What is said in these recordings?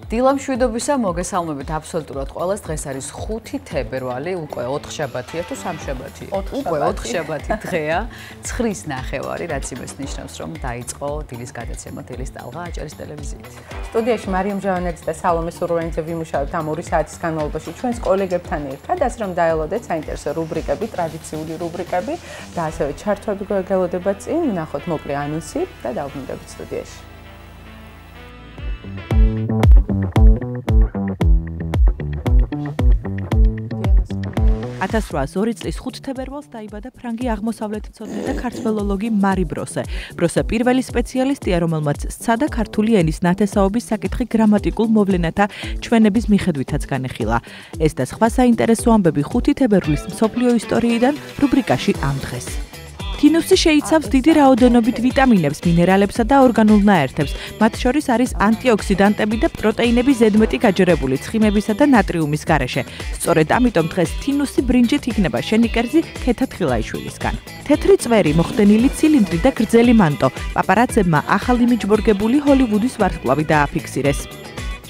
დილამშვიდობისა მოგესალმებით აბსოლუტურად ყველას. დღეს არის 5 თებერვალი, უკვე 4 შაბათია თუ 3 შაბათი? უკვე 4 შაბათი დღეა, 9:09, რაც იმას ნიშნავს, რომ დაიწყო დილის გადაცემა დილის ტალღა აჭარის ტელევიზიით. სტუდიაში მარიამ ჟავანაძე და სალომე სურვენიძე ვიმუშავებთ ამ 2 საათის განმავლობაში ჩვენს კოლეგებთან ერთად, ასე რომ დაელოდეთ საინტერესო რუბრიკები, ტრადიციული რუბრიკები და ასევე ჩართვები გველოდებათ წინ, ნახოთ მოკლე ანონსი და დავბრუნდებით სტუდიაში. 1802 წლის 5 თებერვალს დაიბადა ფრანგი აღმოსავლეთმცოდნე და ქართველოლოგი მარი ბროსე. ბროსე პირველი სპეციალისტია, რომელმაც სცადა ქართული ენის ნათესაობის საკითხი გრამატიკულ მოვლენათა ჩვენების მიხედვითაც განეხილა. ეს და სხვა საინტერესო ამბები 5 თებერვლის მსოფლიო ისტორიიდან რუბრიკაში ამ დღეს. თინუსი შეიცავს დიდი რაოდენობით ვიტამინებს, მინერალებსა და ორგანულ ნაერთებს. მათ შორის არის ანტიოქსიდანტები და პროტეინები ზედმეტი გაჯერებული ცხიმებისა და ნატრიუმის გარეშე. სწორედ ამიტომ დღეს თინუსი ბრინჯით იქნება შენიკერძი ქეთა თხილაიშვილისგან. თეთრი წვერი, მოხდენილი ცილინდრი და გრძელი მანტო. პაპარაცებმა ახალი მიჯბორგებული ჰოლივუდის ვარსკვლავი დააფიქსირეს.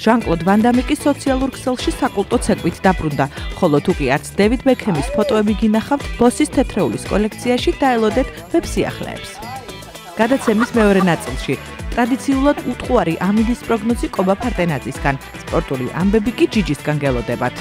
ჟან-კლოდ ვან დამი კი სოციალურ ქსელში საკულტო ცეკვით დაბრუნდა, ხოლო თუ კი არც დევიდ ბექემის ფოტოები გინახავთ, ბოსის თეთრეულის კოლექციაში დაელოდეთ ვებ-სიახლეებს. გადაცემის მეორე ნაწილში ტრადიციულად უტყუარი ამინდის პროგნოზი კობა ფარტენაძისგან, სპორტული ამბები კი ჯიჯისგან გელოდებათ.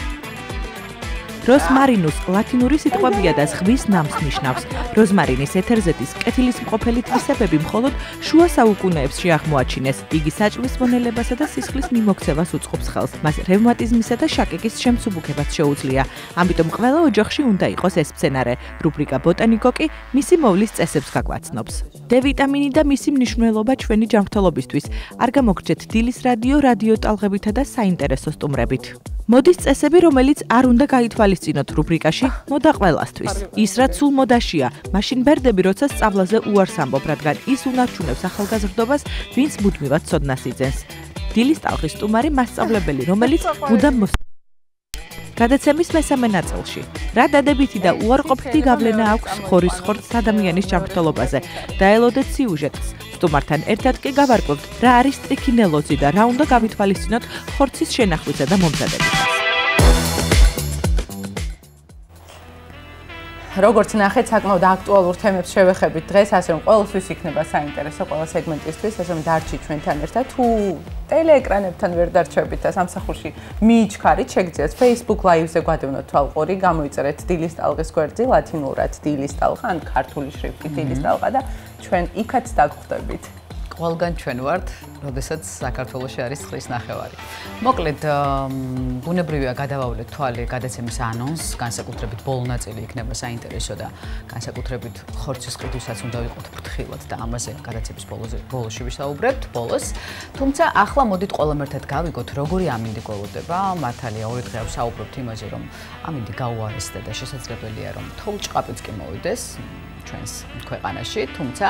როსმარინუს ლათინური სიტყვებია და ზღვის ნამს ნიშნავს. როზმარინის ეთერზეთის კეთილის მყოფელი თვისებები მხოლოდ შუა საუკუნეებში აღმოაჩინეს. იგი საჭმლის მონელებასა და სისხლის მიმოქცევას უწყობს ხელს. მას რევმატიზმისა და შაკიკის შემსუბუქებას შეუძლია. ამიტომ ყველა ოჯახში უნდა იყოს ეს მცენარე. რუბრიკა ბოტანიკო კი მისი მოვლის წესებს გაგვაცნობს. D ვიტამინი და მისი მნიშვნელობა ჩვენი ჯანმრთელობისთვის. არ გამოგრჩეთ დილის რადიო ტალღებითა და საინტერესო სტუმრებით. მოდის წესები, რომელიც არ უნდა გაითვალისწინოთ რუბრიკაში მოდა ყველასთვის. ის რაც სულ მოდაშია, მაშინ ბერდები როცა სწავლაზე უარს ამბობ, რადგან ის უნარჩუნებს ახალგაზრდობას, ვინც მუდმივად ცოდნას იძენს. დილის ტალღის სტუმარი მასწავლებელი, რომელიც მუდამ გადაცემის მესამე ნაწილში. რა დადებითი და უარყოფითი გავლენა აქვს ხორის ხორცს ადამიანის ჯანმრთელობაზე? დაელოდეთ სიუჟეტს. სტუმართან ერთად კი გავარკვევთ, რა არის ტრიქინელოზი და რა უნდა გავითვალისწინოთ ხორცის შენახვისა და მომზადებისას. როგორც ნახეთ, საკმაოდ აქტუალურ თემებს შევეხებით დღეს, ასე რომ ყველასთვის იქნება საინტერესო ყველა სეგმენტისთვის, ასე რომ დარჩით ჩვენთან ერთად. თუ ტელეეკრანებთან ვერ დარჩებით და სამსახურში მიიჩქარით, შეგიძლიათ Facebook Live-ზე გვადევნოთ თვალყური, გამოიწერეთ დილის ტალღის გვერდზე, ლათინურად დილის ტალღა, ან ქართული შრიფტით დილის ტალღა და ჩვენ იქაც დაგხვდებით. ყველგან ჩვენ ვართ, როდესაც საქართველოში არის 9:09. მოკლედ, ბუნებრივია გადავავლეთ თვალი გადაცემის ანონსს, განსაკუთრებით ბოლო ნაწილი იქნება საინტერესო და განსაკუთრებით ხორცის ყიდვისაც უნდა ვიყოთ ფრთხილად და ამაზე გადაცემის ბოლოში ვისაუბრებთ, ბოლოს. თუმცა ახლა მოდით ყველამ ერთად გავიგოთ, როგორი ამინდი გველოდება. მართალია, 2 დღე ვსაუბრობთ იმაზე, რომ ამინდი გაუარესდა და შესაძლებელია, რომ თოვლ-ჭყაპიც კი მოვიდეს ჩვენს ქვეყანაში, თუმცა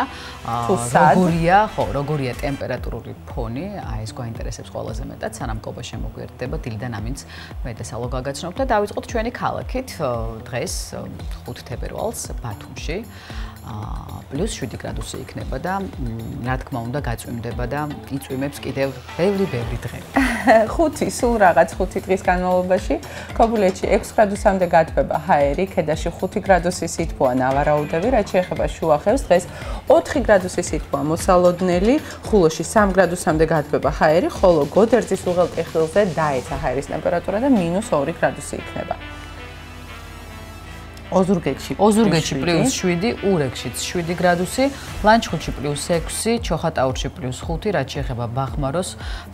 როგორია ტემპერატურული ფონი, ეს გვაინტერესებს ყველაზე მეტად, სანამ კობა შემოგვიერთდება დილიდან ამინდს მე და სალო გაგაცნობთ და დავიწყოთ ჩვენი ქალაქით დღეს 5 თებერვალს ბათუმში. +7 გრადუსი იქნება და რა თქმა უნდა გაწვიმდება და იწვიმებს კიდევ ბევრი დღე. 5 სულ რაღაც 5 დღის განმავლობაში ქობულეთში 6 გრადუსამდე გათბება ჰაერი, ქედაში 5 გრადუსი სითბოა ნავარაუდები, რაც შეეხება შუახევს დღეს 4 გრადუსი სითბოა მოსალოდნელი, ხულოში 3 გრადუსამდე გათბება ჰაერი, ხოლო გოდერძის უღელტეხილზე დაეცა ჰაერის ტემპერატურა და -2 გრადუსი იქნება. ოზურგეთში +7, ურეკშიც 7 გრადუსი, ლანჩხუთში +6, ჩოხატაურში +5, რაც შეეხება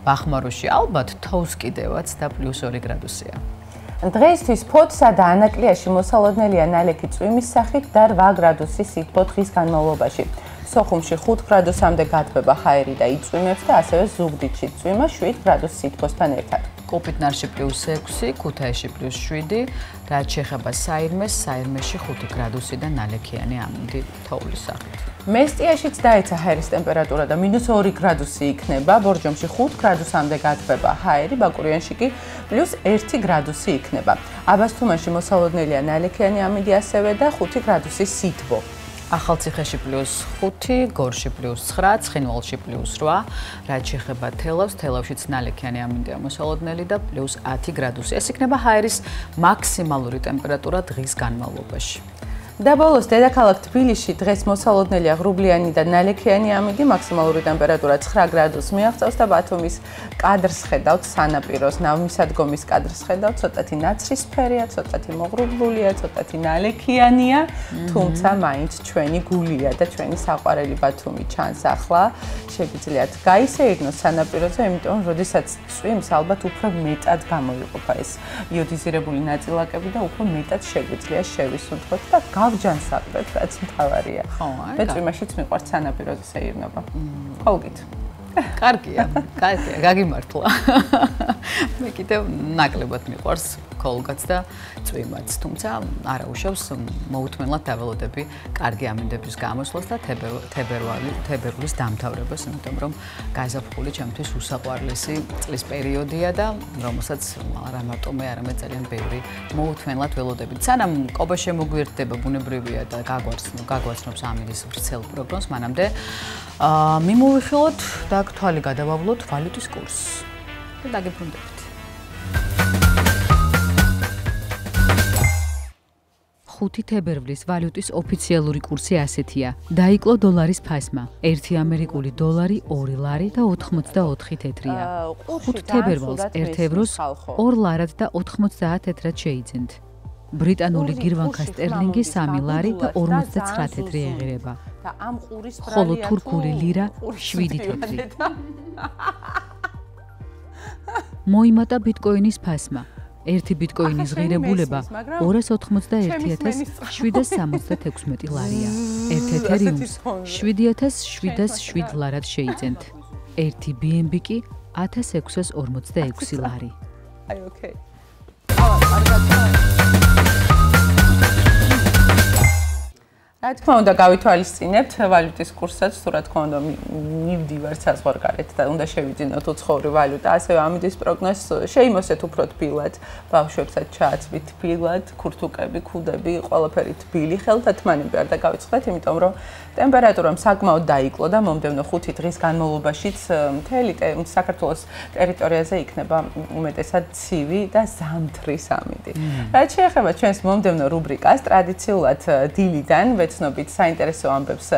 ბახმაროში ალბათ თოვს კიდევაც და +2 გრადუსია. დღეისთვის ფოთსა და ანაკლიაში მოსალოდნელია ნალექი წვიმის სახით და 8 გრადუსი სითბო დღის განმავლობაში. სოხუმში 5 გრადუსამდე გათბება ჰაერი და იწვიმებს და ასევე ზუგდიდში წვიმა 7 გრადუს სითბოსთან ერთად. კოპიტნარში +6, ქუთაისში +7, რაც შეეხება საირმეში 5 გრადუსი და ნალექიანი ამინდი თოვლის სახით. მესტიაშიც დაეცა ჰაერის ტემპერატურა და -2 გრადუსი იქნება, ბორჯომში 5 გრადუსამდე გათბება ჰაერი, ბაკურიანში კი +1 გრადუსი იქნება. აბასთუმანში მოსალოდნელია ნალექიანი ამინდი ასევე და 5 გრადუსი სითბო. ახალციხეში +5, გორში +9, ცხინვალში +8, რაც შეეხება თელავს, თელავშიც ნალექიანი ამინდია მოსალოდნელი და +10 გრადუსი. ეს იქნება ჰაერის მაქსიმალური ტემპერატურა დღის განმავლობაში. და ბოლოს დედაქალაქ თბილისში დღეს მოსალოდნელია ღრუბლიანი და ნალექიანი ამინდი, მაქსიმალური ტემპერატურა 9 გრადუსს მიაღწევს და ბათუმის კადრს ხედავთ სანაპიროს, ნავმისადგომის კადრს ხედავთ, ცოტათი ნაცრისფერია, ცოტათი მოღრუბლულია, ცოტათი ნალექიანია, თუმცა მაინც ჩვენი გულია და ჩვენი საყვარელი ბათუმი ჩანს ახლა. შეგიძლიათ გაისეირნოთ სანაპიროზე, იმიტომ რომ როდესაც წვიმს, ალბათ უფრო მეტად გამოიყოფა ეს იოდიზირებული ნაწილაკები და უფრო მეტად შეგვიძლია შევისუნთქოთ და გავჯანსაღდეთ, რაც მთავარია. ხო, მე წვიმაშიც მიყვარს სანაპიროზე სეირნობა. ხოლგით. კარგია, გაგიმართლა. მე კიდევ ნაკლებად მიყვარს ხოლგაც და წვიმაც, თუმცა არა უშავს მოუთმენლად დაველოდები კარგი ამინდების გამოსვლას და თებერვლის დამთავრებას, იმიტომ რომ გაზაფხული ჩემთვის უსაყვარლესი წლის პერიოდია და რომელსაც არა მარტო მე, არამედ ძალიან ბევრი მოუთმენლად ველოდებით. სანამ ყობა შემოგვიერთდება, ბუნებრივია და გაგვაცნობს ამინდის ვრცელ პროგნოზს, მანამდე მიმოვიხილოთ და თვალი გადავავლოთ ვალუტის კურსს და დაგებრუნდებით. 5 თებერვლის ვალუტის ოფიციალური კურსი ასეთია. დაიკლო დოლარის ფასმა. 1 ამერიკული დოლარი 2 ლარი და 84 თეთრია. 5 თებერვალს 1 ევროს 2 ლარად და 90 თეთრად შეიძენთ. ბრიტანული გირვანქა სტერლინგი 3 ლარი და 59 თეთრი ეღირება. ხოლო თურქული ლირა 7 თეთრი. მოიმატა ბიტკოინის ფასმა. 1 ბიტკოინის ღირებულება 291,766 ლარია. 1 ეთერიუმს 7,707 ლარად შეიძენთ. 1 BNB კი 1,646 ლარი. აი, ოკეი. რა თქმა უნდა, გავითვალისწინებთ ვალუტის კურსსაც, თუ რა თქმა უნდა, მივდივართ საზღვარგარეთ და უნდა შევიძინოთ უცხოური ვალუტა, ასევე ამინდის პროგნოზს შეიმოსეთ უფრო თბილად, ბავშვებსაც ჩააცვით თბილად, ქურთუკები, ქუდები, ყველაფერი თბილი, ხელთათმანები არ დაგავიწყდეთ, იმიტომ რომ ტემპერატურამ საკმაოდ დაიკლო და მომდევნო 5 დღის განმავლობაშიც მთელი საქართველოს ტერიტორიაზე იქნება უმეტესად ცივი და ზამთრის ამინდი. რაც შეეხება ჩვენს მომდევნო რუბრიკას, ტრადიციულად დილიდან ვეცნობით საინტერესო ამბებს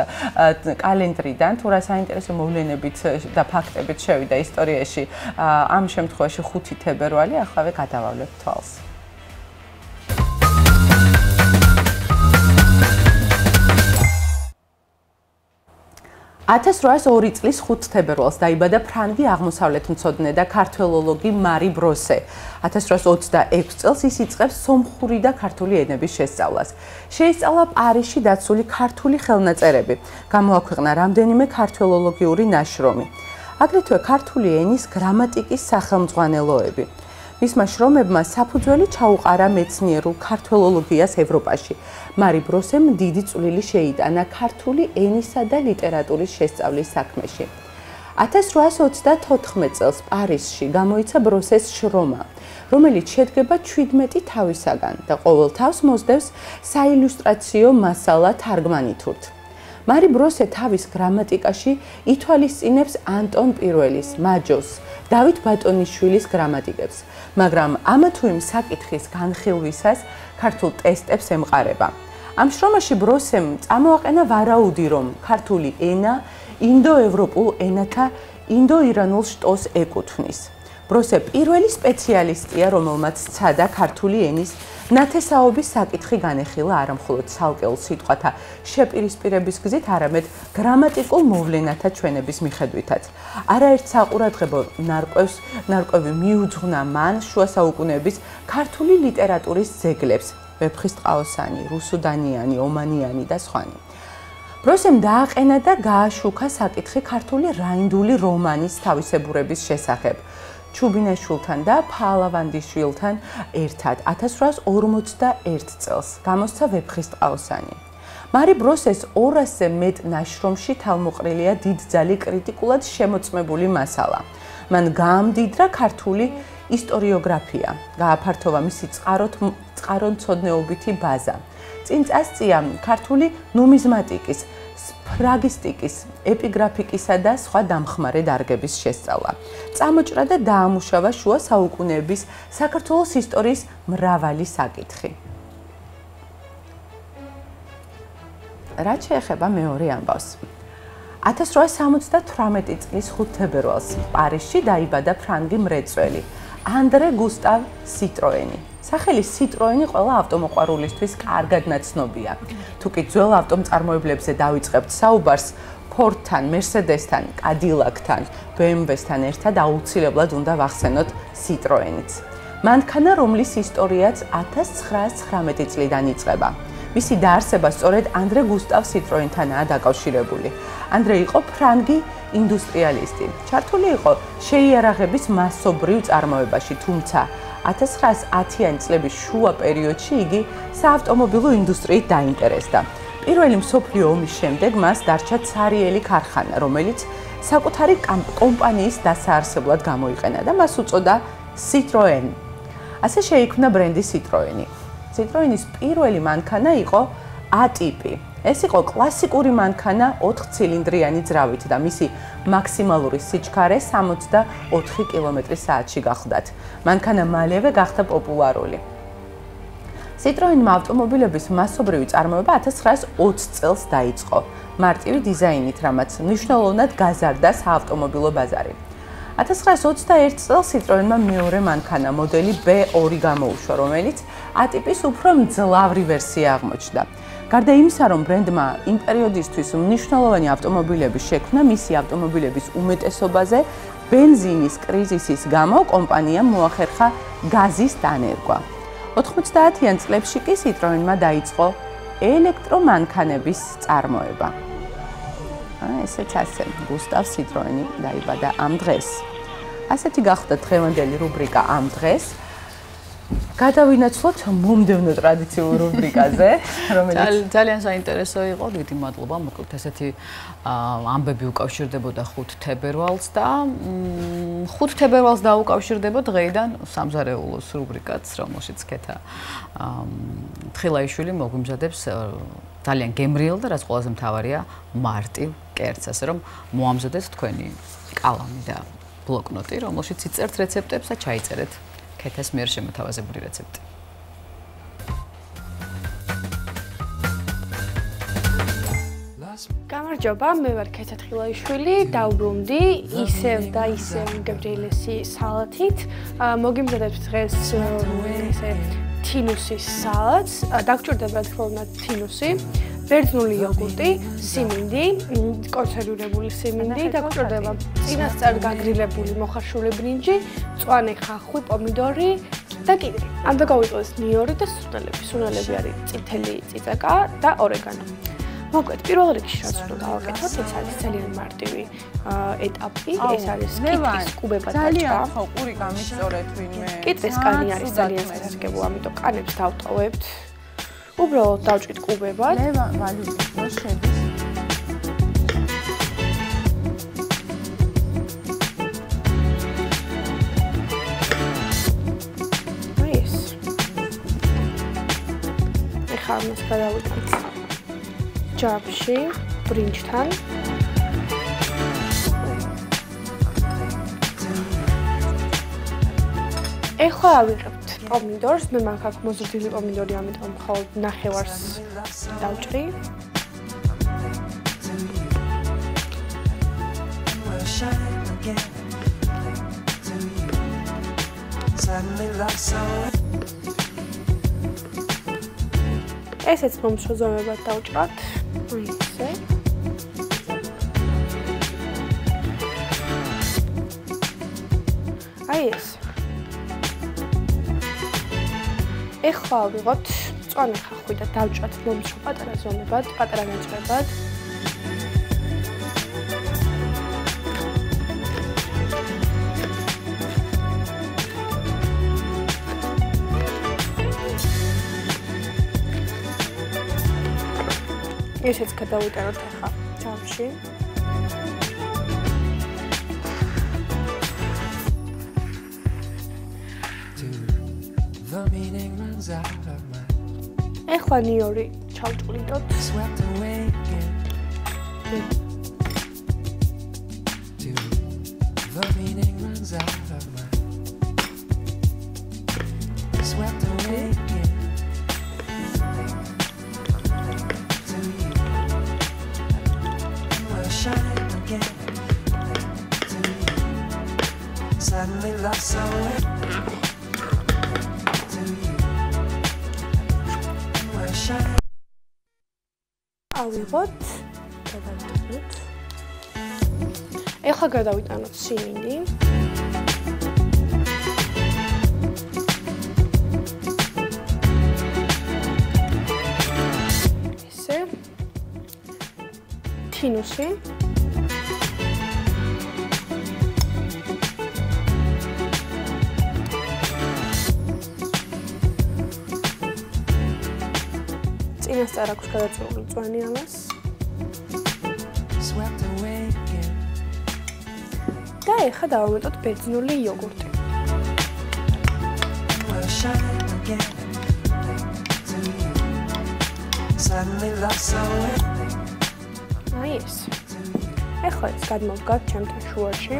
კალენდრიდან, თუ რა საინტერესო მოვლენებით და ფაქტებით შევიდა ისტორიაში, ამ შემთხვევაში 5 თებერვალი, ახლა გადავავლეთ თვალს. 1802 წლის 5 თებერვალს დაიბადა ფრანგი აღმოსავლეთმცოდნე და ქართველოლოგი მარი ბროსე. 1826 წელს ის იწყებს სომხური და ქართული ენების შესწავლას. შეისწავლა პარიზში დაცული ქართული ხელნაწერები. გამოაქვეყნა რამდენიმე ქართველოლოგიური ნაშრომი. აგრეთვე ქართული ენის გრამატიკის სახელმძღვანელოები. მისმა შრომებმა საფუძველი ჩაუყარა მეცნიერულ ქართველოლოგიას ევროპაში. მარი ბროსემ დიდი წვლილი შეიტანა ქართული ენისა და ლიტერატურის შესწავლის საქმეში. 1834 წელს პარიზში გამოიცა ბროსეს შრომა, რომელიც შედგება 17 თავისაგან და ყოველ თავს მოსდევს საილუსტრაციო მასალა თარგმანითურთ. მარი ბროსე თავის გრამატიკაში ითვალისწინებს ანტონ პირველის, მაჯოს, დავით ბატონიშვილის გრამატიკებს, მაგრამ ამა თუ იმ საკითხის განხილვისას ქართულ ტესტებს ემყარება. ამ შრომაში ბროსემ წამოაყენა ვარაუდი, რომ ქართული ენა ინდოევროპულ ენათა ინდოირანულ შტოს ეკუთვნის. ბროსე პირველი სპეციალისტია, რომელმაც სცადა ქართული ენის ნათესაობის საკითხი განეხილა არა მხოლოდ ცალკეულ სიტყვათა შეპირისპირების გზით, არამედ გრამატიკულ მოვლენათა ჩვენების მიხედვითაც. არაერთ საყურადღებო ნარკვევი მიუძღვნა მან შუა საუკუნეების ქართული ლიტერატურის ძეგლებს, ვეფხისტყაოსანი, რუსუდანიანი, ომანიანი და სხვანი. ბროსემ დააყენა და გააშუქა საკითხი ქართული რაინდული რომანის თავისებურების შესახებ. ჩუბინაშვილთან და ფალავანდიშვილთან ერთად 1841 წელს გამოსცა ვეფხისტყაოსანი. მარი ბროსეს 200-ზე მეტ ნაშრომში თავმოყრილია დიდძალი კრიტიკულად შემოწმებული მასალა. მან გაამდიდრა ქართული ისტორიოგრაფია, გააფართოვა მისი წყარომცოდნეობითი ბაზა. წინ წასწია ქართული ნუმიზმატიკის, სფრაგისტიკის, ეპიგრაფიკისა და სხვა დამხმარე დარგების შესწავლა. წამოჭრა და დაამუშავა შუა საუკუნეების საქართველოს ისტორიის მრავალი საკითხი. რაც შეეხება მეორე ამბავს. 1878 წლის 5 თებერვალს პარიზში დაიბადა ფრანგი მრეწველი ანდრე გუსტავ სიტროენი. სახელი სიტროენი ყველა ავტომოყვარულისთვის კარგად ნაცნობია. თუკი ძველ ავტომწარმოებლებზე დავიწყებთ საუბარს, ფორდთან, მერსედესთან, კადილაკთან, BMW-სთან ერთად აუცილებლად უნდა ვახსენოთ სიტროენიც. მანქანა, რომლის ისტორიაც 1919 წლიდან იწყება. მისი დაარსება სწორედ ანდრე გუსტავ სიტროენთანაა დაკავშირებული. ანდრე იყო ფრანგი ინდუსტრიალისტი. ჩართული იყო შეიარაღების მასობრივ წარმოებაში, თუმცა 1910-იანი წლების შუა პერიოდში იგი საავტომობილო ინდუსტრიით დაინტერესდა. პირველი მსოფლიო ომის შემდეგ მას დარჩა ცარიელი ქარხანა, რომელიც საკუთარი კომპანიის დასაარსებლად გამოიყენა და მას უწოდა Citroën. ასე შეიქმნა ბრენდი Citroën. Citroën-ის პირველი მანქანა იყო A ტიპი. ეს იყო კლასიკური მანქანა 4 ცილინდრიანი ძრავით და მისი მაქსიმალური სიჩქარე 64 კმ/სთ-ში გახლდათ. მანქანა მალევე გახდა პოპულარული. Citroën-მა ავტომობილების მასობრივი წარმოება 1920 წელს დაიწყო, მარტივი დიზაინით, რამაც მნიშვნელოვნად გაზარდა საავტომობილო ბაზარი. 1921 წელს Citroën-მა მეორე მანქანა მოდელი B2 გამოუშვა, რომელიც A ტიპის უფრო მძლავრი ვერსია აღმოჩნდა. გარდა იმისა, რომ ბრენდმა იმ პერიოდისთვის მნიშვნელოვანი ავტომობილები შექმნა, მისი ავტომობილების უმეტესობაზე ბენზინის კრიზისის გამო კომპანიამ მოახერხა გაზის დანერგვა. 90-იან წლებში კი Citroën-მა დაიწყო ელექტრომანქანების წარმოება. ესეც ასე, გუსტავ სიტროენი დაიბადა ამ დღეს. ასეთი გახდა დღევანდელი რუბრიკა ამ დღეს. გადავინაცვლოთ მომდევნო ტრადიციულ რუბრიკაზე, რომელიც ძალიან საინტერესო იყო. დიდი მადლობა. მოკლედ ესეთი ამბები უკავშირდებოდა 5 თებერვალს და 5 თებერვალს დაუკავშირდება დღეიდან სამზარეულოს რუბრიკაც, რომელშიც ქეთა თხილაიშვილი მოგვიმზადებს ძალიან გემრიელ და რაც ყველაზე მთავარია მარტივ კერძს, ასე რომ მოამზადეთ თქვენი კალამი და ბლოკნოტი, რომელშიც იწერთ რეცეპტებს და ჩაიწერეთ ქეთას მიერ შემოთავაზებული რეცეპტი. გამარჯობა, მე ვარ ქეთა თხილაიშვილი, დავბრუნდი ისევ და ისევ გემრიელესი სალათით. მოგიმზადებთ დღეს ესე თინუსის სალატს, დაგჭირდება თქმა უნდა თინუსი, ბერძნული იოგურტი, სიმინდი, კონსერვირებული სიმინდი, დაგჭირდება წინასწარ გაგრილებული მოხარშული ბრინჯი, მწვანე ხახვი, პომიდორი და კიდე. ამდა გავიწყდეს ნიორი და სუნელები. სუნელები არის წითელი წიწაკა და ორეგანო. მოკლედ, პირველ რიგში რაც უნდა გავაკეთოთ, ეს არის ძალიან მარტივი ეტაპი, ეს არის კიტრის კუბებად დაჭრა. ხო, ყური გამისწორეთ ვინმე. კიტრის კანი არის ძალიან სასარგებლო, ამიტომ კანებს დავტოვებთ. უბრალოდ დავჭრით კუბებად. ვალიუს რო შედის. ეს. ეხლა მას გადავიტანთ ჯაბში, ბრინჯთან. ეხლა ავიღებთ პომიდორს, მე მაგ აქ მოზრდილი პომიდორი, ამიტომ მხოლოდ ნახევარს დავჭრი. ესეც მომცრო ზომებად დავჭრათ. ისე. აი ეს. ეხლა ავიღოთ მწვანე ხახვი და დავჭრათ მომცრო პატარა ზომებად, პატარა ნაწყვებად. ესეც გადავიტანოთ ახლა ჯამში. ეხლა ნიორი ჩავჭყლიდოთ. Suddenly lost so ავიღოთ, გადავიტანოთ. ეხლა გადავიტანოთ სიმინდი. ესე. თინუსი. წინასწარ აქვს გადაწყვეტილი წვენი ამას. და ეხლა დავამეტოთ ბერძნული იოგურტი. აი ეს. ეხლა ეს გადმოვდგათ ჩემთან შუაში.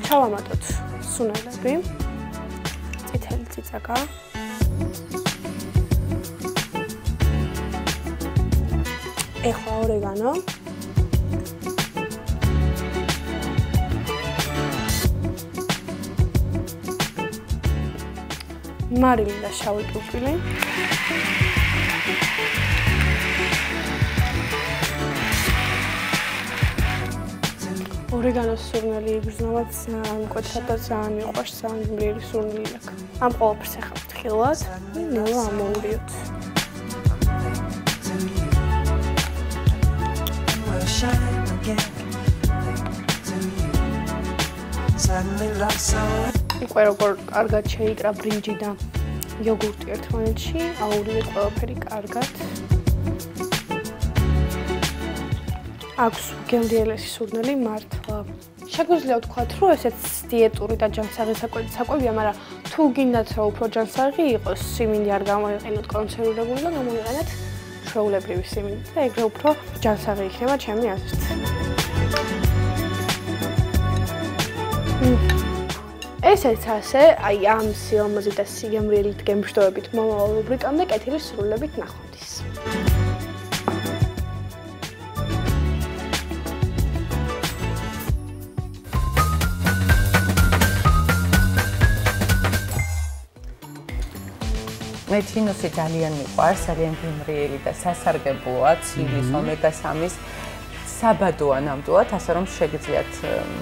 ჩავამატოთ სუნელები. წითელი წიწაკა. ეხლა ორეგანო. მარილი და შავი პილპილი. ორეგანოს სურნელი იგრძნovat მკვეთრად და ძალიან მიყვარს, ძალიან ძლიერი სურნელი აქვს. ამ ყველაფერს ეხლა ვთხილავთ, ნელა ამოურიოთ. უკვე როგორ კარგად შეიკრა ბრინჯი და იოგურტი ერთმანეთში, აურივეთ ყველაფერი კარგად. აქვს გემრიელესი სურნელი მართლა. შეგვიძლია ვთქვათ, რომ ესეც დიეტური და ჯანსაღი საკვებია, მაგრამ თუ გინდათ რომ უფრო ჯანსაღი იყოს, სიმინდი არ გამოიყენოთ კონსერვირებული და გამოიყენეთ ჩვეულებრივი სიმინდი და ეგრე უფრო ჯანსაღი იქნება ჩემი აზრით. ესეც ასე, აი ამ სილამაზით და სიგემრიელით გემშვიდობებით მომავალ რუბრიკამდე კეთილი სრულებით ნახვამდის. მე თინუსი ძალიან მიყვარს, ძალიან გემრიელი და სასარგებლოა, ცილის ომეგა-3-ის საბადოა ნამდვილად, ასე რომ შეგიძლიათ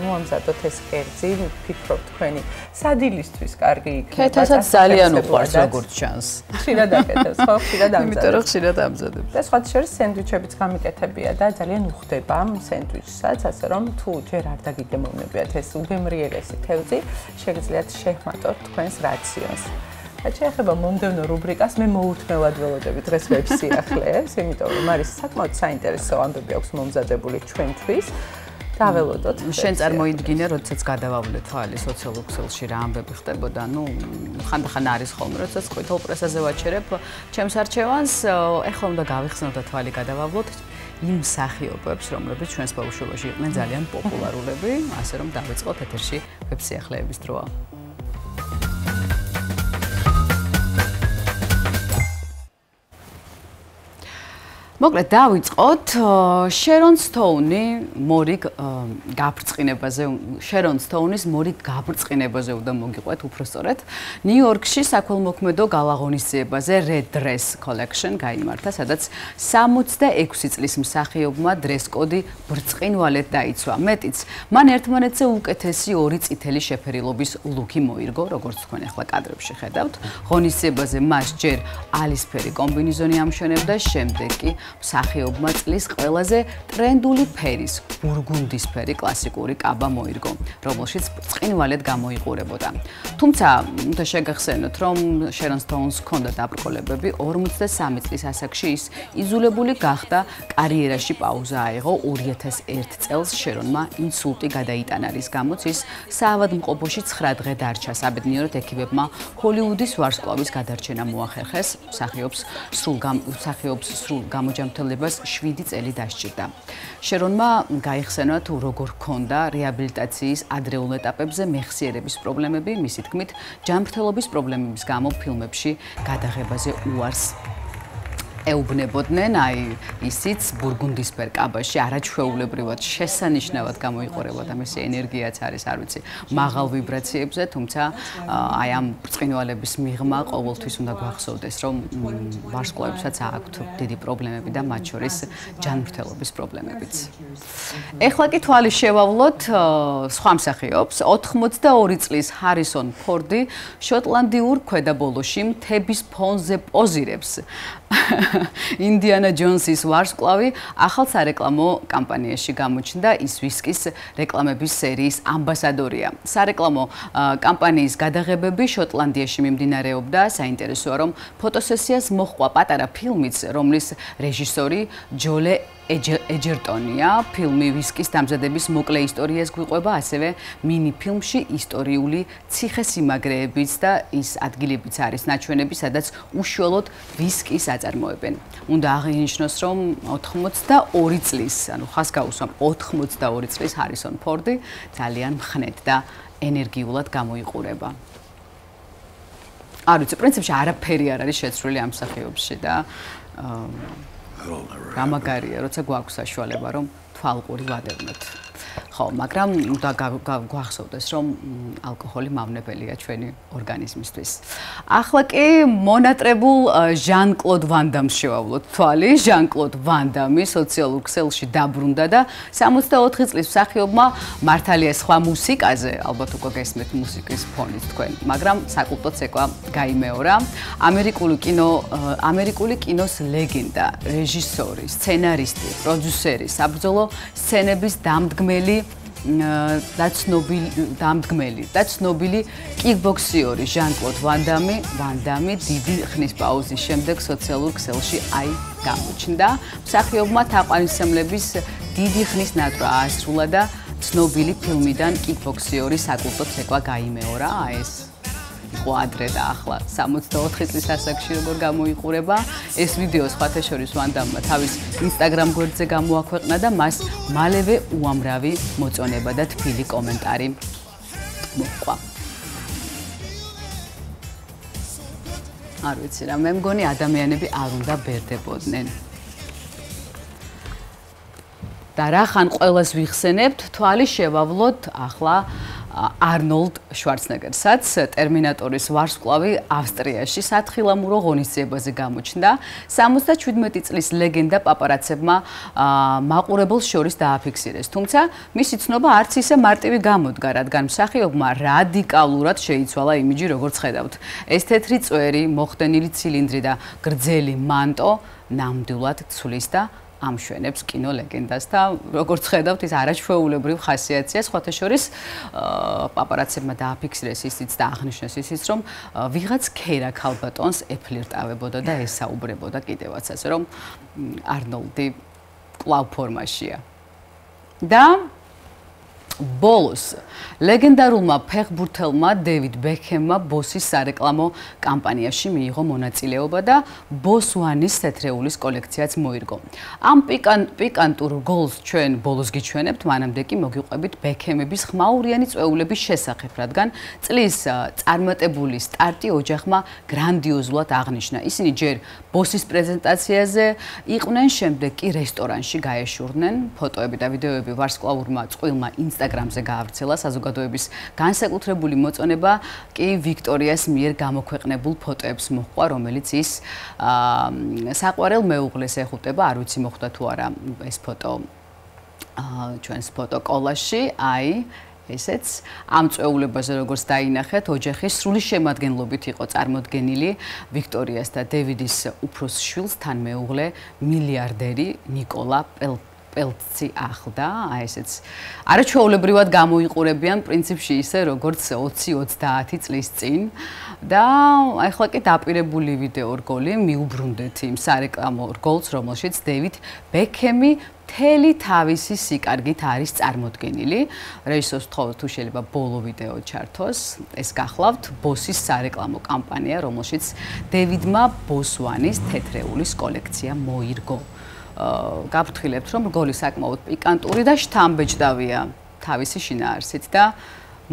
მოამზადოთ ეს კერძი, ვფიქრობ თქვენი სადილისთვის კარგი იქნება. ქეთასაც ძალიან უყვარს როგორც ჩანს. ხშირად აკეთებს, ხო, ხშირად ამზადებს. იმიტომ რომ ხშირად ამზადებს. და სხვა შორის სენდვიჩებიც გამიკეთებია და ძალიან უხდება სენდვიჩსაც, ასე რომ თუ ჯერ არ დაგიგემოვნებიათ ეს უგემრიელესი თევზი, შეგიძლიათ შეჰმატოთ თქვენს რაციონს. შეეხება მომდევნო რუბრიკას, მე მოუთმელად ველოდები დღეს ვებსიახლეებს, იმიტომ რომ არის საკმაოდ საინტერესო ამბები აქვს მომზადებული ჩვენთვის. დაველოდოთ. შენ წარმოიდგინე, როდესაც გადავავლე თვალი სოციალურ ქსელში რა ამბები ხდებოდა, ხანდახან არის ხოლმე, როდესაც ყვითელ პრესაზე ვაჩერებ ჩემს არჩევანს, ეხლა უნდა გავიხსნოთ და თვალი გადავავლოთ იმ მსახიობებს, რომლებიც ჩვენს ბავშვობაში იყვნენ ძალიან პოპულარულები, ასე რომ დავიწყოთ ეთერში ვებსიახლეების დროა. მოკლედ დავიწყოთ შერონ სტოუნი მორიგ გაბრწყინებაზე შერონ სტოუნის მორიგ გაბრწყინებაზე უნდა მოგიყვეთ უბრალოდ ნიუ-იორკში საქველმოქმედო გალაღონისძიებაზე Red Dress Collection გაიმართა, სადაც 66 წლის მსახიობმა დრეს-კოდი ბრწყინვალედ დაიცვა. მეტიც, მან ერთმანეთზე უკეთესი ორი წითელი შეფერილობის ლუკი მოირგო, როგორც თქვენ ახლა კადრებში ხედავთ. ღონისძიებაზე მას ჯერ ალისფერი კომბინეზონი ამშვენებდა, შემდეგ კი მსახიობმა წლის ყველაზე ტრენდული ფერის ბურგუნდისფერი კლასიკური კაბა მოირგო, რომელშიც ბრწყინვალედ გამოიყურებოდა. თუმცა, უნდა შეგახსენოთ, რომ შერონ სტოუნს ჰქონდა დაბრკოლებები 53 წლის ასაკში ის იზოლებული გახდა, კარიერაში პაუზა აიღო 2001 წელს შერონმა ინსულტი გადაიტანა, რის გამოც ის საავადმყოფოში 9 დღე დარჩა. საბედნიეროდ ექიმებმა ჰოლივუდის ვარსკვლავის გადარჩენა მოახერხეს, მსახიობს სრულ გამოჯანმრთელებას 7 წელი დასჭირდა. შერონმა გაიხსენა თუ როგორ ჰქონდა რეაბილიტაციის ადრეულ ეტაპებზე მეხსიერების პრობლემები, მისი თქმით, ჯანმრთელობის პრობლემების გამო ფილმებში გადაღებაზე უარს ეუბნებოდნენ, ისიც ბურგუნდისფერ კაბაში არაჩვეულებრივად შესანიშნავად გამოიყურებოდა, მისი ენერგიაც არის, არ ვიცი, მაღალ ვიბრაციებზე, თუმცა ამ ბრწყინვალების მიღმა ყოველთვის უნდა გვახსოვდეს, რომ ვარსკვლავებსაც აქვთ დიდი პრობლემები და მათ შორის ჯანმრთელობის პრობლემებიც. ეხლა კი თვალი შევავლოთ სხვა მსახიობს, 82 წლის ჰარისონ ფორდი შოტლანდიურ ქვედაბოლოში მთების ფონზე პოზირებს. ინდიანა ჯონსის ვარსკვლავი ახალ სარეკლამო კამპანიაში გამოჩნდა, ის ვისკის რეკლამების სერიის ამბასადორია. სარეკლამო კამპანიის გადაღებები შოტლანდიაში მიმდინარეობდა, საინტერესოა, რომ ფოტოსესიას მოჰყვა პატარა ფილმიც, რომლის რეჟისორი ჯოლე ეჯერტონია. ფილმი ვისკის დამზადების მოკლე ისტორიას გვიყვება, ასევე მინი ფილმში ისტორიული ციხესიმაგრეებიც და ის ადგილებიც არის ნაჩვენები, სადაც უშუალოდ ვისკის აწარმოებენ. უნდა აღინიშნოს, რომ 82 წლის, ანუ ხას გაუსვამ 82 წლის ჰარისონ ფორდი ძალიან მხნედ და ენერგიულად გამოიყურება. არ ვიცი, პრინციპში არაფერი არ არის შეცვლილი ამ მსახიობში და გამაგარია, როცა გვაქვს საშუალება, რომ თვალყური ვადევნოთ. ხო, მაგრამ უნდა გვახსოვდეს, რომ ალკოჰოლი მავნებელია ჩვენი ორგანიზმისთვის. ახლა კი მონატრებულ ჟან-კლოდ ვან დამს შევავლოთ თვალი. ჟან-კლოდ ვან დამი სოციალურ ქსელში დაბრუნდა და 64 წლის მსახიობმა მართალია სხვა მუსიკაზე, ალბათ უკვე გესმით მუსიკის ფონით თქვენ, მაგრამ საკულტო ცეკვა გაიმეორა. ამერიკული კინოს ლეგენდა, რეჟისორი, სცენარისტი, პროდიუსერი, საბრძოლო სცენების დამდგმელი და ცნობილი კიკბოქსიორი ჟან-კლოდ ვან დამი დიდი ხნის პაუზის შემდეგ სოციალურ ქსელში გამოჩნდა. მსახიობმა თაყვანისმცემლების დიდი ხნის ნატრა აასრულა და ცნობილი ფილმიდან კიკბოქსიორი საკულტო ცეკვა გაიმეორა. ეს იყო ადრე და ახლა 64 წლის ასაკში როგორ გამოიყურება. ეს ვიდეო სხვათა შორის ვან დამმა თავის ინსტაგრამ გვერდზე გამოაქვეყნა და მას მალევე უამრავი მოწონება და თბილი კომენტარი მოჰყვა. არ ვიცი რა, მე მგონი ადამიანები არ უნდა ბერდებოდნენ. და რახან ყველას ვიხსენებთ, თვალი შევავლოთ ახლა არნოლდ შვარცნეგერსაც, ტერმინატორის ვარსკვლავი ავსტრიაში სათხილამურო ღონისძიებაზე გამოჩნდა. 77 წლის ლეგენდა პაპარაცებმა მაყურებელს შორის დააფიქსირეს. თუმცა მისი ცნობა არც ისე მარტივი გამოდგა, რადგან მსახიობმა რადიკალურად შეიცვალა იმიჯი, როგორც ხედავთ. ეს თეთრი წვერი, მოხდენილი ცილინდრი და გრძელი მანტო ნამდვილად ცვლის და ამშვენებს კინო ლეგენდას და როგორც ხედავთ, ის არაჩვეულებრივ ხასიათია. სხვათა შორის პაპარაცებმა დააფიქსირეს ისიც და აღნიშნეს ისიც, რომ ვიღაც ქერა ქალბატონს ეფლირტავებოდა და ესაუბრებოდა კიდევაც, ასე რომ არნოლდი კვლავ ფორმაშია. და ბოლოს ლეგენდარულმა ფეხბურთელმა დევიდ ბექჰემმა ბოსის სარეკლამო კამპანიაში მიიღო მონაწილეობა და ბოს ვანის თეთრეულის კოლექციაც მოირგო. ამ პიკანტურ გოლს ჩვენ ბოლოს გიჩვენებთ, მანამდე კი მოგიყვებით ბექჰემების ხმაურიანი წვეულების შესახებ, რადგან წლის წარმატებული სტარტი ოჯახმა გრანდიოზულად აღნიშნა. ისინი ჯერ ბოსის პრეზენტაციაზე იყვნენ, შემდეგ კი რესტორანში გაეშურნენ. ფოტოები და ვიდეოები ვარსკვლავურმა წყვილმა ინსტაგრამზე გაავრცელა. საზოგადოების განსაკუთრებული მოწონება კი ვიქტორიას მიერ გამოქვეყნებულ ფოტოებს მოჰყვა, რომელიც ის საყვარელ მეუღლეს ეხუტება. არ ვიცი მოხვდა თუ არა ეს ფოტო ჩვენს ფოტო კოლაჟში. ესეც ამ წვეულებაზე როგორც დაინახეთ, ოჯახის სრული შემადგენლობით იყო წარმოდგენილი ვიქტორიას და დევიდის უფროს შვილს თანმეუღლე მილიარდერი ნიკოლა პელცი ახლდა, ესეც არაჩვეულებრივად გამოიყურებიან პრინციპში ისე როგორც 20-30 წლის წინ და ახლა კი დაპირებული ვიდეო რგოლი მიუბრუნდეთ იმ სარეკლამო რგოლს, რომელშიც დევიდ ბექემი მთელი თავისი სიკარგით არის წარმოდგენილი. რეჟისორს ვთხოვთ თუ შეიძლება ბოლო ვიდეო ჩართოს. ეს გახლავთ ბოსის სარეკლამო კამპანია, რომელშიც დევიდმა ბოსვანის თეთრეულის კოლექცია მოირგო. გაფრთხილებთ, რომ რგოლი საკმაოდ პიკანტური და შთამბეჭდავია თავისი შინაარსით და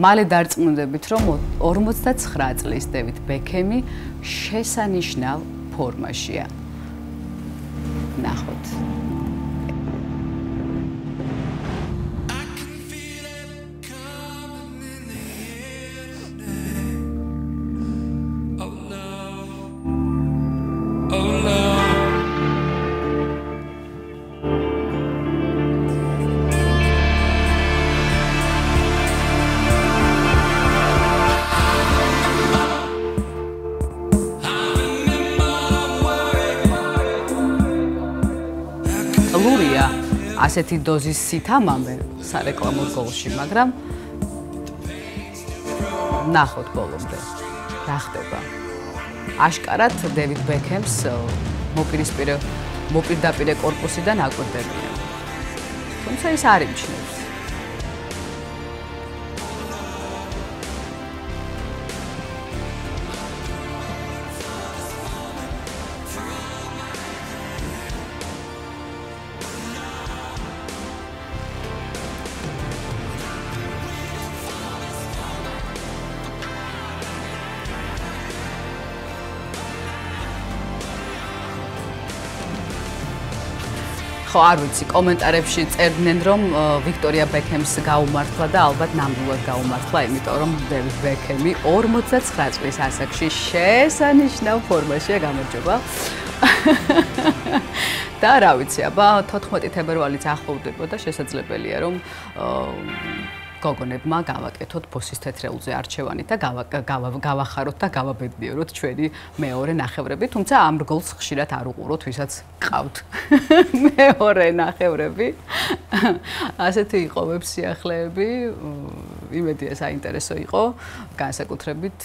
მალე დარწმუნდებით, რომ 49 წლის დევიდ ბექემი შესანიშნავ ფორმაშია. ნახოთ. ლურია ასეთი დოზის სითამამე სარეკლამო რგოლში, მაგრამ ნახოთ ბოლომდე რა ხდება. აშკარად დევიდ ბექემს მოპირდაპირე კორპუსიდან აკვირდებიან. თუმცა ის არ იმჩნევს. ხო, არ ვიცი, კომენტარებში წერდნენ, რომ ვიქტორია ბექემს გაუმართლა და ალბათ ნამდვილად გაუმართლა, იმიტომ რომ დევიდ ბექემი 49 წლის ასაკში შესანიშნავ ფორმაშია, გამარჯობა. და რა ვიცი, აბა 14 თებერვალიც ახლოვდებოდა, შესაძლებელია, რომ გოგონებმა გავაკეთოთ ბოსის თეთრეულზე არჩევანი და გავახაროთ და გავაბედნიეროთ ჩვენი მეორე ნახევრები, თუმცა ამ რგოლს ხშირად არ უყუროთ, ვისაც ყავთ მეორე ნახევრები. ასეთი იყო ვებსიახლეები, იმედია საინტერესო იყო, განსაკუთრებით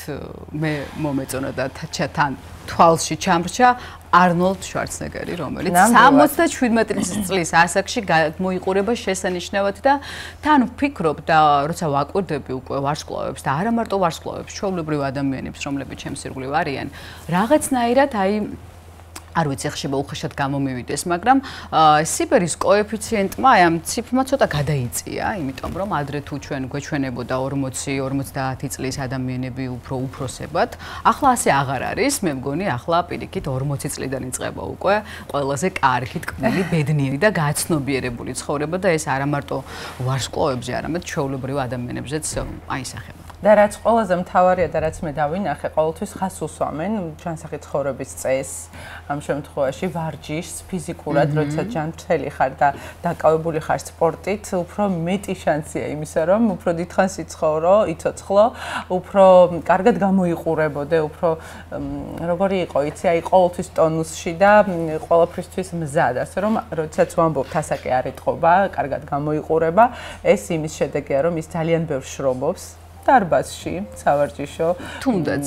მე მომეწონა და თან თვალში ჩამრჩა არნოლდ შვარცნეგერი, რომელიც 77 წლის ასაკში მოიყურება შესანიშნავად და თან ვფიქრობ და როცა ვაკვირდები უკვე ვარსკვლავებს და არა მარტო ვარსკვლავებს, ჩვეულებრივ ადამიანებს, რომლებიც ჩემს ირგვლივ არიან, რაღაცნაირად აი არ ვიცი, ხშირად უხეშად გამომივიდეს, მაგრამ სიბერის კოეფიციენტმა ამ ციფრმა ცოტა გადაიწია, იმიტომ რომ ადრე თუ ჩვენ გვეჩვენებოდა 40-50 წლის ადამიანები უფრო უფროსებად, ახლა ასე აღარ არის, მე მგონი ახლა პირიქით 40 წლიდან იწყება უკვე ყველაზე კარგი, ტკბილი, ბედნიერი და გაცნობიერებული ცხოვრება და ეს არა მარტო ვარსკვლავებზე, არამედ ჩვეულებრივ ადამიანებზეც აისახება. და რაც ყველაზე მთავარია და რაც მე დავინახე, ყოველთვის ხას უსვამენ ჯანსაღი ცხოვრების წესს, ამ შემთხვევაში ვარჯიშს, ფიზიკურად, როცა ჯანმრთელი ხარ და დაკავებული ხარ სპორტით, უფრო მეტი შანსია იმისა, რომ უფრო დიდხანს იცხოვრო, იცოცხლო, უფრო კარგად გამოიყურებოდე, უფრო როგორი იყო, იცი, აი ყოველთვის ტონუსში და ყველაფრისთვის მზად, ასე რომ როდესაც ვამბობთ, ასაკი არ ეთყობა, კარგად გამოიყურება, ეს იმის შედეგია, რომ ის ძალიან ბევრ შრომობს დარბაზში, სავარჯიშო, თუნდაც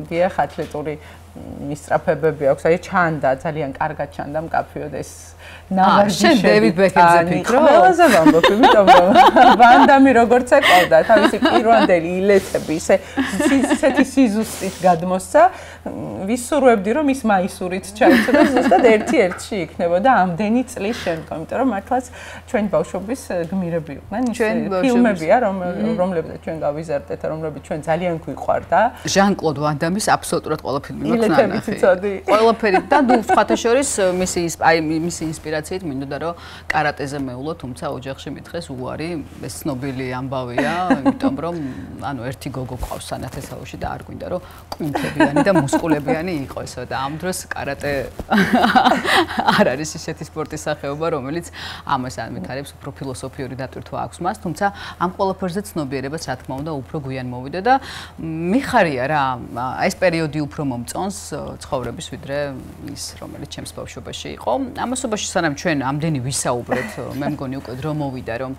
დიახ, ათლეტური მისწრაფებები აქვს, აი ჩანდა, ძალიან კარგად ჩანდა მკაფიოდ ეს ნავარჯიშები. შენ დევიდ ბექემზე ფიქრობ? ყველაზე ვამბობ, იმიტომ რომ ვანდამი როგორც ეკავდა, თავისი პირვანდელი ილეთები, ისეთი სიზუსტით გადმოსცა, ვისურვებდი რომ ის მაისურით ჩაიცო და ზუსტად ერთ-ერთში იქნებოდა ამდენი წლის შემდგომ, იმიტომ რომ მართლაც ჩვენი ბავშვობის გმირები იყვნენ, ის ფილმებია, რომლებზეც ჩვენ გავიზარდეთ, რომლებიც ჩვენ ძალიან გვიყვარდა. ჟან კლოდ ვანდამის აბსოლუტურად ყველა ფილმი ბილეთები ციცოდი. ყველაფერი და ნუ სხვათა შორის მისი ინსპირაციით მინდოდა რომ კარატეზე მეულო, თუმცა ოჯახში მითხეს უარი, ეს ცნობილი ამბავია, იმიტომ რომ ანუ ერთი გოგო ყავს სანათესაოში და არ გვინდა რომ კუნთებიანი და მუსკულებიანი იყოსო და ამ დროს კარატე არ არის ისეთი სპორტის სახეობა, რომელიც ამას ამეთარებს, უფრო ფილოსოფიური დატვირთვა აქვს მას, თუმცა ამ ყველაფერზე ცნობიერებაც რა თქმა უნდა უფრო გვიან მოვიდა და მიხარია რა, ეს პერიოდი უფრო მომწონს ცხოვრების ვიდრე ის, რომელიც ჩემს ბავშვობაში იყო. ამასობაში სანამ ჩვენ ამდენი ვისაუბრეთ, მე მგონი უკვე დრო მოვიდა, რომ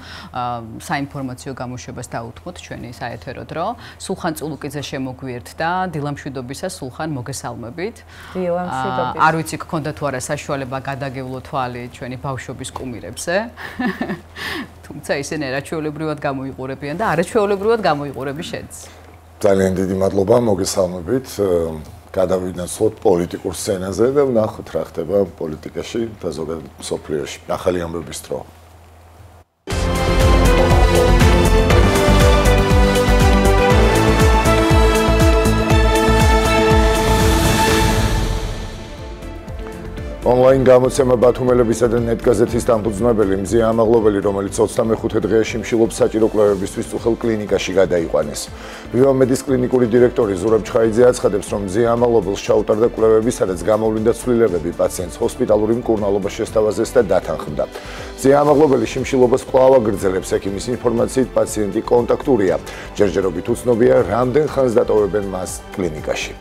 საინფორმაციო გამოშვებას დაუთმოთ ჩვენი საეთერო დრო. სულხან წულუკიძე შემოგვიერთდა, დილამშვიდობისა სულხან მოგესალმებით. დილამშვიდობისა. არ ვიცი გქონდა თუ არა საშუალება გადაგევლო თვალი ჩვენი ბავშვობის კუმირებზე. თუმცა ისინი არაჩვეულებრივად გამოიყურებიან და არაჩვეულებრივად გამოიყურები შენც. ძალიან დიდი მადლობა, მოგესალმებით. გადავინაცვლოთ პოლიტიკურ სცენაზე და ვნახოთ რა ხდება პოლიტიკაში და ზოგადად მსოფლიოში. ახალი ამბების დრო. Online გამოცემა ბათუმელებისა და ნეტგაზეთის დამფუძნებელი მზია ამაღლობელი, რომელიც 25 დღეში მშილობს საჭირო კვლევებისთვის უხელ კლინიკაში გადაიყვანეს. ვიომედის კლინიკური დირექტორი ზურაბ ჩხაიძე აცხადებს, რომ მზია ამაღლობელს ჩაუტარდა კვლევები, სადაც გამოვლინდა ცვლილებები პაციენტს ჰოსპიტალური მკურნალობის შესთავაზეს და დათანხმდა. მზია ამაღლობელი შიმშილობას კვლავ აგრძელებს, ექიმის ინფორმაციით პაციენტი კონტაქტურია. ჯერჯერობით უცნობია, რამდენ ხანს დატოვებენ მას კლინიკაში.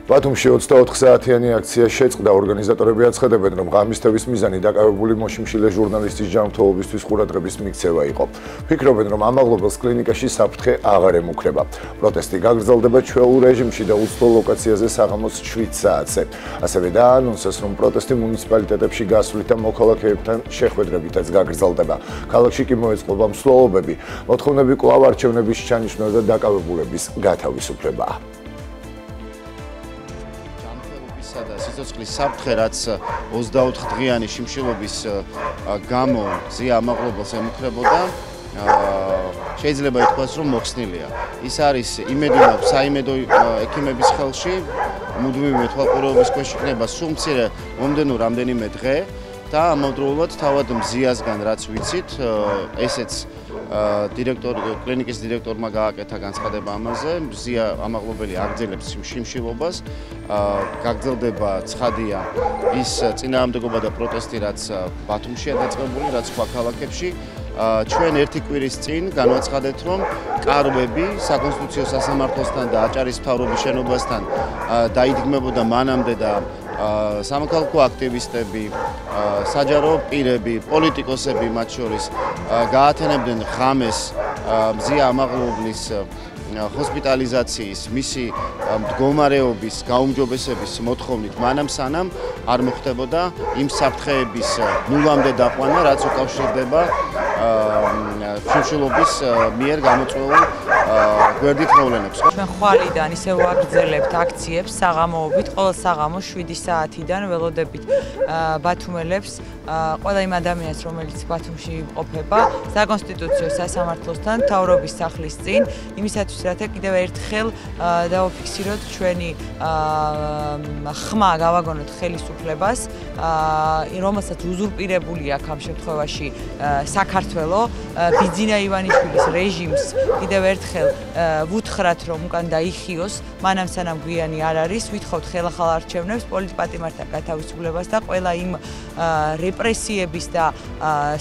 ბათუმში 24 საათიანი აქცია შეწყდა, ორგანიზატორები აცხადებენ, რომ ღამის თევის მიზანი დაკავებული მოშიმშილე ჟურნალისტის ჯანმრთელობისთვის ყურადღების მიქცევა იყო. ფიქრობენ, რომ ამაღლობელს კლინიკაში საფრთხე აღარ ემუქრება. პროტესტი გაგრძელდება ჩვეულ რეჟიმში და უცვლელ ლოკაციაზე საღამოს 7 საათზე. ასევე დაანონსეს, რომ პროტესტი მუნიციპალიტეტებში გასვლით და მოქალაქეებთან შეხვედრებითაც გაგრძელდება. ქალაქში კი მოეწყობა მსვლელობები. მოთხოვნები კვლავ არჩევნების ჩანიშვნა და დაკავებულების გათავისუფლებაა. და სიცოცხლის საფრთხე, რაც 24 დღიანი შიმშილობის გამო მზია ამაღლობელს ემუქრებოდა, შეიძლება ითქვას, რომ მოხსნილია. ის არის იმედი მაქვს საიმედო ექიმების ხელში, მუდმივი თვალყურეობის ქვეშ იქნება სულ მცირე მომდენო რამდენიმე დღე და ამავდროულად თავად მზიასგან რაც ვიცით, ესეც კლინიკის დირექტორმა გააკეთა განცხადება ამაზე, მზია ამაღლობელი აგრძელებს შიმშილობას, გაგრძელდება ცხადია ის წინააღმდეგობა და პროტესტი, რაც ბათუმშია დაწყებული, რაც სხვა ქალაქებში. ჩვენ ერთი კვირის წინ განვაცხადეთ, რომ კარვები საკონსტიტუციო სასამართლოსთან და აჭარის მთავრობის შენობასთან დაიდგმებოდა მანამდე და სამოქალაქო აქტივისტები, საჯარო პირები, პოლიტიკოსები მათ შორის გაათენებდნენ ღამეს მზია ამაღლობლის ჰოსპიტალიზაციის, მისი მდგომარეობის, გაუმჯობესების მოთხოვნით მანამ სანამ არ მოხდებოდა იმ საფრთხეების ნულამდე დაყვანა, რაც უკავშირდება შიმშილობის მიერ გამოწვეულ გვერდით მოვლენებს. ჩვენ ხვალიდან ისე ვაგრძელებთ აქციებს საღამოობით, ყოველ საღამოს 7 საათიდან ველოდებით ბათუმელებს, ყველა იმ ადამიანს, რომელიც ბათუმში იმყოფება, საკონსტიტუციო სასამართლოსთან, მთავრობის სახლის წინ, იმისათვის, რათა კიდევ ერთხელ დავაფიქსიროთ ჩვენი ხმა გავაგონოთ ხელისუფლებას, რომელსაც უზურპირებული აქვს ამ შემთხვევაში საქართველო, ბიძინა ივანიშვილის რეჟიმს კიდევ ერთხელ ვუთხრათ, რომ უკან დაიხიოს, მანამ სანამ გვიანი არ არის, ვითხოვთ ხელახალ არჩევნებს, პოლიტპატიმართა გათავისუფლებას და ყველა იმ რეპრესიების და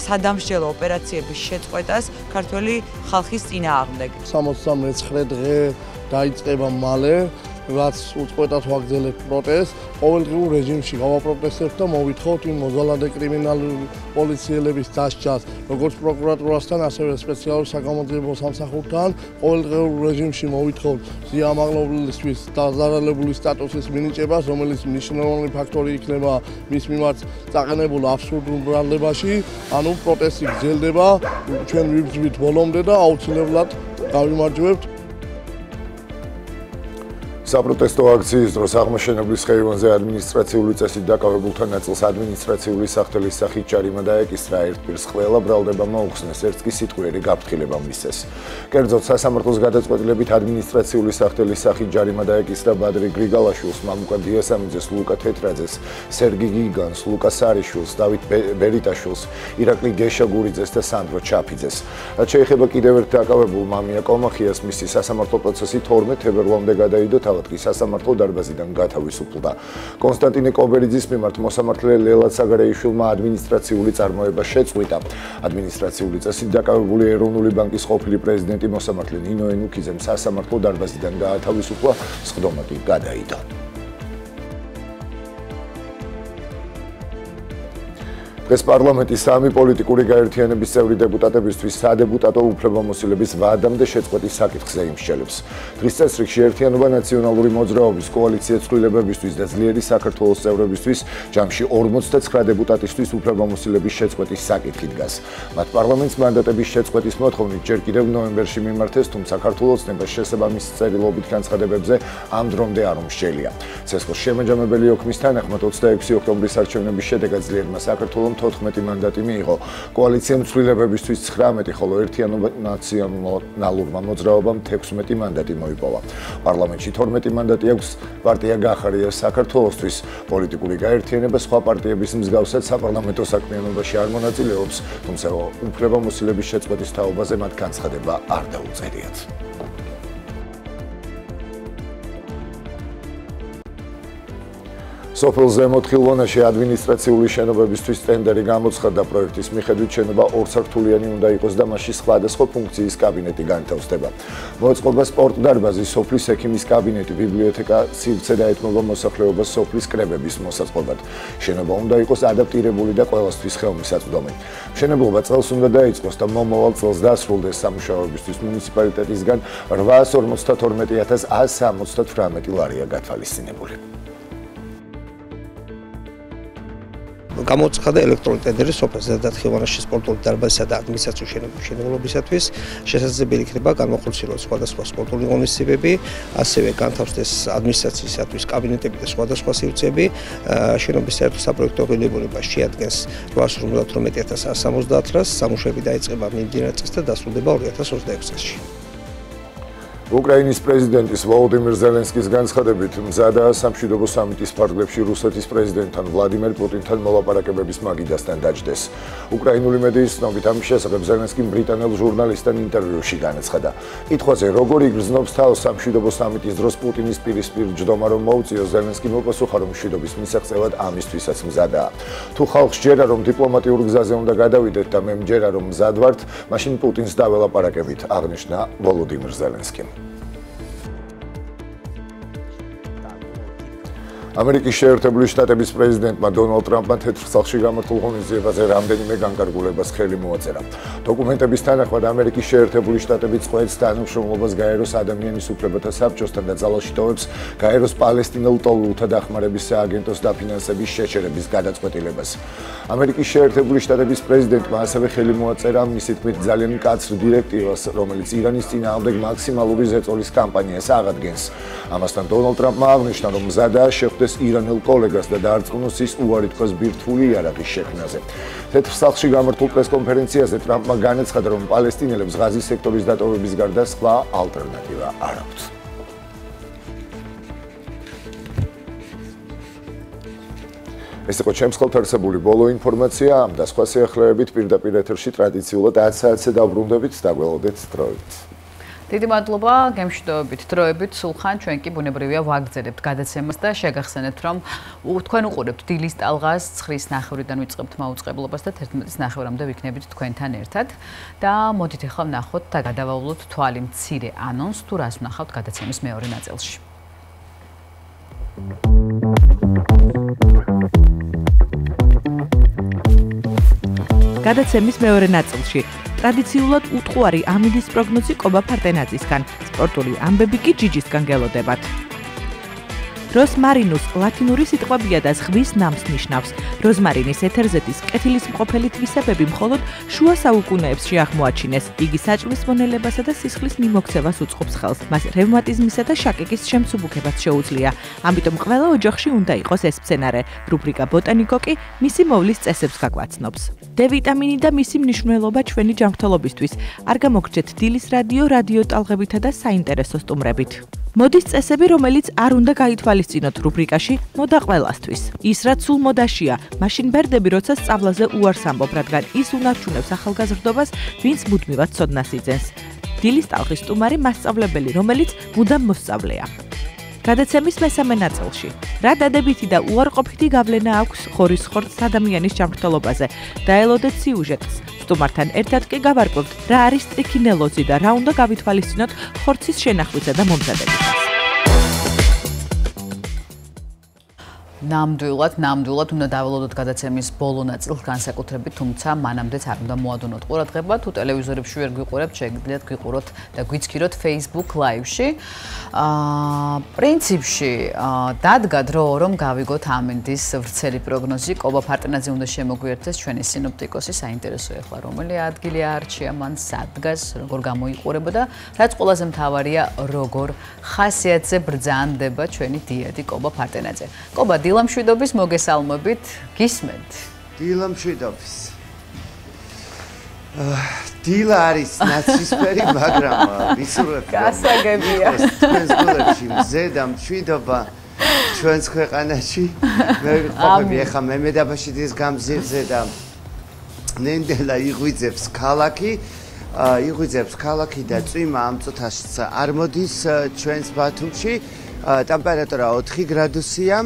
სადამსჯელო ოპერაციების შეწყვეტას ქართველი ხალხის წინააღმდეგ. 69 დღე დაიწყება მალე, რაც უწყვეტად ვაგრძელებთ პროტესტს, ყოველდღიურ რეჟიმში გავაპროტესტებთ და მოვითხოვთ იმ მოძალადე კრიმინალური პოლიციელების დასჯას, როგორც პროკურატურასთან, ასევე სპეციალურ საგამოძიებო სამსახურთან, ყოველდღიურ რეჟიმში მოვითხოვთ მზია ამაღლობელისთვის დაზარალებული სტატუსის მინიჭებას, რომელიც მნიშვნელოვანი ფაქტორი იქნება მის მიმართ წაყენებულ აბსურდულ ბრალდებაში, ანუ პროტესტი გრძელდება, ჩვენ ვიბრძვით ბოლომდე და აუცილებლად გავიმარჯვებთ. საპროტესტო აქციის დროს აღმაშენებლის ხეივანზე ადმინისტრაციული წესით დაკავებულთა ნაწილს ადმინისტრაციული სახთელის სახით ჯარიმა დაეკისრა. ერთ პირს ყველა ბრალდებამ მოუხსნეს, ერთს კი სიტყვიერი გაფრთხილება მისცეს. კერძოდ, სასამართლოს გადაწყვეტილებით ადმინისტრაციული სახთელის სახით ჯარიმა დაეკისრა ბადრი გრიგალაშვილს, მამუკა დიასამიძეს, ლუკა თეთრაძეს, სერგი გიგანს, ლუკა სარიშვილს, დავით ბერიტაშვილს, ირაკლი გეშაგურიძეს და სანდრო ჩაფიძეს. რაც შეეხება კიდევ ერთ დაკავებულ მამია კომახიას, მისი სასამართლო პროცესი 12 თებერვლამდე გადაიდო. კი სასამართლო დარბაზიდან გათავისუფლდა. კონსტანტინე კობერიძის მიმართ მოსამართლე ლელად საგარეიშვილმა ადმინისტრაციული წარმოება შეწყვიტა. ადმინისტრაციული წესით დაკავებული ეროვნული ბანკის ყოფილი პრეზიდენტი მოსამართლე ნინო ენუქიძემ სასამართლო დარბაზიდან გაათავისუფლა, სხდომა კი გადაიდო. დღეს პარლამენტის სამი პოლიტიკური გაერთიანების წევრი დეპუტატებისთვის სადებუტატო უფლებამოსილების ვადამდე შეწყვეტის საკითხზე იმსჯელებს. დღის წესრიგში ერთიანობა ნაციონალური მოძრაობის კოალიცია ცვლილებებისთვის და ძლიერი საქართველოს წევრებისთვის ჯამში 59 დეპუტატისთვის უფლებამოსილების შეწყვეტის საკითხი დგას. მათ პარლამენტს მანდატების შეწყვეტის მოთხოვნით ჯერ კიდევ ნოემბერში მიმართეს, თუმცა საქართველოს ნება შესაბამის წერილობით განცხადებებზე ამ დრომდე არ უმსჯელია. ცესკოს შემაჯამებელი ოქმის თანახმად 26 ოქტომბრის არჩევნების შედეგად ძლიერმა საქართველოს 14 მანდატი მიიღო. კოალიციამ ცვლილებებისთვის 19, ხოლო ერთიანობა ნაციონალურმა მოძრაობამ 16 მანდატი მოიპოვა. პარლამენტში 12 მანდატი აქვს პარტია გახარია საქართველოსთვის. პოლიტიკური გაერთიანება სხვა პარტიების მსგავსად საპარლამენტო საქმიანობაში არ მონაწილეობს, თუმცა უფლებამოსილების შეწყვეტის თაობაზე მათ განცხადება არ დაუწერიათ. სოფელ ზემოთ ხილვანაში ადმინისტრაციული შენობებისთვის ტენდერი გამოცხადდა. პროექტის მიხედვით შენობა ორსართულიანი უნდა იყოს და მასში სხვადასხვა ფუნქციის კაბინეტი განთავსდება. მოეწყობა სპორტ დარბაზი, სოფლის ექიმის კაბინეტი, ბიბლიოთეკა, სივრცე და ეთმობა მოსახლეობას სოფლის კრებების მოსაწყობად. შენობა უნდა იყოს ადაპტირებული და ყველასთვის ხელმისაწვდომი. მშენებლობა წელს უნდა დაიწყოს და მომავალ წელს დასრულდეს. სამუშაოებისთვის მუნიციპალიტეტისგან 852.178 ლარია გათვალისწინებული. გამოცხადდა ელექტრონული ტენდერი სოფელ ზედათხილვანაში სპორტული დარბაზისა და ადმინისტრაციული შენობებისათვის. შესაძლებელი იქნება განმახორციელოს სხვადასხვა სპორტული ღონისძიებები, ასევე განთავსდეს ადმინისტრაციისათვის კაბინეტები და სხვადასხვა სივრცეები. შენობის საერთო საპროექტო ღირებულება შეადგენს 858.170 ლარს. სამუშაოები დაიწყება მიმდინარე წელს და დასრულდება 2026 წელს. უკრაინის პრეზიდენტის ვოლოდიმირ ზელენსკის განცხადებით მზადაა სამშვიდობო სამიტის ფარგლებში რუსეთის პრეზიდენტთან ვლადიმერ პუტინთან მოლაპარაკებების მაგიდასთან დაჯდეს. უკრაინული მედიის ცნობით ამის შესახებ ზელენსკიმ ბრიტანელ ჟურნალისტთან ინტერვიუში განაცხადა. კითხვაზე როგორ იგრძნობს თავს სამშვიდობო სამიტის დროს პუტინის პირისპირ ჯდომა რომ მოუწიოს, ზელენსკიმ უპასუხა, რომ მშვიდობის მისაღწევად ამისთვისაც მზადაა. თუ ხალხს ჯერა რომ დიპლომატიურ გზაზე უნდა გადავიდეთ და მე მჯერა რომ მზად ვართ, მაშინ პუტინს დაველაპარაკებით, აღნიშნა ვოლოდიმირ ზელენსკიმ. ამერიკის შეერთებული შტატების პრეზიდენტმა დონალდ ტრამპმა თეთრსახში გამართულ ღონისძიებაზე რამდენიმე განკარგულებას ხელი მოაწერა. დოკუმენტების თანახმად ამერიკის შეერთებული შტატები წყვეტს თანამშრომლობას გაეროს ადამიანის უფლებათა საბჭოსთან და ძალაში ტოვებს გაეროს პალესტინელ ტოლულთა დახმარების სააგენტოს დაფინანსების შეჩერების გადაწყვეტილებას. ამერიკის შეერთებული შტატების პრეზიდენტმა ასევე ხელი მოაწერა მისი თქმით ძალიან მკაცრ დირექტივას, რომელიც ირანის წინააღმდეგ მაქსიმალური ზეწოლის კამპანიას აღადგენს. ამასთან დონალდ ტრამპმა აღნიშნა, რომ მზადაა შეხვდეს ირანელ კოლეგას და დაარწმუნოს ის უარი თქვას ბირთვული იარაღის შექმნაზე. თეთრსახში გამართულ პრესკონფერენციაზე ტრამპმა განაცხადა, რომ პალესტინელებს ღაზის სექტორის დატოვების გარდა სხვა ალტერნატივა არ აქვთ. ეს იყო ჩემს ხელთ არსებული ბოლო ინფორმაცია. ამ და სხვა სიახლეებით პირდაპირ ეთერში ტრადიციულად 10 საათზე დავბრუნდებით, დაგველოდეთ დროებით. დიდი მადლობა გემშვიდობებით დროებით სულხან, ჩვენ კი ბუნებრივია ვაგრძელებთ გადაცემას და შეგახსენებთ, რომ თქვენ უყურებთ დილის ტალღას 9:09-დან ვიწყებთ მაუწყებლობას და 11:09-მდე ვიქნებით თქვენთან ერთად და მოდით ახლა ვნახოთ და გადავავლოთ თვალი მცირე ანონს თუ რას ვნახავთ გადაცემის მეორე ნაწილში. გადაცემის მეორე ნაწილში ტრადიციულად უთხოვარი ამინდის პროგნოზი კობა ფარტენაძისგან, სპორტული ამბები კი ჯიჯისგან გელოდებათ. როსმარინუს ლათინური სიტყვებია და ზღვის ნამს ნიშნავს. როზმარინის ეთერზეთის კეთილის მყოფელი თვისებები მხოლოდ შუა საუკუნეებში აღმოაჩინეს. იგი საჭმლის მონელებასა და სისხლის მიმოქცევას უწყობს ხელს. მას რევმატიზმისა და შაკიკის შემსუბუქებაც შეუძლია. ამიტომ ყველა ოჯახში უნდა იყოს ეს მცენარე. რუბრიკა ბოტანიკო კი მისი მოვლის წესებს გაგვაცნობს. D ვიტამინი და მისი მნიშვნელობა ჩვენი ჯანმრთელობისთვის. არ გამოგრჩეთ დილის რადიო ტალღებითა და საინტერესო სტუმრებით. მოდის წესები, რომელიც არ უნდა გაითვალისწინოთ რუბრიკაში მოდა ყველასთვის. ის რაც სულ მოდაშია, მაშინ ბერდები, როცა სწავლაზე უარს ამბობ, რადგან ის უნარჩუნებს ახალგაზრდობას, ვინც მუდმივად ცოდნას იძენს. დილის ტალღის სტუმარი მასწავლებელი, რომელიც მუდამ მოსწავლეა. გადაცემის მესამე ნაწილში. რა დადებითი და უარყოფითი გავლენა აქვს ხორისხორცს ადამიანის ჯანმრთელობაზე? დაელოდეთ სიუჟეტს. სტუმართან ერთად კი გავარკვევთ, რა არის ტრიქინელოზი და რა უნდა გავითვალისწინოთ ხორცის შენახვისა და მომზადებისას. ნამდვილად უნდა დაველოდოთ გადაცემის ბოლო ნაწილს განსაკუთრებით, თუმცა მანამდეც არ უნდა მოადუნოთ ყურადღება. თუ ტელევიზორებში ვერ გვიყურებთ, შეგიძლიათ გვიყუროთ და გვიცქიროთ Facebook Live-ში. პრინციპში დადგა დრო, რომ გავიგოთ ამინდის ვრცელი პროგნოზი. კობა ფარტენაძე უნდა შემოგვიერთდეს, ჩვენი სინოპტიკოსი, საინტერესო ეხლა რომელი ადგილი აარჩია მან, სადგას, როგორ გამოიყურება და რაც ყველაზე მთავარია, როგორ ხასიათზე ბრძანდება ჩვენი დიადი კობა ფარტენაძე. კობა დილამშვიდობის მოგესალმებით, გისმენთ. დილამშვიდობის. დილა არის ნაცრისფერი, მაგრამ ვისურვებ გასაგებია. ჩვენს გულებში მზე და მშვიდობა ჩვენს ქვეყანაში. მე ყოფილი ახლა მემედაბაში დის გამზირზე და ნენდელა იღვიძებს ქალაქი და წვიმა ამ წუთაშიც არ მოდის ჩვენს ბათუმში. ტემპერატურა 4 გრადუსია,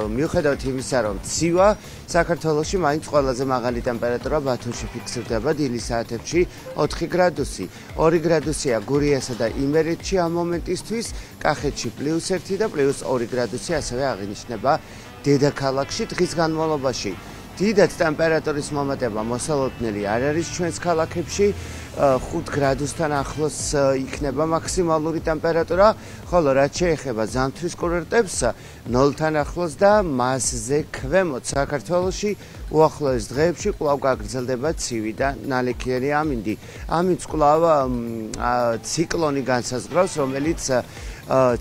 მიუხედავად იმისა, რომ ცივა საქართველოში მაინც ყველაზე მაღალი ტემპერატურა ბათუმში ფიქსირდება დილის საათებში 4 გრადუსი. 2 გრადუსია გურიასა და იმერეთში ამ მომენტისთვის, კახეთში +1 და +2 გრადუსი ასევე აღინიშნება დედაქალაქში დღის განმავლობაში. დიდად ტემპერატურის მომატება მოსალოდნელი არ არის ჩვენს ქალაქებში. 5 გრადუსთან ახლოს იქნება მაქსიმალური ტემპერატურა, ხოლო რაც შეეხება ზამთრის კურორტებს 0-თან ახლოს და მასზე ქვემოთ საქართველოში უახლოეს დღეებში კვლავ გაგრძელდება ცივი და ნალექიერი ამინდი. ამინდს კვლავ ციკლონი განსაზღვრავს, რომელიც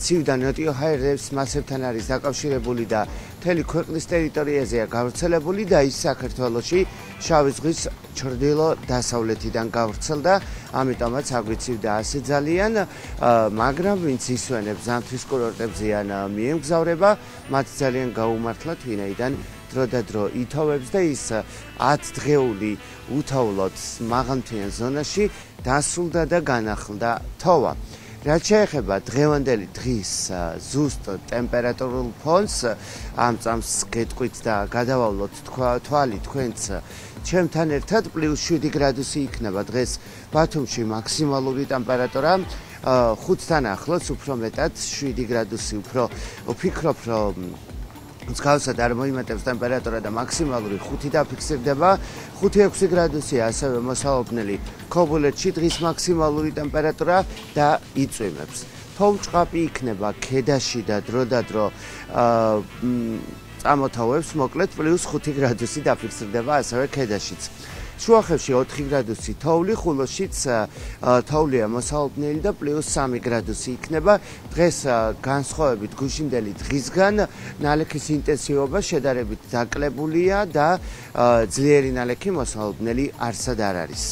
ცივ და ნოტიო ჰაერების მასებთან არის დაკავშირებული და მთელი ქვეყნის ტერიტორიაზეა გავრცელებული და ის საქართველოში შავი ზღვის ჩრდილო-დასავლეთიდან გავრცელდა, ამიტომაც აგვიცივდა ასე ძალიან, მაგრამ ვინც ისვენებს ზამთრის კურორტებზე ან მიემგზავრება, მათ ძალიან გაუმართლათ, ვინაიდან დრო და დრო ითოვებს და ის 10 დღეული უთავლოდ მაღალმთიან ზონაში დასულდა და განახლდა თოვა. რაც შეეხება დღევანდელი დღის ზუსტ ტემპერატურულ ფონს, ამ წამს გეტყვით და გადავალოთ თვალი თქვენც ჩემთან ერთად +7 გრადუსი იქნება დღეს ბათუმში მაქსიმალური ტემპერატურა 5-თან ახლოს, უფრო მეტად 7 გრადუსი, უფრო ვფიქრობ, რომ მსგავსად არ მოიმატებს ტემპერატურა და მაქსიმალური 5 დაფიქსირდება, 5-6 გრადუსია ასევე მოსალოდნელი ქობულეთში დღის მაქსიმალური ტემპერატურა და იწვიმებს. თოვლ-ჭყაპი იქნება ქედაში და დრო და დრო წამოთავებს, მოკლედ +5 გრადუსი დაფიქსირდება ასევე ქედაშიც. შუახევში 4 გრადუსი თოვლი, ხულოშიც თოვლია მოსალოდნელი და +3 გრადუსი იქნება. დღეს განსხვავებით გუშინდელი დღისგან ნალექის ინტენსივობა შედარებით დაკლებულია და ძლიერი ნალექი მოსალოდნელი არსად არ არის.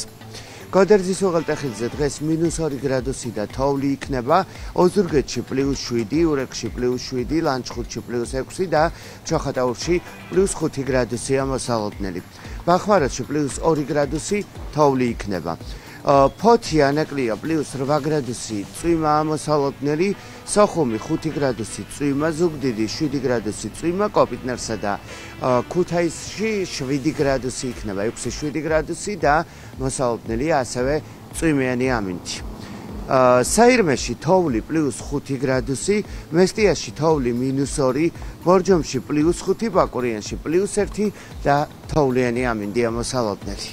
გოდერძის უღელტეხილზე დღეს -2 გრადუსი და თოვლი იქნება, ოზურგეთში +7, ურეკში +7, ლანჩხუთში +6 და ჩოხატაურში +5 გრადუსია მოსალოდნელი. ბახმარეთში +2 გრადუსი თოვლი იქნება. ფოთი ანაკლია +8 გრადუსი წვიმა მოსალოდნელი, სოხუმი 5 გრადუსი წვიმა, ზუგდიდი 7 გრადუსი წვიმა, კოპიტნერსა და ქუთაისში 7 გრადუსი იქნება, 6-7 გრადუსი და მოსალოდნელია ასევე წვიმიანი ამინდი. საირმეში თოვლი +5 გრადუსი, მესტიაში თოვლი -2, ბორჯომში +5, ბაკურიანში +1 და თოვლიანი ამინდია მოსალოდნელი.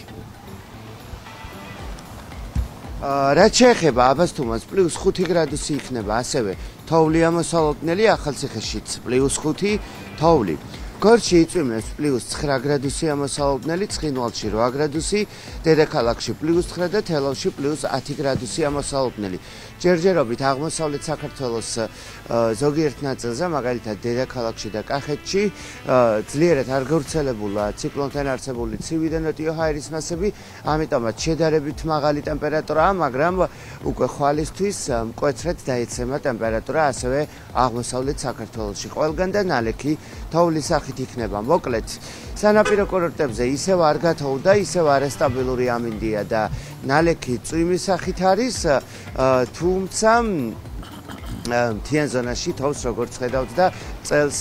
რაც შეეხება აბასთუმანს +5 გრადუსი იქნება ასევე თოვლი ამოსალოდნელი, ახალციხეშიც +5 თოვლი. გორში იწვიმებს +9 გრადუსი ამოსალოდნელი, ცხინვალში 8 გრადუსი, დედაქალაქში +9 და თელავში +10 გრადუსი ამოსალოდნელი. ჯერჯერობით აღმოსავლეთ საქართველოს ზოგიერთ ნაწილზე, მაგალითად დედაქალაქში და კახეთში, ძლიერად არ გავრცელებულა ციკლონთან არსებული ცივი და ნოტიო ჰაერის მასები, ამიტომაც შედარებით მაღალი ტემპერატურაა, მაგრამ უკვე ხვალისთვის მკვეთრად დაეცემა ტემპერატურა ასევე აღმოსავლეთ საქართველოში. ყველგან და ნალექი თოვლის სახით იქნება. მოკლედ, სანაპირო კურორტებზე ისევ არ გათოვდა, ისევ არასტაბილური ამინდია და ნალექი წვიმის სახით არის, თუმცა მთიან ზონაში თოვს როგორც ხედავთ და წელს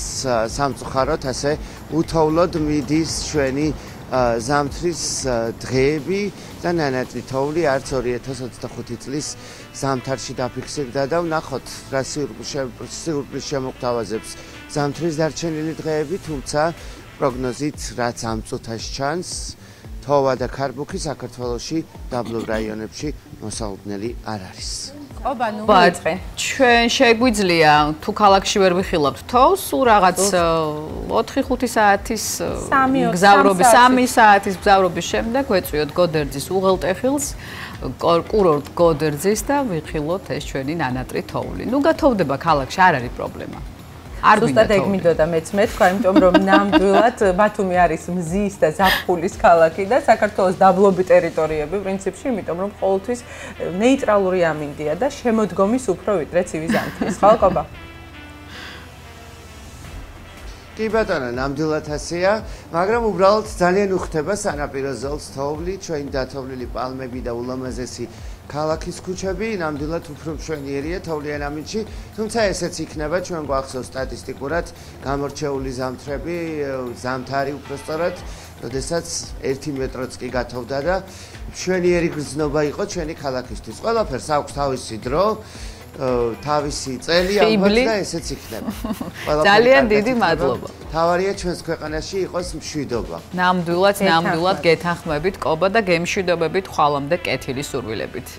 სამწუხაროდ ასე უთოვლოდ მიდის ჩვენი ზამთრის დღეები და ნანატრი თოვლი არც 2025 წლის ზამთარში დაფიქსირდა და ვნახოთ რა სიურპრიზ შემოგთავაზებს ზამთრის დარჩენილი დღეები, თუმცა პროგნოზით რაც ამ წუთას ჩანს, თოვა და ქარბუქი საქართველოში დაბლობ რაიონებში მოსალოდნელი არ არის. ჩვენ შეგვიძლია თუ ქალაქში ვერ ვიხილავთ თოვს, რაღაც 4-5 საათის გზავრობის 3 საათის გზავრობის შემდეგ ვეწვიოთ გოდერძის უღელტეხილს, კურორტ გოდერძის და ვიხილოთ ეს ჩვენი ნანატრი თოვლი. ნუ გათოვდება ქალაქში, არ არის პრობლემა. არ ზუსტად ეგ მინდოდა მეც მეთქვა, იმიტომ რომ ნამდვილად ბათუმი არის მზის და ზაფხულის ქალაქი და საქართველოს დაბლობი ტერიტორიები პრინციპში, იმიტომ რომ ყოველთვის ნეიტრალური ამინდია და შემოდგომის უფრო ვიდრე ცივი ზამთრის. ხო, კობა? კი ბატონო, ნამდვილად ასეა, მაგრამ უბრალოდ ძალიან უხდება სანაპირო ზოლს თოვლი, ჩვენი დათოვლილი პალმები და ულამაზესი ქალაქის ქუჩები ნამდვილად უფრო მშვენიერია თოვლიან ამინდში, თუმცა ესეც იქნება ჩვენ გვახსოვს სტატისტიკურად გამორჩეული ზამთრები, ზამთარი უბრალოდ, როდესაც 1 მეტროც კი გათოვდა და მშვენიერი გრძნობა იყო ჩვენი ქალაქისთვის. ყველაფერს აქვს თავისი დრო, თავისი წელი ალბათ და ესეც იქნება. ძალიან დიდი მადლობა. თავარია ჩვენს ქვეყანაში იყოს მშვიდობა. ნამდვილად გეთანხმებით კობა და გემშვიდობებით ხვალამდე კეთილი სურვილებით.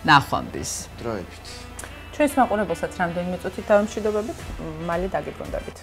ნახვამდის დროებით. ჩვენს მაყურებელსაც რამდენიმე წუთით დავემშვიდობებით, მალე დაგიბრუნდებით.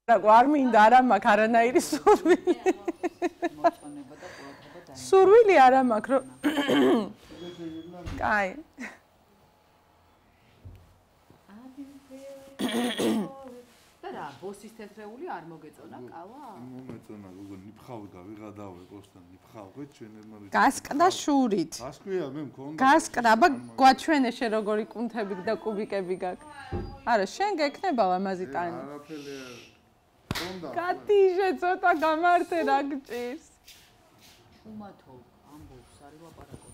არ მინდა არა მაქვს არანაირი სურვილი. სურვილი არა მაქვს რომ კაი. და რა, ბოსის თეთრეული არ მოგეწონა ყავა? მომეწონა, გოგო, ნიფხავი გავიღადავე პოსტან, ნიფხავით ჩვენებმა. გასკდა შურით. გასკვია მე მქონდა. გასკდა, აბა გვაჩვენე შე როგორი კუნთები და კუბიკები გაქვს. არა, შენ გექნება ლამაზი ტანი. არაფერი კატიჟე ცოტა გამართე რა გჭირს. უმათო ამბობს არის ლაპარაკობ.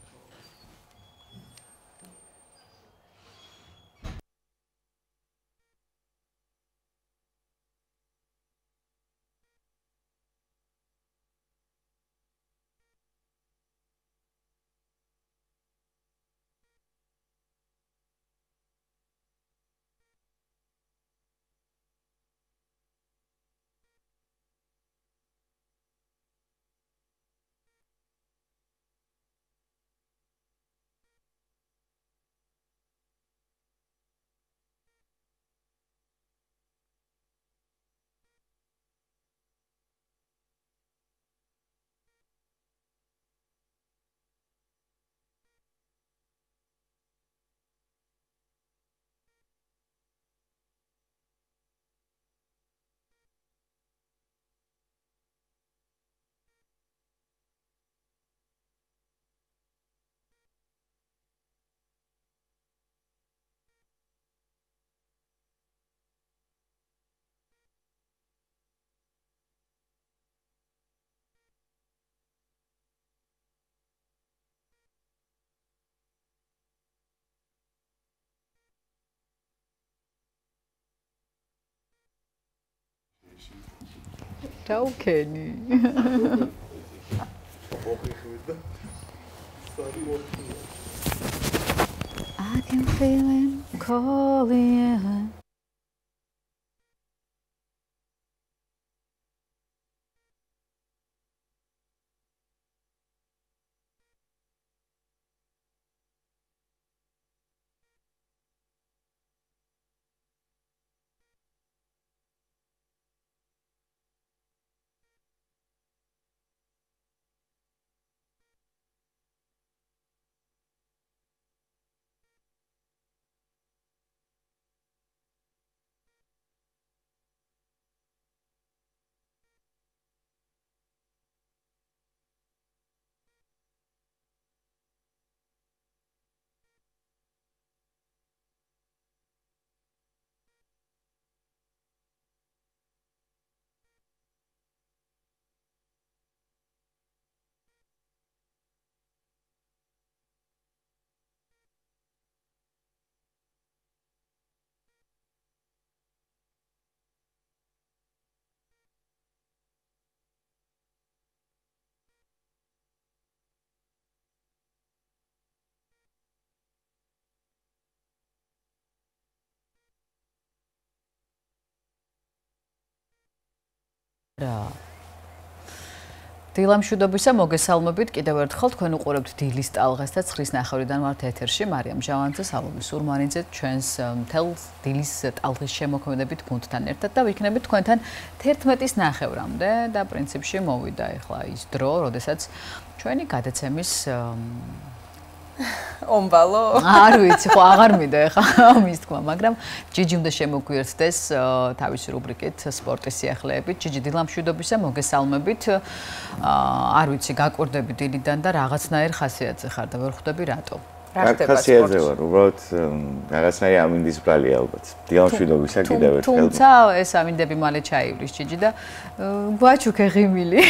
ჩაუქენი. I can feel him calling. დილამშვიდობისა მოგესალმებით კიდევ ერთხელ თქვენ უყურებთ დილის ტალღას და 9:09-დან ვართ ეთერში მარიამ ჟავანძე, სალომე სურმანიძე ჩვენს მთელ დილის ტალღის შემოქმედებით გუნდთან ერთად და ვიქნებით თქვენთან 11:09-მდე და პრინციპში მოვიდა ახლა ის დრო, როდესაც ჩვენი გადაცემის ომბალო არ ვიცი ხო აღარ მინდა ახლა მის თქმა, მაგრამ ჯიჯი უნდა შემოგვიერთდეს თავისი რუბრიკით სპორტის სიახლეებით. ჯიჯი დილამშვიდობისა მოგესალმებით. არ ვიცი გაკვირდები დილიდან და რაღაცნაირ ხასიათზე ხარ და ვერ ხვდები რატო. რა ხასიათზე ვარ, უბრალოდ რაღაცნაირი ამინდის ბრალია ალბათ. დილამშვიდობისა კიდევ ერთხელ. თუმცა ეს ამინდები მალე ჩაივლის ჯიჯი და გვაჩუქე ღიმილი.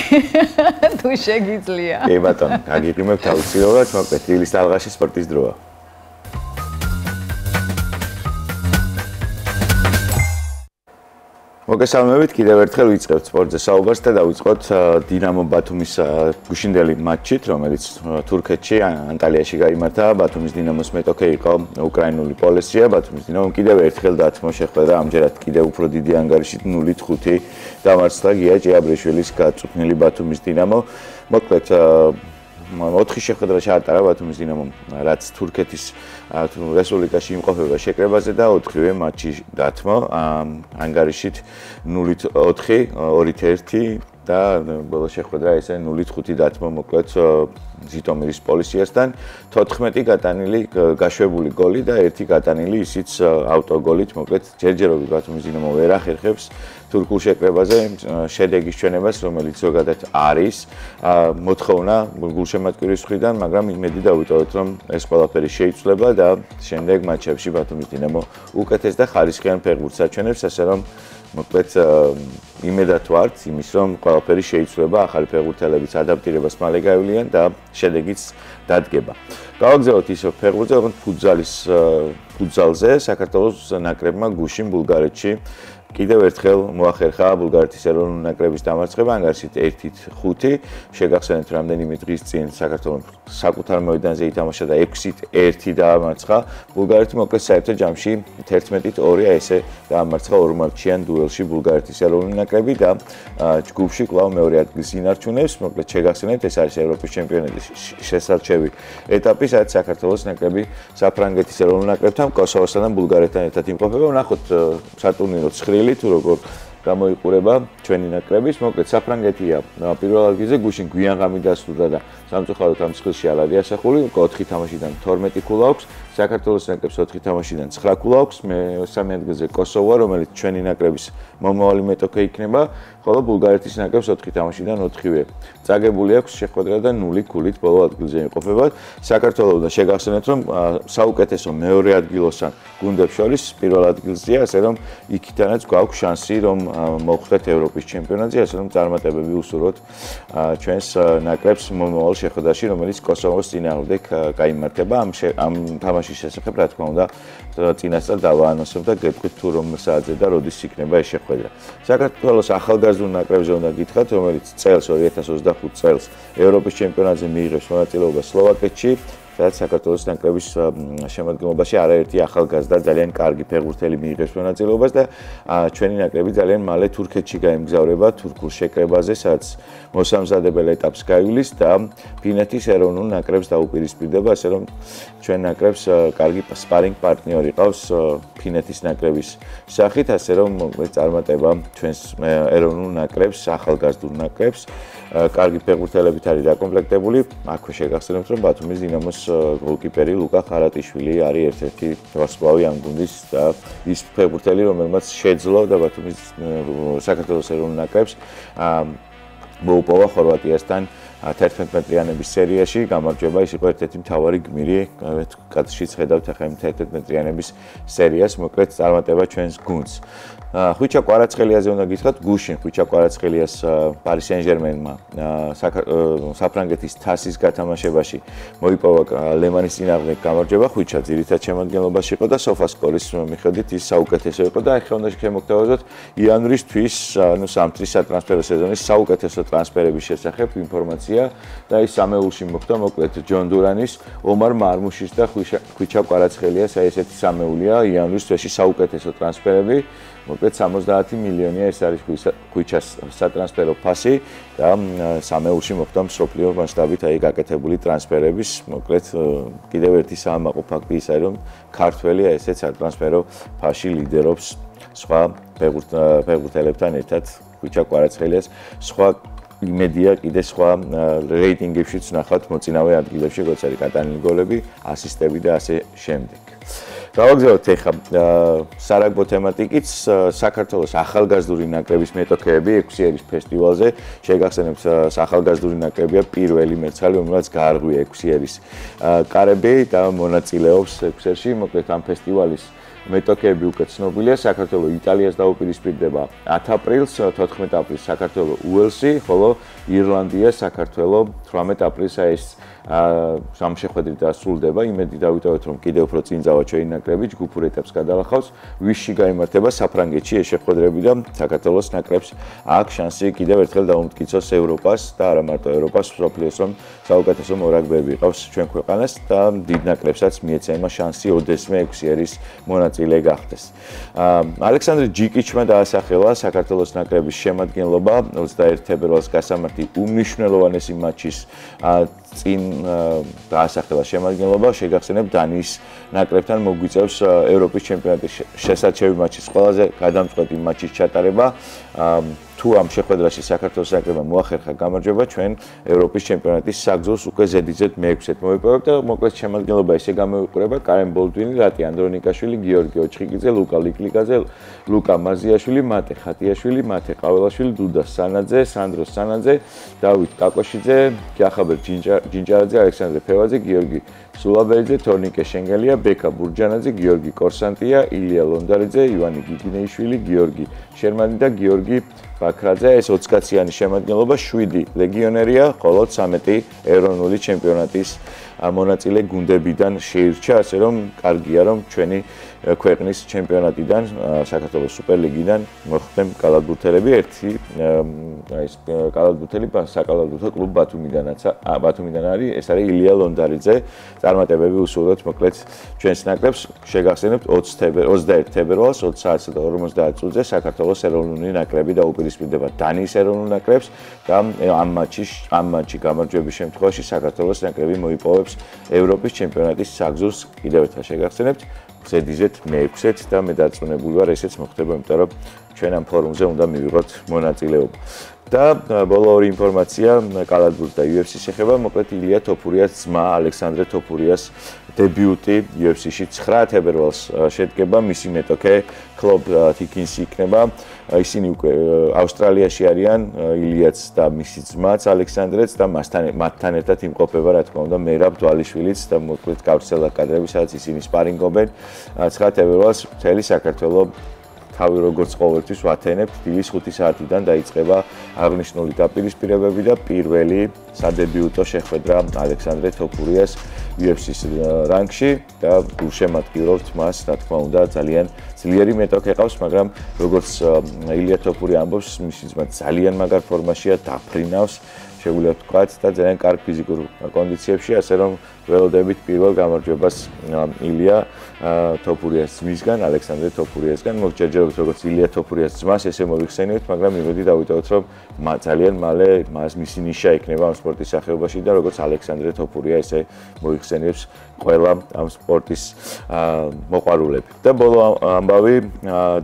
თუ შეგიძლია. კი ბატონო, გაგიღიმებთ აუცილებლად, მოკლედ დილის ტალღაში სპორტის დროა. მოგესალმებით, კიდევ ერთხელ ვიწყებთ სპორტზე საუბარს და დავიწყოთ დინამო ბათუმის გუშინდელი მატჩით, რომელიც თურქეთში ანტალიაში გაიმართა. ბათუმის დინამოს მეტოქე იყო უკრაინული პოლესია. ბათუმის დინამომ კიდევ ერთხელ დათმო შეხვედრა, ამჯერად კიდევ უფრო დიდი ანგარიშით 0-5 დამარცხდა გია ჭიაბრიშვილის გაწვრთნილი ბათუმის დინამო. მოკლედ 4 შეხვედრა ჩაატარა ბათუმის დინამომ, რაც თურქეთის რესპუბლიკაში იმყოფება შეკრებაზე და 4-ვე მატჩი დათმო ანგარიშით 0-4, 2-1 და ბოლო შეხვედრა ესე 0-5 დათმო მოკლედ ჟიტომირის პოლიციასთან. 14 გატანილი გაშვებული გოლი და 1 გატანილი ისიც ავტოგოლით, მოკლედ ჯერჯერობით ბათუმის დინამო ვერ ახერხებს თურქულ შეკრებაზე შედეგის ჩვენებას, რომელიც ზოგადად არის მოთხოვნა გულშემატკივრის მხრიდან, მაგრამ იმედი დავიტოვოთ, რომ ეს ყველაფერი შეიცვლება და შემდეგ მატჩებში ბათუმის დინამო უკეთეს და ხარისხიან ფეხბურთს აჩვენებს, ასე რომ მოკლედ იმედად ვართ იმის, რომ ყველაფერი შეიცვლება, ახალი ფეხბურთელებიც ადაპტირებას მალე გაივლიან და შედეგიც დადგება. გავაგზავნოთ ისო ფეხბურთზე, როგორც ფუტზალზე, საქართველოს ნაკრებმა გუშინ ბულგარეთში კიდევ ერთხელ მოახერხა ბულგარეთის ეროვნული ნაკრების დამარცხება ანგარიშით 1-5. შეგახსენებთ, რამდენიმე დღის წინ საქართველოს საკუთარ მოედანზე ითამაშა და 6-1 დაამარცხა. ბულგარეთი მოკლედ საერთო ჯამში 11-2 ესე დაამარცხა ორ მატჩიან დუელში ბულგარეთის ეროვნული ნაკრები და ჯგუფში კვლავ მეორე ადგილს ინარჩუნებს. მოკლედ შეგახსენებთ, ეს არის ევროპის ჩემპიონატის შესარჩევი ეტაპი, სადაც საქართველოს ნაკრები საფრანგეთის ეროვნულ ნაკრებთან, კოსოვოსთან და ბულგარეთთან ერთად იმყოფება. ვნახოთ სატურნირო ცხრილი თუ როგორ გამოიყურება ჩვენი ნაკრების. მოკლედ საფრანგეთია პირველ ადგილზე, გუშინ გვიან ღამე დასრულდა და სამწუხაროდ ამ ცხრილში არ არის ასახული. 4 თამაშიდან 12 ქულა აქვს. საქართველოს ნაკრებს 4 თამაშიდან 9 ქულა აქვს. მესამე ადგილზე კოსოვა, რომელიც ჩვენი ნაკრების მომავალი მეტოქე იქნება, ხოლო ბულგარეთის ნაკრებს 4 თამაშიდან 4-ვე წაგებული აქვს შეხვედრა და 0 ქულით ბოლო ადგილზე იმყოფება. საქართველოს და შეგახსენებთ, რომ საუკეთესო მეორე ადგილოსან გუნდებს შორის პირველ ადგილზეა, ასე რომ იქითანაც გვაქვს შანსი, რომ მოვხვდეთ ევროპის ჩემპიონატზე, ასე რომ წარმატებები უსურვოთ ჩვენს ნაკრებს მომავალ შეხვედრაში, რომელიც კოსოვოს წინააღმდეგ გაიმართება. ამ თამაშის შესახებ, რა თქმა უნდა, წინასწარ დავაანონსებ და გეტყვით თუ რომელ საათზე და როდის იქნება ეს შეხვედრა. საქართველოს ახალგაზრდულ ნაკრებზე უნდა გითხრათ, რომელიც წელს 2025 წელს ევროპის ჩემპიონატზე მიიღებს მონაწილეობას სლოვაკეთში. რაც საქართველოს ნაკრების შემადგენლობაში არაერთი ახალგაზრდა ძალიან კარგი ფეხბურთელი მიიღებს მონაწილეობას და ჩვენი ნაკრები ძალიან მალე თურქეთში გაემგზავრება თურქულ შეკრებაზე, სადაც მოსამზადებელ ეტაპს გაივლის და ფინეთის ეროვნულ ნაკრებს დაუპირისპირდება, ასე რომ ჩვენ ნაკრებს კარგი სპარინგ პარტნიორი ყავს ფინეთის ნაკრების სახით, ასე რომ წარმატება ჩვენს ეროვნულ ნაკრებს, ახალგაზრდულ ნაკრებს კარგი ფეხბურთელებით არის დაკომპლექტებული. აქვე შეგახსენებთ, რომ ბათუმის დინამოს გოლკიპერი ლუკა ხარატიშვილი არის ერთ-ერთი ვარსკვლავი ამ გუნდის და ის ფეხბურთელი, რომელმაც შეძლო და ბათუმის საქართველოს ეროვნულ ნაკრებს მოუპოვა ხორვატიასთან 11 მეტრიანების სერიაში გამარჯვება. ის იყო ერთ-ერთი მთავარი გმირი, კადრშიც ხედავთ ახლა იმ 11 მეტრიანების სერიას, მოკლედ წარმატება ჩვენს გუნდს. ხვიჩა კვარაცხელიაზე უნდა გითხრათ, გუშინ ხვიჩა კვარაცხელიას პარი სენ-ჟერმენმა საფრანგეთის თასის გათამაშებაში მოიპოვა ლემანის წინააღმდეგ გამარჯვება. ხვიჩა ძირითად შემადგენლობაში იყო და სოფასკორის მიხედვით ის საუკეთესო იყო და ახლა უნდა შეგმოგთავაზოთ იანვრის თვის, ანუ სამთრის სატრანსფერო სეზონის საუკეთესო ტრანსფერების შესახებ ინფორმაცია და ის სამეულში მოხდა მოკლედ ჯონ დურანის, ომარ მარმუშის და ხვიჩა კვარაცხელიას, აი ესეთი სამეულია იანვრის თვეში საუკეთესო ტრანსფერები. მოკლედ 70 მილიონია ეს არის ხვიჩას სატრანსფერო ფასი და სამეულში მოხდა მსოფლიო მასშტაბით აი გაკეთებული ტრანსფერების. მოკლედ კიდევ ერთი საამაყო ფაქტი ის არის, რომ ქართველი ესეც სატრანსფერო ფასში ლიდერობს სხვა ფეხბურთელებთან ერთად ხვიჩა კვარაცხელიას. სხვა იმედია კიდე სხვა რეიტინგებშიც ნახავთ მოწინავე ადგილებში, როგორც არის გატანილი გოლები, ასისტები და ასე შემდეგ. გავაგზავნოთ ახლა სარაგბო თემატიკით საქართველოს ახალგაზრდული ნაკრების მეტოქეები 6 ერის ფესტივალზე. შეგახსენებთ, ახალგაზრდული ნაკრებია პირველი მერცხალი, რომელსაც გაარღვია 6 ერის კარები და მონაწილეობს 6 ერში. მოკლედ ამ ფესტივალის მეტოქეები უკვე ცნობილია. საქართველო იტალიას დაუპირისპირდება 10 აპრილს, 14 აპრილს საქართველო უელსი, ხოლო ირლანდია საქართველო 18 აპრილს ეს სამ შეხვედრით დასრულდება. იმედი დავიტოვეთ, რომ კიდევ უფრო წინ წავა ჩვენი ნაკრები, ჯგუფურ ეტაპს გადალახავს. ვისში გაიმართება საფრანგეთში ეს შეხვედრები და საქართველოს ნაკრებს აქვს შანსი კიდევ ერთხელ დაუმტკიცოს ევროპას და არა მარტო ევროპას, მსოფლიოს, რომ საუკეთესო მორაგბეები ყავს ჩვენ ქვეყანას და დიდ ნაკრებსაც მიეცემა შანსი ოდესმე 6 ერის მონაწილე გახდეს. ალექსანდრე ჯიკიჩმა დაასახელა საქართველოს ნაკრების შემადგენლობა 21 თებერვალს გასამართი უმნიშვნელოვანესი მატჩის წინ დაასახელა შემადგენლობა. შეგახსენებთ, დანიის ნაკრებთან მოგვიწევს ევროპის ჩემპიონატის შესაჩევი მატჩის ყველაზე გადამწყვეტი მატჩის ჩატარება. თუ ამ შეხვედრაში საქართველოს ნაკრებმა მოახერხა გამარჯვება, ჩვენ ევროპის ჩემპიონატის საგზურს უკვე ზედიზედ მე-6-ით მოვიპოვებთ და მოკლედ შემადგენლობა ესე გამოვიყურება: კარენ ბოლდვინი, რატი ანდრონიკაშვილი, გიორგი ოჩხიკიძე, ლუკა ლიკლიკაძე, ლუკა მაზიაშვილი, მატე ხატიაშვილი, მათე ყაველაშვილი, დუდა სანაძე, სანდრო სანაძე, დავით კაკოშიძე, კიახაბერ ჯინჯარაძე, ალექსანდრე ფევაძე, გიორგი სულაბელიძე, თორნიკე შენგელია, ბეკა ბურჯანაძე, გიორგი კორსანტია, ილია ლონდარიძე, ივანი გიგინეიშვილი, გიორგი შერმანი და გიორგი ბაქრაძე. ეს 20 კაციანი შემადგენლობა 7 ლეგიონერია, ხოლო 13 ეროვნული ჩემპიონატის მონაწილე გუნდებიდან შეირჩა, ასე რომ კარგია, რომ ჩვენი ქვეყნის ჩემპიონატიდან, საქართველოს სუპერლიგიდან მოხვდნენ კალათბურთელები. ერთი ეს კალათბურთელი საკალათბურთო კლუბ ბათუმიდან არის, ეს არის ილია ლონდარიძე. წარმატებები უსურვოთ მოკლედ ჩვენს ნაკრებს. შეგახსენებთ 21 თებერვალს 20 საათსა და 50 წუთზე საქართველოს ეროვნული ნაკრები დაუპირისპირდება დანიის ეროვნულ ნაკრებს და ამ მატჩი გამარჯვების შემთხვევაში საქართველოს ნაკრები მოიპოვებს ევროპის ჩემპიონატის საგზურს. კიდევ ერთხელ შეგახსენებთ, ზედიზედ მე-6-ით და მე დარწმუნებული ვარ, ესეც მოხდება, იმიტომ რომ ჩვენ ამ ფორუმზე უნდა მივიღოთ მონაწილეობა. და ბოლო ორი ინფორმაცია კალათბურთს და UFC-ს ეხება. მოკლედ ილია თოფურიას ძმა ალექსანდრე თოფურიას დებიუტი UFC-ში 9 თებერვალს შედგება. მისი მეტოქე კლუბ თიკინსი იქნება. ისინი უკვე ავსტრალიაში არიან, ილიაც და მისი ძმაც ალექსანდრეც და მათთან ერთად იმყოფება, რა თქმა უნდა, მერაბ დვალიშვილიც და მოკლედ გავრცელდა კადრები, სადაც ისინი სპარინგობენ. 9 თებერვალს მთელი საქართველო თავი როგორც ყოველთვის ვათენებთ, დილის 5 საათიდან დაიწყება აღნიშნული დაპირისპირებები და პირველი სადებიუტო შეხვედრა ალექსანდრე თოფურიას UFC-ს რანგში და გულშემატკივრობთ მას, რა თქმა უნდა, ძალიან ძლიერი მეტოქე ყავს, მაგრამ როგორც ილია თოფური ამბობს, მისი ძმა ძალიან მაგარ ფორმაშია, დაფრინავს, შეგვიძლია ვთქვათ და ძალიან კარგ ფიზიკურ კონდიციებში, ასე რომ ველოდებით პირველ გამარჯვებას ილია თოფურიას ძმისგან, ალექსანდრე თოფურიასგან. მოგჯერჯერებთ როგორც ილია თოფურიას ძმას, ესე მოიხსენიებთ, მაგრამ იმედი დავიტოვოთ, რომ ძალიან მალე მისი ნიშა იქნება ამ სპორტის სახეობაში და როგორც ალექსანდრე თოფურია, ესე მოიხსენიებს ყველა ამ სპორტის მოყვარულები. და ბოლო ამბავი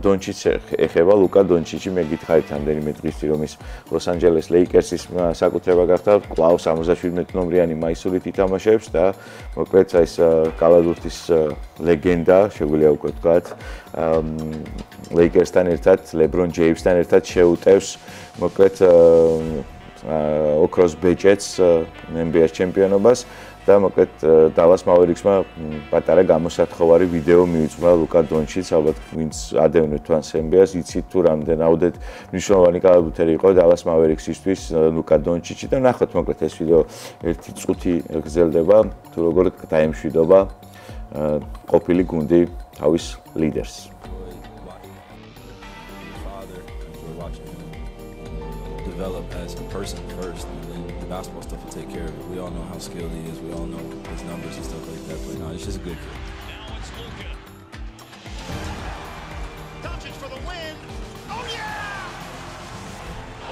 დონჩიჩს ეხება, ლუკა დონჩიჩი მე გითხარით რამდენიმე დღის რომ ის ლოს-ანჯელეს ლეიკერსის საკუთრება გახდა, კვლავ 77 ნომრიანი მაისურით ითამაშებს და მოკლედ ეს კალადურთის ლეგენდა, შეგვიძლია უკვე ვთქვათ, ლეიკერსთან ერთად, ლებრონ ჯეიმსთან ერთად შეუტევს მოკლედ ოქროს ბეჭედს NBA-ს ჩემპიონობას და მოკლედ დალას მავერიქსმა პატარა გამოსათხოვარი ვიდეო მიიწვია ლუკა დონჩიჩს, ალბათ ვინც ადევნეთ თვანს NBA-ს, იცით თუ რამდენად მნიშვნელოვანი კალადურთერი იყო დალას მავერიქსისთვის ლუკა დონჩიჩი და ნახოთ მოკლედ ეს ვიდეო ერთი წუთი გრძელდება, თუ როგორ დაემშვიდობა ყოფილი გუნდი თავის ლიდერს. Develop as a person first, and then the basketball stuff will take care of it. We all know how skilled he is. We all know his numbers and stuff like that. But no, he's just a good kid. Now it's Luka. Doncic for the win. Oh yeah!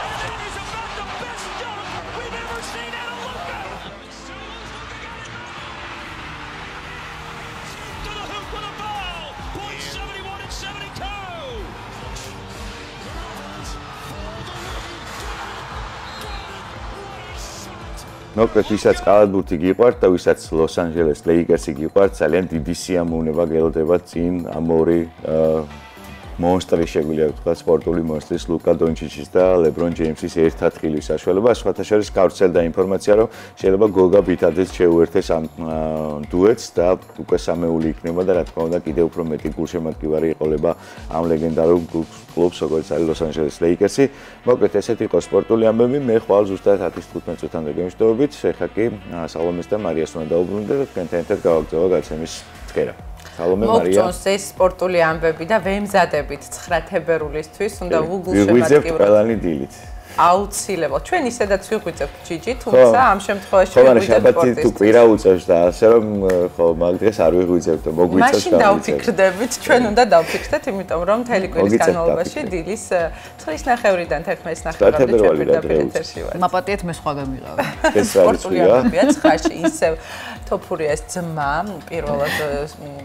And that is about the best dunk we've ever seen out of Luka. To the hoop with a ball. Points 71 and 72. მოკლედ ვისაც კალადურთი გიყვართ და ვისაც ლოს-ანჯელეს ლეიკერსი გიყვართ, ძალიან დიდი სიამოვნება გელოდება წინ ამ ორი მონსტრის შეგვიძლია ვთქვათ, სპორტული მონსტრის ლუკა დონჩიჩის და ლებრონ ჯეიმსის ერთადღილის საშუალება. სხვათა შორის გავრცელდა ინფორმაცია, რომ შეიძლება გოგა ბითაძეც შეუერთეს ამ დუეტს და უკვე სამეული იქნება და რა თქმა უნდა კიდევ უფრო მეტი გულშემატკივარი იყოლება ამ ლეგენდარულ კლუბს, როგორც არის ლოს-ანჯელეს ლეიკერსი. მოკლედ ესეთი იყო სპორტული ამბები. მე ხვალ ზუსტად 10-15 წუთამდე გემშვიდობებით. ეხლა კი სალომეს და მარიას უნდა დაუბრუნდე და თქვენთან ერთად გავაგრძელო გაცემის ცქერა. სალომე მარია. მოგწონს ეს სპორტული ამბები და ვემზადებით 9 თებერვლისთვის, უნდა უგულშემატკივროთ. ვიგვიძებთ ყველანი დილით. აუცილებლად. ჩვენ ისედაც ვიღვიძებთ ჯიჯი, თუმცა ამ შემთხვევაში ვიღვიძებთ სპორტის. თუ კვირა უწევს და ასე რომ ხო მაგ დღეს არ ვიღვიძებთ და მოგვიწევს. მაშინ დავფიქრდებით, ჩვენ უნდა დავფიქრდეთ, იმიტომ რომ მთელი კვირის განმავლობაში დილის 9:30-დან 11:30-მდე ჩვენ პირდაპირ ეთერში ვართ. მაპატიეთ მე სხვა გამიღავი. ეს სპორტული ამბებია 9-ში ისევ თოფურიას ძმა პირველად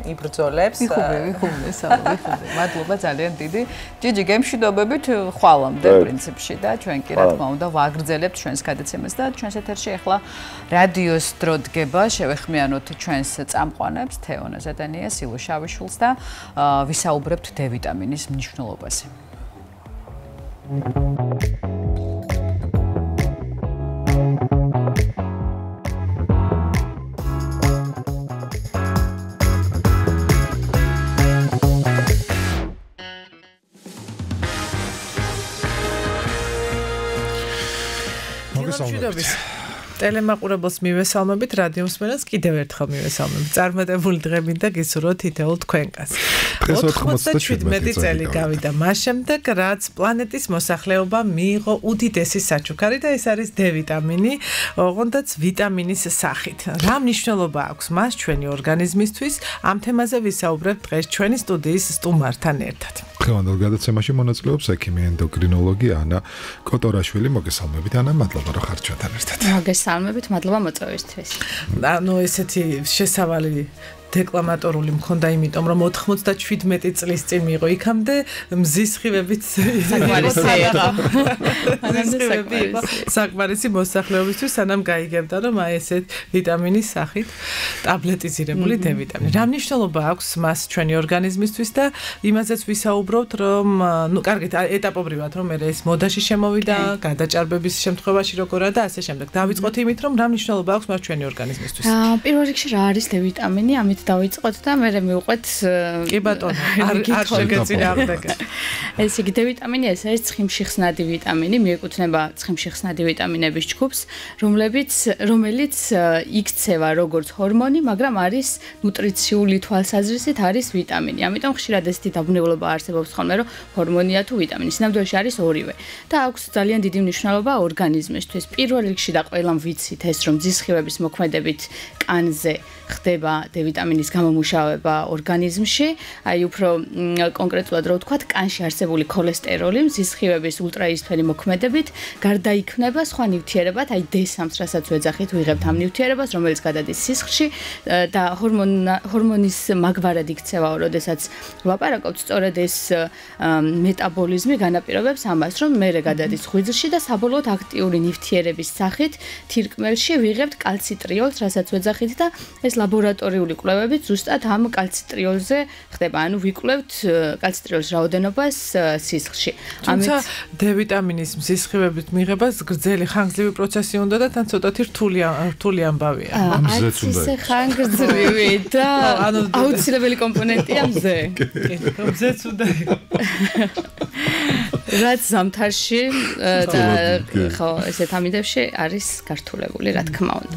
იბრძოლებს. ვიხუბე, სალომე. მადლობა ძალიან დიდი. ჯიჯი გემშვიდობებით ხვალამდე პრინციპში და ჩვენ კი რა თქმა უნდა ვაგრძელებთ ჩვენს გადაცემას და ჩვენს ეთერში ახლა რადიოს დრო დგება, შევეხმიანოთ ჩვენს წამყვანებს თეონა ზედანიას, ილო შავიშვილს და ვისაუბრებთ D ვიტამინის მნიშვნელობაზე. მოგესალმებით. ტელემაყურებელს მივესალმებით, რადიო მსმენელს კიდევ ერთხელ მივესალმებით. წარმატებული დღები და გისურვოთ თითოეულ თქვენკას. 97 წელი გავიდა მას შემდეგ, რაც პლანეტის მოსახლეობა მიიღო უდიდესი საჩუქარი და ეს არის D ვიტამინი, ოღონდაც ვიტამინის სახით. რა მნიშვნელობა აქვს მას ჩვენი ორგანიზმისთვის? ამ თემაზე ვისაუბრებთ დღეს ჩვენი სტუდიის სტუმართან ერთად. დღევანდელ გადაცემაში მონაწილეობს ექიმი ენდოკრინოლოგი ანა კოტორაშვილი. მოგესალმებით ანა, მადლობა რომ ხართ ჩვენთან ერთად. მოგესალმებით, მადლობა მოწვევისთვის. ანუ ესეთი შესავალი დეკლამატორული მქონდა, იმიტომ რომ 97 წლის წინ მიიღო იქამდე მზის ხივებით საკმარისი მოსახლეობისთვის, სანამ გაიგებდა, რომ აი ესეთ ვიტამინის სახით ტაბლეტიზირებული D ვიტამინი. რა მნიშვნელობა აქვს მას ჩვენი ორგანიზმისთვის და იმაზეც ვისაუბროთ, რომ ნუ კარგით, ეტაპობრივად რომ ეს მოდაში შემოვიდა, გადაჭარბების შემთხვევაში როგორა და ასე შემდეგ. დავიწყოთ იმით, რომ რა მნიშვნელობა აქვს მას ჩვენი ორგანიზმისთვის. პირველ რიგში რა არის D ვიტამინი? ამით დავიწყოთ და მე მივყვეთ კი ბატონო არ შეგეწინააღმდეგე. ეს იგი D ვიტამინი ეს არის ცხიმში ხსნადი ვიტამინი, მიეკუთვნება ცხიმში ხსნადი ვიტამინების ჯგუფს, რომელიც იქცევა როგორც ჰორმონი, მაგრამ არის ნუტრიციული თვალსაზრისით არის ვიტამინი. ამიტომ ხშირად ესეთი დაბრუნებულობა არსებობს ხოლმე, რომ ჰორმონია თუ ვიტამინი. სინამდვილეში არის ორივე. და აქვს ძალიან დიდი მნიშვნელობა ორგანიზმისთვის. პირველ რიგში და ყველამ ვიცით ეს, რომ ძისხივების მოქმედებით კანზე ხდება D ვიტამინის გამომუშავება ორგანიზმში. აი უფრო კონკრეტულად რო ვთქვათ, კანში არსებული ქოლესტეროლი ძისხივების ულტრაიისფერი მოქმედებით გარდაიქმნება სხვა ნივთიერებად, აი D3-ს, რასაც ვეძახით, ვიღებთ ამ ნივთიერებას, რომელიც გადადის სისხლში და ჰორმონის მაგვარად იქცევაო, როდესაც ვლაპარაკობთ, სწორედ ეს მეტაბოლიზმი განაპირობებს ამას, რომ მერე გადადის ღვიძლში და საბოლოოდ აქტიური ნივთიერების სახით თირკმელში ვიღებთ კალციტრიოლს, რასაც ვეძახით და ეს ლაბორატორიული კვლევები ზუსტად ამ კალციტრიოლზე ხდება. ანუ ვიკვლევთ კალციტრიოლის რაოდენობას სისხლში. თუმცა D ვიტამინის სისხლებით მიღებას გრძელი ხანგრძლივი პროცესი უნდა და თან ცოტათი რთული ამბავია. ამზეც უნდა. ისე ხანგრძლივი და აუცილებელი კომპონენტია მზე. მზეც უნდა. რაც ზამთარში და ხო ესეთ ამინდებში არის გართულებული, რა თქმა უნდა.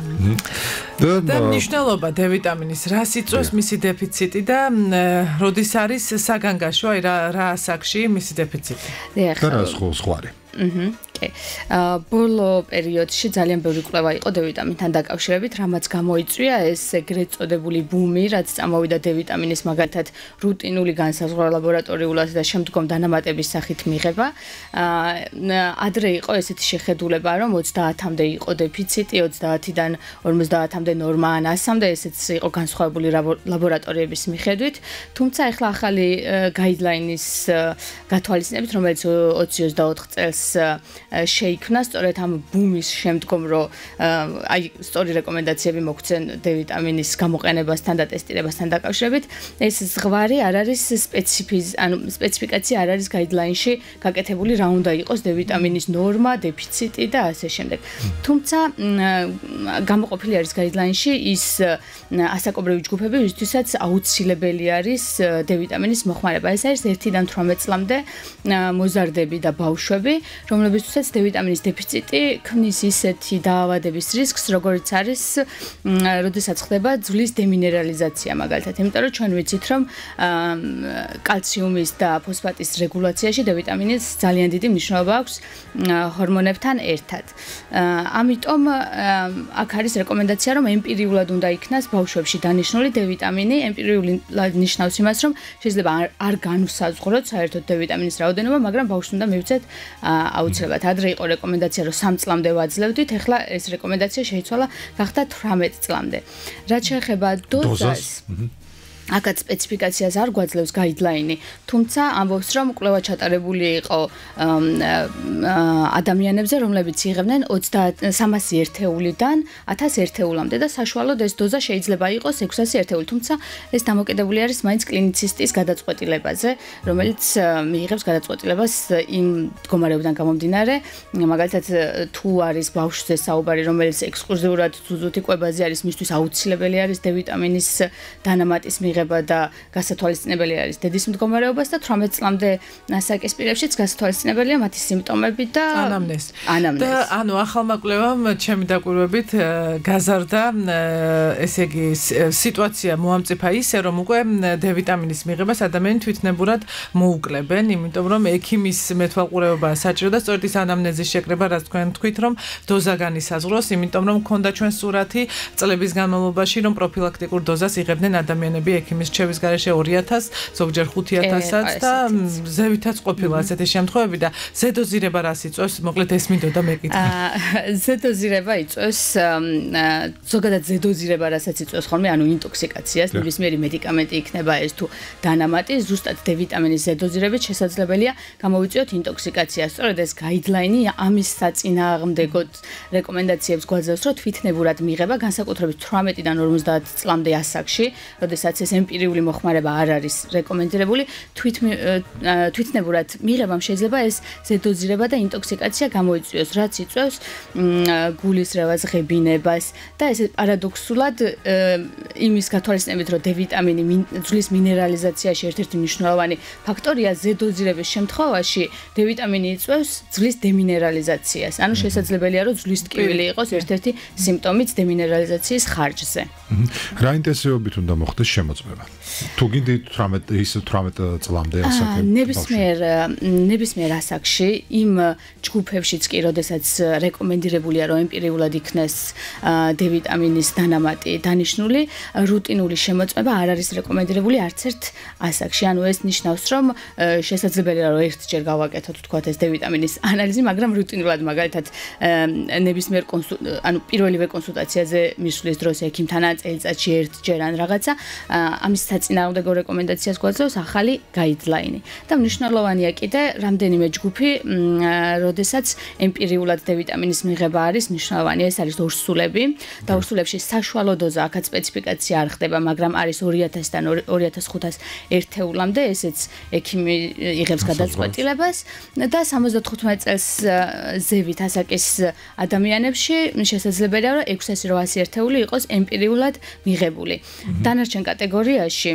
და მნიშვნელობა D ვიტამინის რას იწვევს მისი დეფიციტი და როდის არის საგანგაშო, აი რა ასაკში მისი დეფიციტი? და რა სხვარი? კი. ბოლო პერიოდში ძალიან ბევრი კვლევა იყო D ვიტამინთან დაკავშირებით, რამაც გამოიწვია ეს ეგრეთ წოდებული ბუმი, რაც წამოვიდა D ვიტამინის მაგალითად რუტინული განსაზღვრა ლაბორატორიულად და შემდგომ დანამატების სახით მიღება. ადრე იყო ესეთი შეხედულება, რომ 30-მდე იყო დეფიციტი, 30-დან 50-მდე ნორმა ან 100-მდე ესეც იყო განსხვავებული ლაბორატორიების მიხედვით, თუმცა ახლა ახალი გაიდლაინის გათვალისწინებით, რომელიც 2024 წელს შეიქმნა სწორედ ამ ბუმის შემდგომ, რომ აი სწორი რეკომენდაციები მოგცენ D ვიტამინის გამოყენებასთან და ტესტირებასთან დაკავშირებით, ეს ზღვარი არ არის სპეციფიკაცია არ არის გაიდლაინში გაკეთებული, რა უნდა იყოს D ვიტამინის ნორმა, დეფიციტი და ასე შემდეგ. თუმცა გამოყოფილი არის გაიდლაინში ის ასაკობრივი ჯგუფები, ვისთვისაც აუცილებელი არის D ვიტამინის მოხმარება. ეს არის 1-დან 18 წლამდე მოზარდები და ბავშვები, რომლებისთვისაც D ვიტამინის დეფიციტი ქმნის ისეთი დაავადების რისკს, როგორც არის, როდესაც ხდება ძვლის დემინერალიზაცია მაგალითად. იმიტომ რომ ჩვენ ვიცით, რომ კალციუმის და ფოსფატის რეგულაციაში D ვიტამინის ძალიან დიდი მნიშვნელობა აქვს ჰორმონებთან ერთად. ამიტომ აქ არის რეკომენდაცია, რომ ემპირიულად უნდა იქნას ბავშვებში დანიშნული D ვიტამინი. ემპირიულად ნიშნავს იმას, რომ შეიძლება არ განუსაზღვროთ საერთოდ D ვიტამინის რაოდენობა, მაგრამ ბავშვს უნდა მივცეთ აუცილებლად. ადრე იყო რეკომენდაცია, რომ 3 წლამდე ვაძლევდით, ახლა ეს რეკომენდაცია შეიცვალა, გახდა 18 წლამდე. რაც შეეხება დოზას, აქაც სპეციფიკაციას არ გვაძლევს გაიდლაინი, თუმცა ამბობს, რომ კვლევა ჩატარებული იყო ადამიანებზე, რომლებიც იღებდნენ 300 ერთეულიდან 1000 ერთეულამდე და საშუალოდ ეს დოზა შეიძლება იყოს 600 ერთეული, თუმცა ეს დამოკიდებული არის მაინც კლინიცისტის გადაწყვეტილებაზე, რომელიც მიიღებს გადაწყვეტილებას იმ მდგომარეობიდან გამომდინარე, მაგალითად თუ არის ბავშვზე საუბარი, რომელიც ექსკლუზიურად ზუზუთი კვებაზე არის, მისთვის აუცილებელი არის D ვიტამინის დანამატის და გასათვალისწინებელი არის დედის მდგომარეობას და 18 წლამდე ასაკის პირებშიც გასათვალისწინებელია მათი სიმპტომები და ანამნეზი. და ანუ ახალმა კვლევამ ჩემი დაკვირვებით გაზარდა ესე იგი სიტუაცია მოამწიფა ისე, რომ უკვე D ვიტამინის მიღებას ადამიანი თვითნებურად მოუკლებენ, იმიტომ რომ ექიმის მეთვალყურეობა საჭირო და სწორედ ის ანამნეზის შეკრება, რაც თქვენ თქვით, რომ დოზა განისაზღვროს, იმიტომ რომ მქონდა ჩვენ სურათი წლების განმავლობაში, რომ პროფილაქტიკურ დოზას იღებდნენ ადამიანები ექიმის რჩევის გარეშე 2000, ზოგჯერ 5000-აც და ზევითაც ყოფილა ასეთი შემთხვევები და ზედოზირება რას იწვევს? მოკლედ ეს მინდოდა მეკითხა. ზედოზირება იწვევს ზოგადად ზედოზირება რასაც იწვევს ხოლმე, ანუ ინტოქსიკაციას, ნებისმიერი მედიკამენტი იქნება ეს თუ დანამატი, ზუსტად D ვიტამინის ზედოზირებით შესაძლებელია გამოვიწვიოთ ინტოქსიკაციას. სწორედ ეს გაიდლაინი ამის საწინააღმდეგოდ რეკომენდაციებს გვაძლევს, რომ თვითნებურად მიღება განსაკუთრებით 18-დან 50 წლამდე ასაკში, როდესაც ეს ემპირიული მოხმარება არ არის რეკომენდირებული, თვითნებურად მიღებამ შეიძლება ეს ზედოზირება და ინტოქსიკაცია გამოიწვიოს, რაც იწვევს გულისრევას, ღებინებას და ეს პარადოქსულად იმის გათვალისწინებით, რომ D-ვიტამინი ძვლის მინერალიზაციაში ერთ-ერთი მნიშვნელოვანი ფაქტორია, ზედოზირების შემთხვევაში D-ვიტამინი იწვევს ძვლის დემინერალიზაციას. ანუ შესაძლებელია, რომ ძვლის ტკივილი იყოს ერთ-ერთი სიმპტომიც დემინერალიზაციის ხარჯზე. რა ინტენსივობით უნდა მოხდეს შემოწმება? თუ გინდით 18 წლამდე ასაკი. ნებისმიერ ასაკში იმ ჯგუფებშიც კი, როდესაც რეკომენდირებულია, რომ ემპირიულად იქნეს D-ვიტამინის დანამატი დანიშნული, რუტინული შემოწმება არ არის რეკომენდირებული არც ერთ ასაკში. ანუ ეს ნიშნავს, რომ შესაძლებელია, რომ ერთჯერ გავაკეთოთ თქვათ ეს D-ვიტამინის ანალიზი, მაგრამ რუტინულად მაგალითად ნებისმიერ ანუ პირველივე კონსულტაციაზე მისვლის დროს ექიმთან ან წელიწადში ერთჯერ ან რაღაცა ამის საწინააღმდეგო რეკომენდაციას გვაძლევს ახალი გაიდლაინი. და მნიშვნელოვანია კიდე რამდენიმე ჯგუფი, როდესაც ემპირიულად D-ვიტამინის მიღება არის მნიშვნელოვანი. ეს არის ორსულები და ორსულებში საშუალო დოზა, აქაც სპეციფიკაცია არ ხდება, მაგრამ არის 2000-დან 2500 ერთეულამდე, ესეც ექიმი იღებს გადაწყვეტილებას და 75 წელს ზევით ასაკის ადამიანებში შესაძლებელია, რომ 6800 ერთეული იყოს ემპირიულად მიღებული. დანარჩენ კატეგორიაში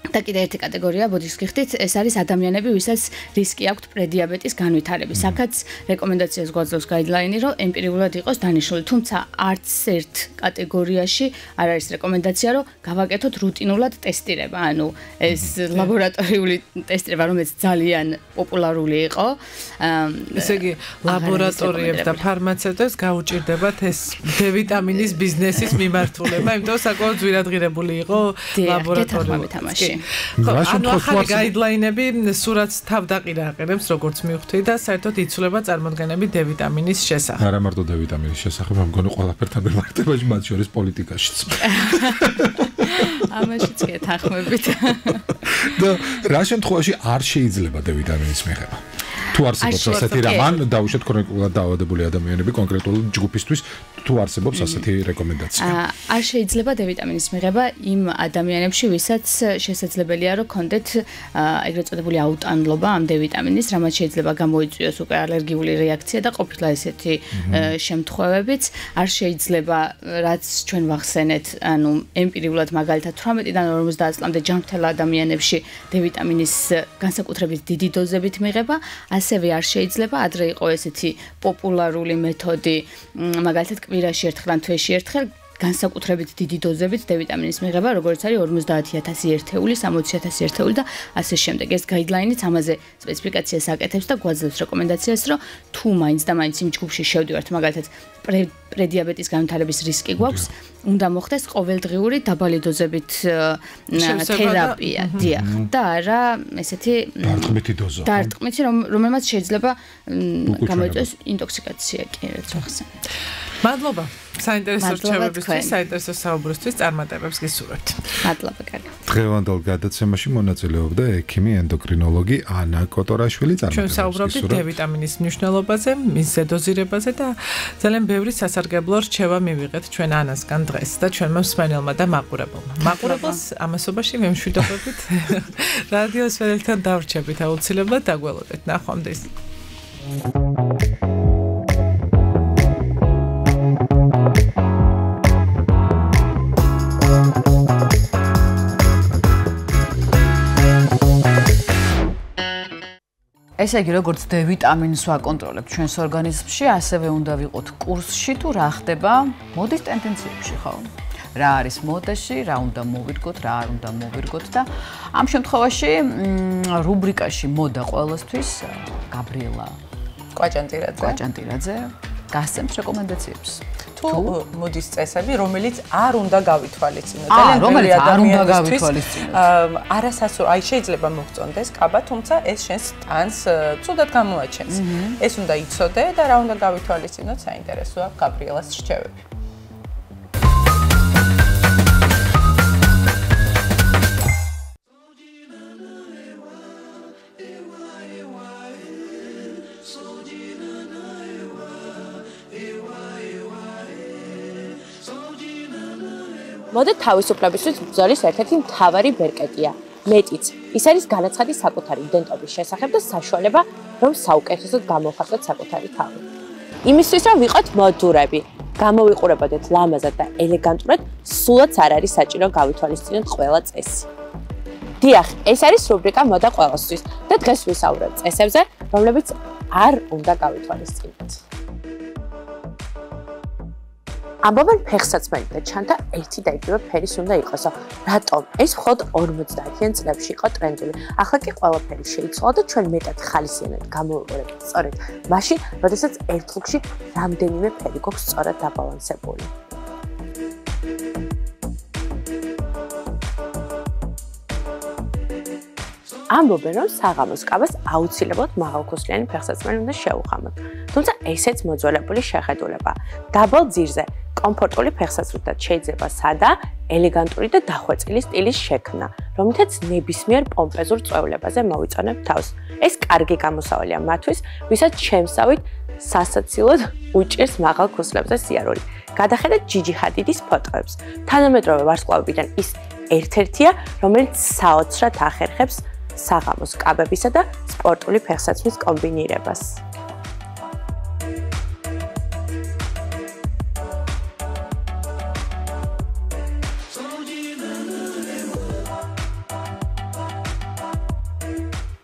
და კიდე ერთი კატეგორია ბოდიშს გიხდით, ეს არის ადამიანები, ვისაც რისკი აქვთ პრედიაბეტის განვითარების. აქაც რეკომენდაციას გვაძლევს გაიდლაინი, რომ ემპირიულად იყოს დანიშნული, თუმცა არც ერთ კატეგორიაში არ არის რეკომენდაცია, რომ გავაკეთოთ რუტინულად ტესტირება. ანუ ეს ლაბორატორიული ტესტირება, რომელიც ძალიან პოპულარული იყო. ესე იგი, ლაბორატორიებს და ფარმაცევტებს გაუჭირდებათ ეს D-ვიტამინის ბიზნესის მიმართულება, იმიტომ რომ საკმაოდ ძვირადღირებული იყო ლაბორატორიული თამაში. ანუ ახალი გაიდლაინები სურათს თავდაყირა აყენებს, როგორც მივხვდი და საერთოდ იცვლება წარმოდგენები D-ვიტამინის შესახებ. არა მარტო D-ვიტამინის შესახებ, მე მგონი ყველაფერთან მიმართებაში, მათ შორის პოლიტიკაშიც. ამაშიც კი ეთანხმებით. და რა შემთხვევაში არ შეიძლება D-ვიტამინის მიღება? თუ არსებობს ასეთი რამ, ან დაუშვათ ქრონიკულად დაავადებული ადამიანები კონკრეტულ ჯგუფისთვის, თუ არსებობს ასეთი რეკომენდაცია. არ შეიძლება D-ვიტამინის მიღება იმ ადამიანებში, ვისაც შესაძლებელია, რომ კონდეთ ეგრეთ წოდებული აუტანლობა ამ D-ვიტამინის, რამაც შეიძლება გამოიწვიოს უკვე ალერგიული რეაქცია და ყოფილა ესეთი შემთხვევებიც. არ შეიძლება, რაც ჩვენ ვახსენეთ, ანუ ემპირიულად მაგალითად 18-დან 50 წლამდე ჯანმრთელ ადამიანებში D-ვიტამინის განსაკუთრებით დიდი დოზებით მიღება, ასევე არ შეიძლება ადრე იყო ესეთი პოპულარული მეთოდი, მაგალითად კვირაში ერთხელ ან თვეში ერთხელ განსაკუთრებით დიდი დოზებით D-ვიტამინის მიღება, როგორც არის 50000 ერთეული, 60000 ერთეული და ასე შემდეგ. ეს გაიდლაინიც ამაზე სპეციფიკაციას აკეთებს და გვაძლევს რეკომენდაციას, რომ თუ მაინც და მაინც იმ ჯგუფში შევდივართ, მაგალითად პრედიაბეტის განვითარების რისკი გვაქვს, უნდა მოხდეს ყოველდღიური დაბალი დოზებით თერაპია, დიახ, და არა ესეთი დარტყმითი დოზა. დარტყმითი, რომელმაც შეიძლება გამოიწვიოს ინტოქსიკაცია, კი, რაც ვახსენეთ. მადლობა. საინტერესო რჩევებისთვის, საინტერესო საუბრისთვის წარმატებებს გისურვებთ. მადლობა, კარგი. დღევანდელ გადაცემაში მონაწილეობდა ექიმი ენდოკრინოლოგი ანა კოტორაშვილი. ჩვენ საუბრობდით D-ვიტამინის მნიშვნელობაზე, მის ზედოზირებაზე და ძალიან ბევრი სასარგებლო რჩევა მივიღეთ ჩვენ ანასგან დღეს და ჩვენმა მსმენელმა და მაყურებელმა. მაყურებელს ამასობაში მემშვიდობებით რადიო სფერელთან დავრჩებით, აუცილებლად დაგველოდეთ. ნახვამდის. ესე იგი, როგორც D-ვიტამინს ვაკონტროლებთ ჩვენს ორგანიზმში, ასევე უნდა ვიყოთ კურსში თუ რა ხდება მოდის ტენდენციებში, ხო? რა არის მოდაში, რა უნდა მოვირგოთ, რა არ უნდა მოვირგოთ და ამ შემთხვევაში რუბრიკაში მოდა ყველასთვის გაბრიელა კვაჭანტირაძე გასცემს რეკომენდაციებს. თუ მოდის წესები, რომელიც არ უნდა გავითვალისწინოთ. რომელიც არ უნდა გავითვალისწინოთ. აი შეიძლება მოგწონდეს კაბა, თუმცა ეს შენს ტანს ცუდად გამოაჩენს. ეს უნდა იცოდე და რა უნდა გავითვალისწინოთ, საინტერესოა გაბრიელას რჩევები. მოდით თავისუფლებისთვის ბრძოლის ერთ-ერთი მთავარი ბერკეტია. მეტიც, ის არის განაცხადი საკუთარი იდენტობის შესახებ და საშუალება, რომ საუკეთესოდ გამოვხატოთ საკუთარი თავი. იმისთვის, რომ ვიყოთ მოდურები, გამოვიყურებოდეთ ლამაზად და ელეგანტურად, სულაც არ არის საჭირო გავითვალისწინოთ ყველა წესი. დიახ, ეს არის რუბრიკა მოდა ყველასთვის და დღეს ვისაუბრებთ წესებზე, რომლებიც არ უნდა გავითვალისწინოთ. ამბობენ ფეხსაცმელი და ჩანთა ერთი და იგივე ფერის უნდა იყოსო. რატომ? ეს მხოლოდ 50-იან წლებში იყო ტრენდული. ახლა კი ყველაფერი შეიცვალა და ჩვენ მეტად ხალისიანად გამოვიყურებთ სწორედ მაშინ, როდესაც ერთ ლუკში რამდენიმე ფერი გვაქვს სწორად დაბალანსებული. ამბობენ, რომ საღამოს კაბას აუცილებლად მაღალქუსლიანი ფეხსაცმელი უნდა შევუხამოთ. თუმცა ესეც მოძველებული შეხედულებაა. დაბალ ძირზე კომფორტული ფეხსაცმლით შეიძლება სადა, ელეგანტური და დახვეწილი სტილის შექმნა, რომლითაც ნებისმიერ პომპეზურ წვევლებაზე მოვიწონებთ თავს. ეს კარგი გამოსავალია მათთვის, ვისაც შემსავით სასაცილოდ უჭირს მაღალ ქუსლებზე სიარული. გადახედეთ ჯიჯი ჰადიდის ფოტოებს. თანამედროვე ვარსკვლავებიდან ის ერთ-ერთია, რომელიც საოცრად ახერხებს საღამოს კაბებისა და სპორტული ფეხსაცმლის კომბინირებას.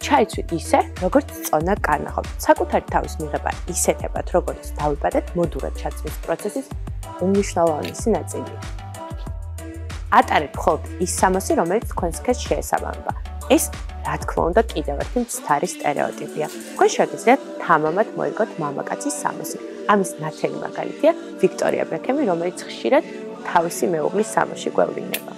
ჩაიცვით ისე, როგორც წონა განახობთ. საკუთარი თავის მიღება ისეთებად, როგორც დავიბადეთ, მოდურად ჩაცმის პროცესის უმნიშვნელოვანესი ნაწილია. ატარეთ მხოლოდ ის სამოსი, რომელიც თქვენს სქესს შეესაბამება. ეს, რა თქმა უნდა, კიდევ ერთი მცდარი სტერეოტიპია. თქვენ შეგიძლიათ თამამად მოიგოთ მამაკაცის სამოსი. ამის ნათელი მაგალითია ვიქტორია ბეკემი, რომელიც ხშირად თავისი მეუღლის სამოსში გვევლინება.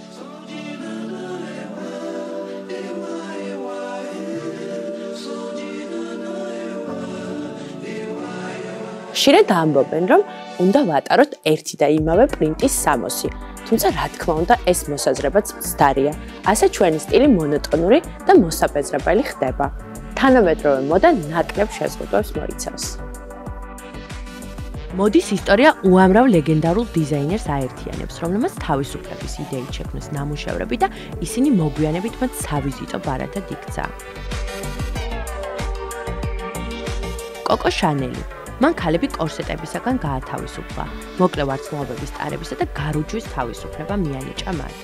ხშირად ამბობენ, რომ უნდა ვატაროთ ერთი და იმავე პრინტის სამოსი. თუმცა, რა თქმა უნდა, ეს მოსაზრებაც მცდარია. ასე ჩვენი სტილი მონოტონური და მოსაბეზრებელი ხდება. თანამედროვე მოდა ნაკლებ შეზღუდვებს მოიცავს. მოდის ისტორია უამრავ ლეგენდარულ დიზაინერს აერთიანებს, რომლებმაც თავისუფლების იდეით შექმნეს ნამუშევრები და ისინი მოგვიანებით მათ სავიზიტო ბარათად იქცა. კოკო შანელი მან ქალები კორსეტებისაგან გაათავისუფლა, მოკლე ვარსკვლავების ტარებისა და გარუჯვის თავისუფლება მიანიჭა მათ.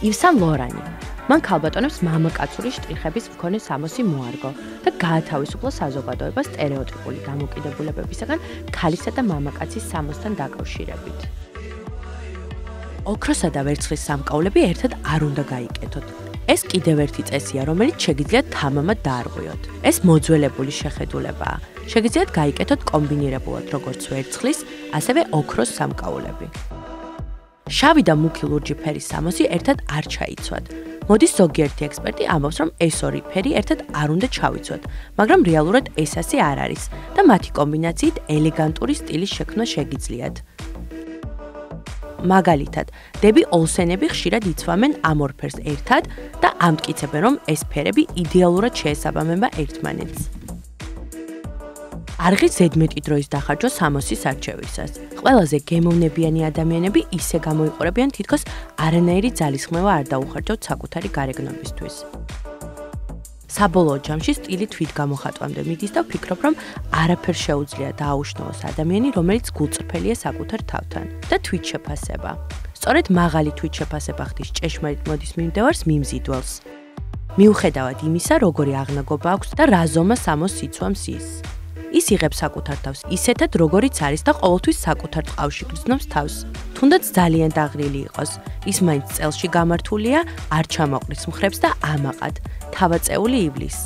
იվ სან ლორანი მან ქალბატონებს მამაკაცური შტრიხების მქონე სამოსი მოარგო და გაათავისუფლა საზოგადოება სტერეოტიპული დამოკიდებულებებისაგან ქალისა და მამაკაცის სამოსთან დაკავშირებით. ოქროსა და ვერცხლის სამკაულები ერთად არ უნდა გაიკეთოთ. ეს კიდევ ერთი წესია, რომელიც შეგიძლიათ თამამად დაარღვიოთ. ეს მოძველებული შეხედულებაა. შეგიძლიათ გაიკეთოთ კომბინირებულად როგორც ვერცხლის, ასევე ოქროს სამკაულები. შავი და მუქი ლურჯი ფერის სამოსი ერთად არ ჩაიცვათ. მოდის ზოგიერთი ექსპერტი ამბობს, რომ ეს ორი ფერი ერთად არ უნდა ჩავიცვათ, მაგრამ რეალურად ეს ასე არ არის და მათი კომბინაციით ელეგანტური სტილის შექმნა შეგიძლიათ. მაგალითად, დები ოლსენები ხშირად იცვამენ ამ ორ ფერს ერთად და ამტკიცებენ, რომ ეს ფერები იდეალურად შეესაბამება ერთმანეთს. არღის ზედმეტი დროის დახარჯვა სამოსის არჩევისას. ყველაზე გემოვნებიანი ადამიანები ისე გამოიყურებიან, თითქოს არანაირი ძალისხმევა არ დაუხარჯავთ საკუთარი გარეგნობისთვის. საბოლოო ჯამში სტილი თვით გამოხატვამდე მიდის და ვფიქრობ, რომ არაფერ შეუძლია დააუშნოს ადამიანი, რომელიც გულწრფელია საკუთარ თავთან და თვით შეფასება. სწორედ მაღალი თვით შეფასება ხდის ჭეშმარიტ მოდის მიმდევარს მიმზიდველს. მიუხედავად იმისა, როგორი აღნაგობა აქვს და რა ზომა სამოსს იცვამს ის. ის იღებს საკუთარ თავს ისეთად, როგორიც არის და ყოველთვის საკუთარ ტყავში გრძნობს თავს. თუნდაც ძალიან დაღრილი იყოს, ის მაინც წელში გამართულია, არ ჩამოყრის მხრებს და ამაყად. თავაწეული ივლის.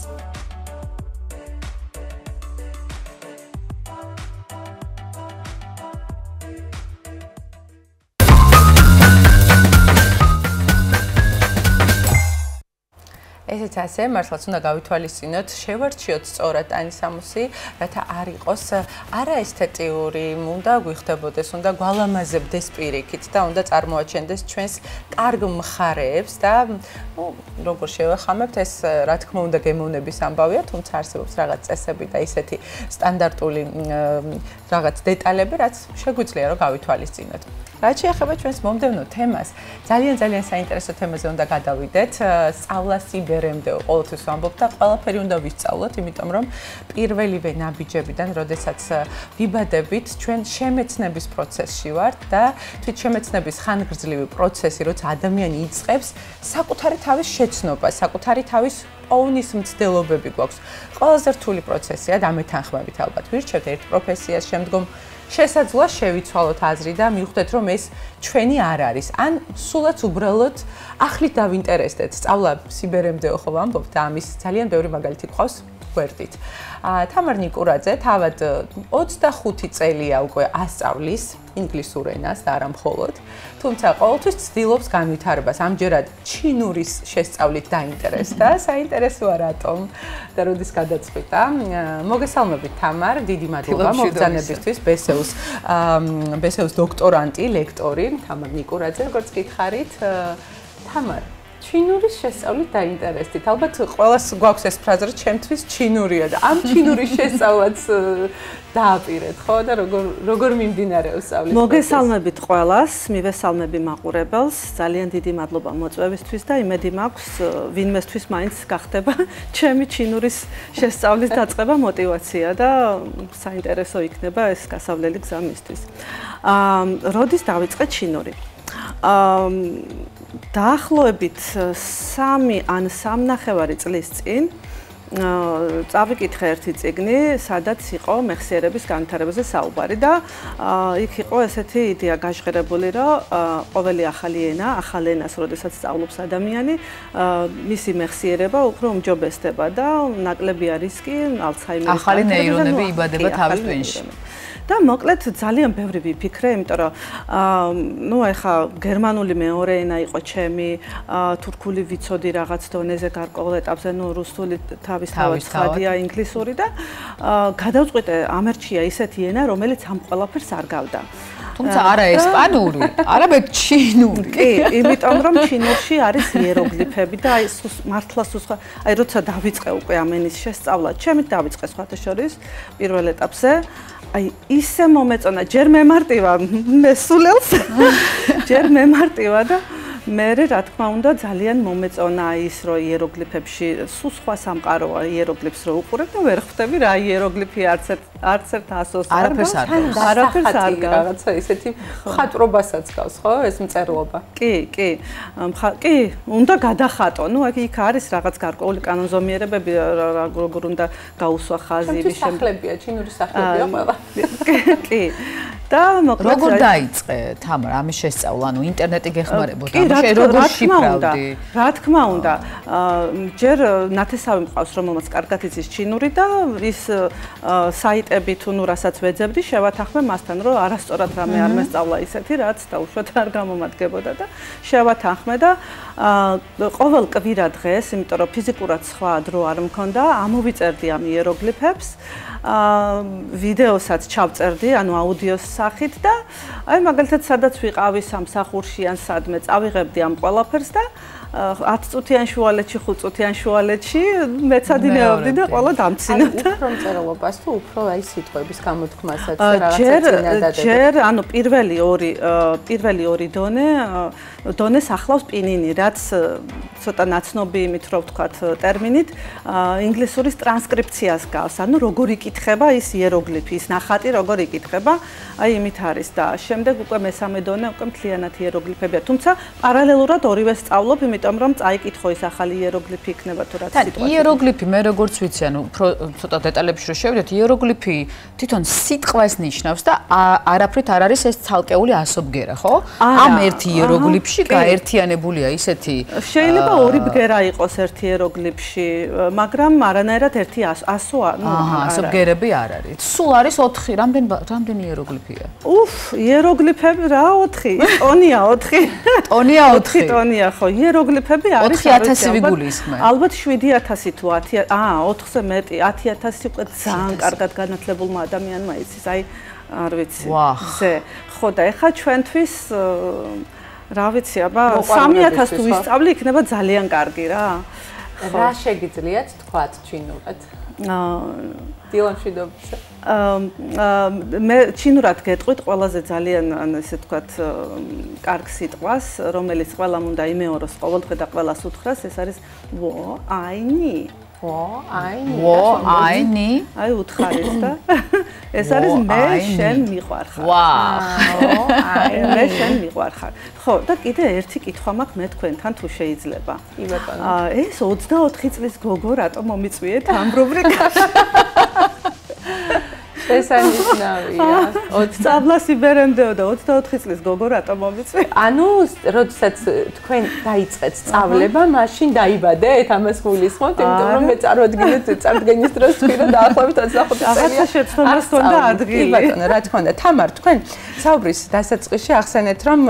ესეც ასე, მართლაც უნდა გავითვალისწინოთ, შევარჩიოთ სწორად ტანისამოსი, რათა არ იყოს არაესთეტიური, უნდა გვიხდებოდეს, უნდა გვალამაზებდეს პირიქით და უნდა წარმოაჩენდეს ჩვენს კარგ მხარეებს და როგორ შევეხამებთ, ეს რა თქმა უნდა გემოვნების ამბავია, თუმცა არსებობს რაღაც წესები და ისეთი სტანდარტული რაღაც დეტალები, რაც შეგვიძლია რომ გავითვალისწინოთ. რაც შეეხება ჩვენს მომდევნო თემას, ძალიან საინტერესო თემაზე უნდა გადავიდეთ. სწავლა სიბერემდე ყოველთვის ვამბობ და ყველაფერი უნდა ვისწავლოთ, იმიტომ რომ პირველივე ნაბიჯებიდან, როდესაც ვიბადებით, ჩვენ შემეცნების პროცესში ვართ და თვით შემეცნების ხანგრძლივი პროცესი, როცა ადამიანი იწყებს საკუთარი თავის შეცნობა, საკუთარი თავის ოვნის მცდელობები გვაქვს. ყველაზე რთული პროცესია და ამეთანხმებით ალბათ ვირჩევთ ერთ პროფესიას, შემდგომ შესაძლოა შევიცვალოთ აზრი და მივხვდეთ, რომ ეს ჩვენი არ არის. ან სულაც უბრალოდ ახლით დავინტერესდეთ. სწავლა სიბერემდეო ხო ვამბობ და ამის ძალიან ბევრი მაგალითი გყავს გვერდით. თამარ ნიკურაძე თავად 25 წელია უკვე ასწავლის ინგლისურ ენას და არა მხოლოდ. თუმცა ყოველთვის ცდილობს განვითარებას. ამჯერად ჩინურის შესწავლით დაინტერესდა. საინტერესოა რატომ და როდის გადაწყვიტა. მოგესალმებით თამარ, დიდი მადლობა მოგზაურობისთვის ბესეუს დოქტორანტი, ლექტორი თამარ ნიკურაძე, როგორც გითხარით. თამარ, ჩინურის შესწავლით დაინტერესდით. ალბათ ყველას გვაქვს ეს ფრაზა, რომ ჩემთვის ჩინურია და ამ ჩინურის შესწავლაც დააპირეთ, ხო და როგორ მიმდინარეობს სწავლის პროცესი? მოგესალმებით ყველას, მივესალმები მაყურებელს. ძალიან დიდი მადლობა მოწვევისთვის და იმედი მაქვს, ვინმესთვის მაინც გახდება ჩემი ჩინურის შესწავლის დაწყება мотиваცია და საინტერესო იქნება ეს გასავლელი გზა მისთვის. როდის დავიწყე ჩინური? დაახლოებით 3 ან 3.5 წლის წინ წავიკითხე ერთი წიგნი, სადაც იყო მეხსიერების განვითარებაზე საუბარი და იქ იყო ესეთი იდეა გაჟღერებული, რომ ყოველი ახალი ენა, ახალ ენას, როდესაც სწავლობს ადამიანი, მისი მეხსიერება უფრო უმჯობესდება და ნაკლებია რისკი ალცჰაიმერის ახალი ნეირონები იბადება თავის ტვინში. და მოკლედ ძალიან ბევრი ვიფიქრე, იმიტომ რომ ეხა გერმანული მეორე ენა იყო ჩემი, თურქული ვიცოდი რაღაც დონეზე გარკვეულ ეტაპზე, რუსული თავისთავად ხადია, ინგლისური და გადავწყვიტე ამერჩია ისეთი ენა, რომელიც ამ ყველაფერს არ გავდა. თუმცა არა ესპანური, არამედ ჩინური. კი, იმიტომ რომ ჩინურში არის იეროგლიფები და აი მართლა სულ აი როცა დავიწყე უკვე ამ ენის შესწავლა, ჩემით დავიწყე სხვათა შორის პირველ ეტაპზე აი ისე მომეწონა, ჯერ მემარტივა მესულელს, ჯერ მემარტივა და მე რა თქმა უნდა ძალიან მომეწონა ის რომ იეროგლიფებში სულ სხვა სამყაროა იეროგლიფს რო უყურებ და ვერ ხვდები რა იეროგლიფი არც ერთ ასოს არაფერს არ გავს რაღაცა ისეთი ხატრობასაც გავს ხო ეს მწერლობა კი უნდა გადახატო იქ არის რაღაც გარკვეული კანონზომიერებები როგორ უნდა გაუსვა ხაზი ის სახლებია ჩინური სახლებია ყველა კი და მოკლედ როგორ დაიწყე თამარ ამის შესწავლა ანუ ინტერნეტი გეხმარებოდა როგორ შიფრავდი რა თქმა უნდა ჯერ ნათესავი მყავს რომელმაც კარგად იცის ჩინური და ის საიტები თუ რასაც ვეძებდი შევათანხმე მასთან რომ არასწორად რამე არ მესწავლა ისეთი რაც დაუშვათ არ გამომადგებოდა და შევათანხმე და ყოველ კვირა დღეს იმიტომ რომ ფიზიკურად სხვა დრო არ მქონდა ამოვიწერდი ამ იეროგლიფებს ვიდეოსაც ჩავწერდი ანუ აუდიოს სახით და აი მაგალითად სადაც ვიყავი სამსახურში ან სადმე წავიღებდი ამ ყველაფერს და 10 წუთიან შუალედში 5 წუთიან შუალედში მეცადინეობდი და ყველა დამცინოდა უფრო მწერლობას თუ უფრო აი სიტყვების გამოთქმასაც რაღაცა წინადადებდა ჯერ ანუ პირველი ორი დონეს ახლავს პინინი რაც ცოტა ნაცნობი იმით რომ ვთქვათ ტერმინით ინგლისურის ტრანსკრიფციას გავს ანუ როგორ იკითხება ის იეროგლიფი ის ნახატი როგორ იკითხება აი იმით არის და შემდეგ უკვე მესამე დონე უკვე მთლიანად იეროგლიფებია თუმცა პარალელურად ორივე სწავლობ იმიტომ რომ წაიკითხო ის ახალი იეროგლიფი იქნება თუ რაც სიტყვაში იეროგლიფი მე როგორც ვიცი ანუ უფრო ცოტა დეტალებში რომ შევიდეთ იეროგლიფი თვითონ სიტყვას ნიშნავს და არაფრით არ არის ეს ცალკეული ასობგერა ხო ამ ერთი იეროგლიფში გაერთიანებულია ისეთი შეიძლება ორი ბგერა იყოს ერთი იეროგლიფში, მაგრამ არანაირად ერთი 100-ა, ნუ ასო ბგერები არ არის. სულ არის 4, რამდენი იეროგლიფია? უფ, იეროგლიფები რა 4? ტონია 4. ტონია 4. ტონია ხო, იეროგლიფები არის 4000 ვიგულისხმე. ალბათ 7000 თუ 10, 4-ზე მეტი, 10000 უკვე ძალიან კარგად განათლებულმა ადამიანმა იცის, აი არ ვიცი. ზე. ხო და ეხა ჩვენთვის რა ვიცი, აბა 3000 თუ ვისწავლი, იქნება ძალიან კარგი რა. რა შეგიძლიათ თქვათ ჩინურად? დილან შვიდობისა. მე ჩინურად გეტყვით ყველაზე ძალიან ესე ვთქვათ კარგ სიტყვას, რომელიც ყველამ უნდა იმეოროს ყოველდღე და ყველას უთხრას, ეს არის ვო აინი. ვო აინი. ვო აინი. აი უთხარის და ეს არის მე შენ მიყვარხარ. ვაუ. მე შენ მიყვარხარ. ხო, და კიდე ერთი კითხვა მაქვს მე თქვენთან თუ შეიძლება. კი ბატონო. ეს 24 წლის გოგო რატომ მომიწვიეთ ამ რუბრიკაში? შესანიშნავია. 20 წაბლას იბერენდეო და 24 წლის გოგო რატომ მომიწვია? ანუ, როდესაც თქვენ დაიწყეთ სწავლება, მაშინ დაიბადეთ, ამას გულისხმობთ, იმიტომ რომ მე წარვადგინეთ წარდგენის დროს თქვი რომ დაახლოებით 25 წელია. რაღაცა შეცდომას ჰქონდა ადგილი. კი ბატონო, რა თქმა უნდა. თამარ, თქვენ საუბრის დასაწყისში ახსენეთ, რომ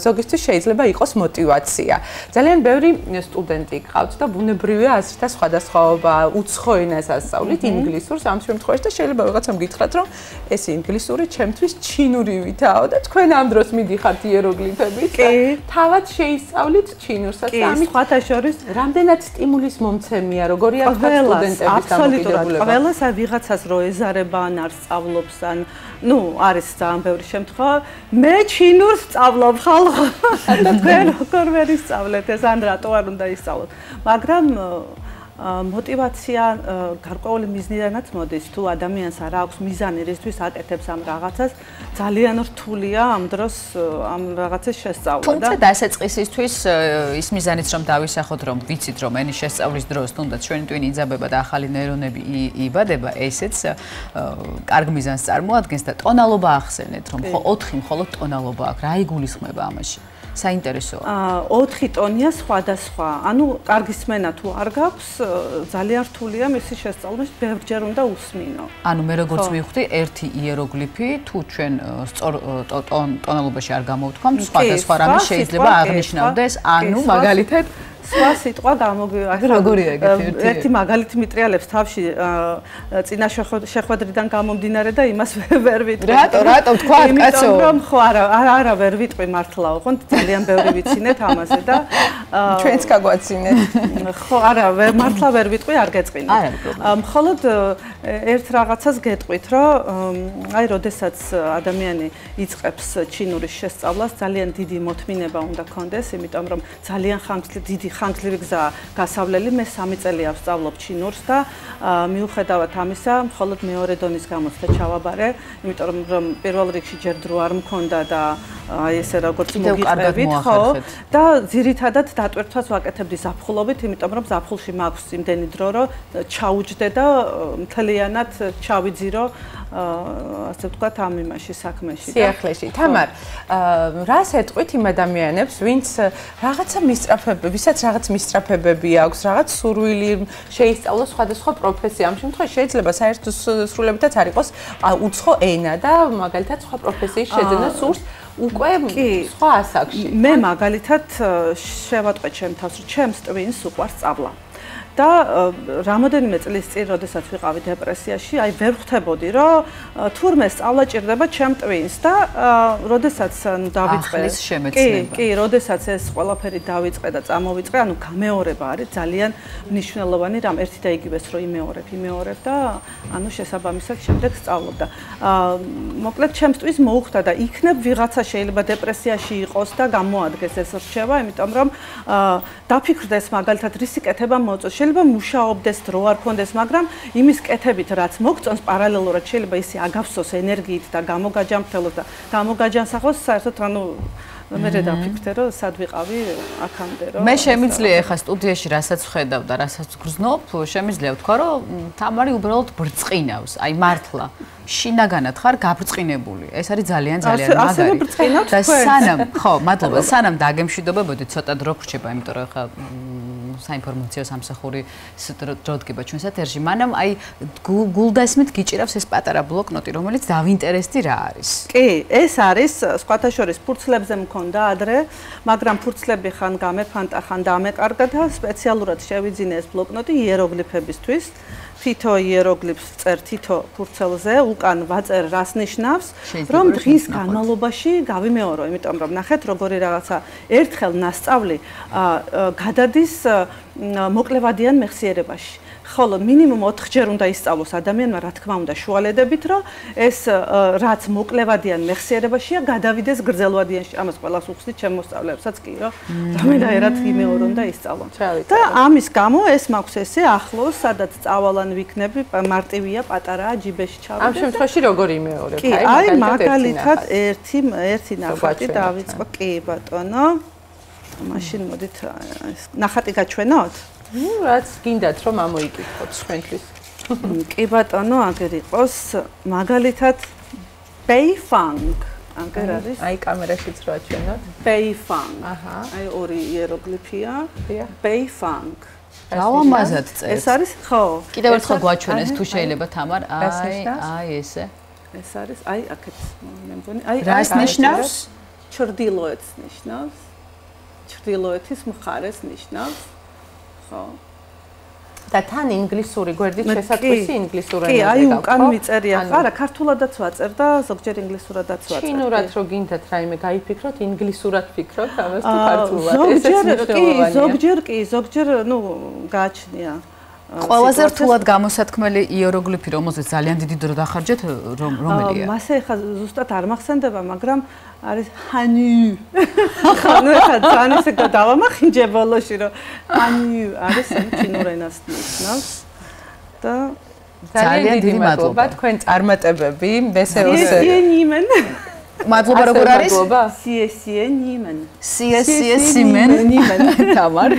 ზოგისთვის შეიძლება იყოს мотиваცია. ძალიან ბევრი სტუდენტი გყავთ და ბუნებრივია აზრთა სხვადასხვაობა, უცხო ენას ასწავლით, ინგლისურს ამ შემთხვევაში და შეიძლება ვიღაცამ გითხრათ რომ ეს ინგლისური ჩემთვის ჩინურივითაო და თქვენ ამ დროს მიდიხართ იეროგლიფებით და თავად შეისწავლით ჩინურსაც და ამით სხვათა შორის რამდენად სტიმულის მომცემია როგორია სტუდენტების დამოკიდებულება ყველას აი ვიღაცას რო ეზარება ან არ სწავლობს ან ნუ არის ძალიან ბევრი შემთხვევა მე ჩინურს სწავლობ ხალხო და თქვენ როგორ ვერ ისწავლეთ ეს ან რატო არ უნდა ისწავლოთ მაგრამ мотиваცია გარკვეული მიზნიდანაც მოდის თუ ადამიანს არ აქვს მიზანი რისთვის აკეთებს ამ რაღაცას ძალიან რთულია ამ დროს ამ რაღაცის შესწავლა და თუმცა დასაწყისისთვის ის მიზანიც რომ დავისახოთ რომ ვიცით რომ ენის შესწავლის დროს თუნდაც ჩვენი ტვინი იძაბება და ახალი ნეირონები იბადება ესეც კარგ მიზანს წარმოადგენს და ტონალობა ახსენეთ რომ ხო 4 მხოლოდ ტონალობა აქვს რა იგულისხმება ამაში საინტერესოა. 4 ტონია სხვადასხვა. ანუ კარგი სმენა თუ არ გაქვს, ძალიან რთულია მისი შესწავლა, ბევრჯერ უნდა უსმინო. ანუ მე როგორც მივხვდი, ერთი იეროგლიფი თუ ჩვენ სწორ ტონალობაში არ გამოვთქვამთ, სხვადასხვა რამე შეიძლება აღნიშნავდეს, ანუ მაგალითად სხვა სიტყვა როგორია ეგეთი ერთი მაგალითი მიტრიალებს თავში წინა შეხვედრიდან გამომდინარე და იმას ვერ ვიტყვი. რატო თქვა კაცო? იმიტომ რომ ხო არა ვერ ვიტყვი მართლა ოღონდ ძალიან ბევრი ვიცინეთ ამაზე და ჩვენც გაგვაცინეთ. ხო არა მართლა ვერ ვიტყვი არ გეწყინოთ. მხოლოდ ერთ რაღაცას გეტყვით რომ აი როდესაც ადამიანი იწყებს ჩინურის შესწავლას ძალიან დიდი მოთმინება უნდა ქონდეს იმიტომ რომ ძალიან დიდი ხანგრძლივი გზაა გასავლელი მე 3 წელი ავსწავლობ ჩინურს და მიუხედავად ამისა მხოლოდ მეორე დონის გამოცდა ჩავაბარე იმიტომ რომ პირველ რიგში ჯერ დრო არ მქონდა და აი ესე როგორც მოგიყევით ხო და ძირითადად დატვირთვას ვაკეთებდი ზაფხულობით იმიტომ რომ ზაფხულში მაქვს იმდენი დრო რომ ჩაუჯდე და მთლიანად ჩავიძირო ასე ვთქვათ ამ იმაში საქმეში სიახლეში თამარ რას ეტყვით იმ ადამიანებს ვინც რაღაცა მისწრაფებები ვისაც რაღაც მისწრაფებები აქვს რაღაც სურვილი შეისწავლოს სხვადასხვა პროფესია ამ შემთხვევაში შეიძლება საერთო სრულებითაც არ იყოს უცხო ენა და მაგალითად სხვა პროფესიის შეძენა სურს უკვე სხვა ასაკში მე მაგალითად შევატყვე ჩემ თავს რომ ჩემს ტვინს უყვარს სწავლა და რამოდენიმე წლის წინ, როდესაც ვიყავი დეპრესიაში, აი ვერ ხვდებოდი, რომ თურმე სწავლა ჭირდება ჩემ ტვინს და როდესაც დავიწყე კი, როდესაც ეს ყველაფერი დავიწყე და წამოვიწყე, ანუ გამეორება არის ძალიან მნიშვნელოვანი რამ, ერთი და იგივეს რომ იმეორებ და ანუ შესაბამისად შემდეგ სწავლობ და მოკლედ ჩემს ტვინს მოუხდა და იქნებ ვიღაცა შეიძლება დეპრესიაში იყოს და გამოადგეს ეს რჩევა, იმიტომ რომ დაფიქრდეს მაგალითად რისი კეთება მოწოს შეიძლება მუშაობდეს დრო არ ქონდეს, მაგრამ იმის კეთებით რაც მოგწონს პარალელურად შეიძლება ისე აგავსოს ენერგიით და გამოგაჯამრთელოს და გამოგაჯანსახოს საერთოდ ანუ მე დაფიქრდე რომ სად ვიყავი აქამდე რომ მე შემიძლია ახლა სტუდიაში რასაც ვხედავ და რასაც გრძნობ შემიძლია ვთქვა რომ თამარი უბრალოდ ბრწყინავს აი მართლა შინაგანად ხარ გაბრწყინებული ეს არის ძალიან მაგარი და სანამ ხო მადლობა სანამ დაგემშვიდობებოდი ცოტა დრო ხრჩება იმიტომ რომ ახლა საინფორმაციო სამსახური დროდგება ჩვენს ეთერში. მანამ აი გულდასმით გიჭირავს ეს პატარა ბლოკნოტი, რომელიც დავინტერესდი რა არის. კი, ეს არის სხვათა შორის ფურცლებზე მქონდა ადრე, მაგრამ ფურცლები ხან გამეფანტა, ხან დამეკარგა და სპეციალურად შევიძინე ეს ბლოკნოტი იეროგლიფებისთვის. თითო იეროგლიფს წერ თითო ფურცელზე, უკან ვაწერ რას ნიშნავს, რომ დღის განმავლობაში გავიმეორო, იმიტომ რომ ნახეთ როგორი რაღაცა ერთხელ ნასწავლი გადადის მოკლევადიან მეხსიერებაში. ხოლო მინიმუმ 4 ჯერ უნდა ისწავლოს ადამიანმა, რა თქმა უნდა, შუალედებით, რომ ეს რაც მოკლევადიან მეხსიერებაშია, გადავიდეს გრძელვადიანში. ამას ყველას უხსნით ჩემ მოსწავლეებსაც კი, რომ რამდენადაც იმეორონ და ისწავლონ. და ამის გამო ეს მაქვს ესე ახლოს, სადაც წავალან ვიქნები, მარტივია, პატარაა, ჯიბეში ჩავიდე. ამ შემთხვევაში როგორი იმეორებ? აი, მაგალითად ერთი ნახატი დავიწყო. კი, ბატონო. მაშინ მოდით ნახატი გაჩვენოთ? რაც გინდათ რომ ამოიკითხოთ თქვენთვის. კი ბატონო, აგერ იყოს მაგალითად Beifang. აგერ არის. აი კამერაშიც რა ჩვენოთ. Beifang. აჰა. აი ორი იეროგლიფია. Beifang. დავამაზად წერს. ეს არის ხო? კიდევ ერთხელ გვაჩვენეს თუ შეიძლება თამარ. აი ესე. ეს არის აი აქეთ მე მგონი. აი რას ნიშნავს? ჩრდილოეთს ნიშნავს. ჩრდილოეთის მხარეს ნიშნავს. და თან ინგლისური გვერდით შესაძლისი ინგლისური ენა. კი, აი უკან მიწერია ხა, რა ქართულადაც ვაწერ და ზოგჯერ ინგლისურადაც ვაწერ. ჩინურად რო გინდათ რაიმე გაიფიქროთ, ინგლისურად ფიქრობთ, ამას თუ ქართულად. ზოგჯერ, ნუ გააჩნია. ყველაზე რთულად გამოსათქმელი იეროგლიფი, რომელზეც ძალიან დიდი დრო დახარჯეთ, რომელია? მასე ხა ზუსტად არ მახსენდება, მაგრამ არის ჰანიუ. ხანუ ხა ძალიან ისე დავამახინჯე ბოლოში, რომ ჰანიუ არის ჩინურ ენას ნიშნავს და ძალიან დიდი მადლობა თქვენ წარმატებები, მესეოსე. მადლობა როგორ არის? სიემენ. თამარ.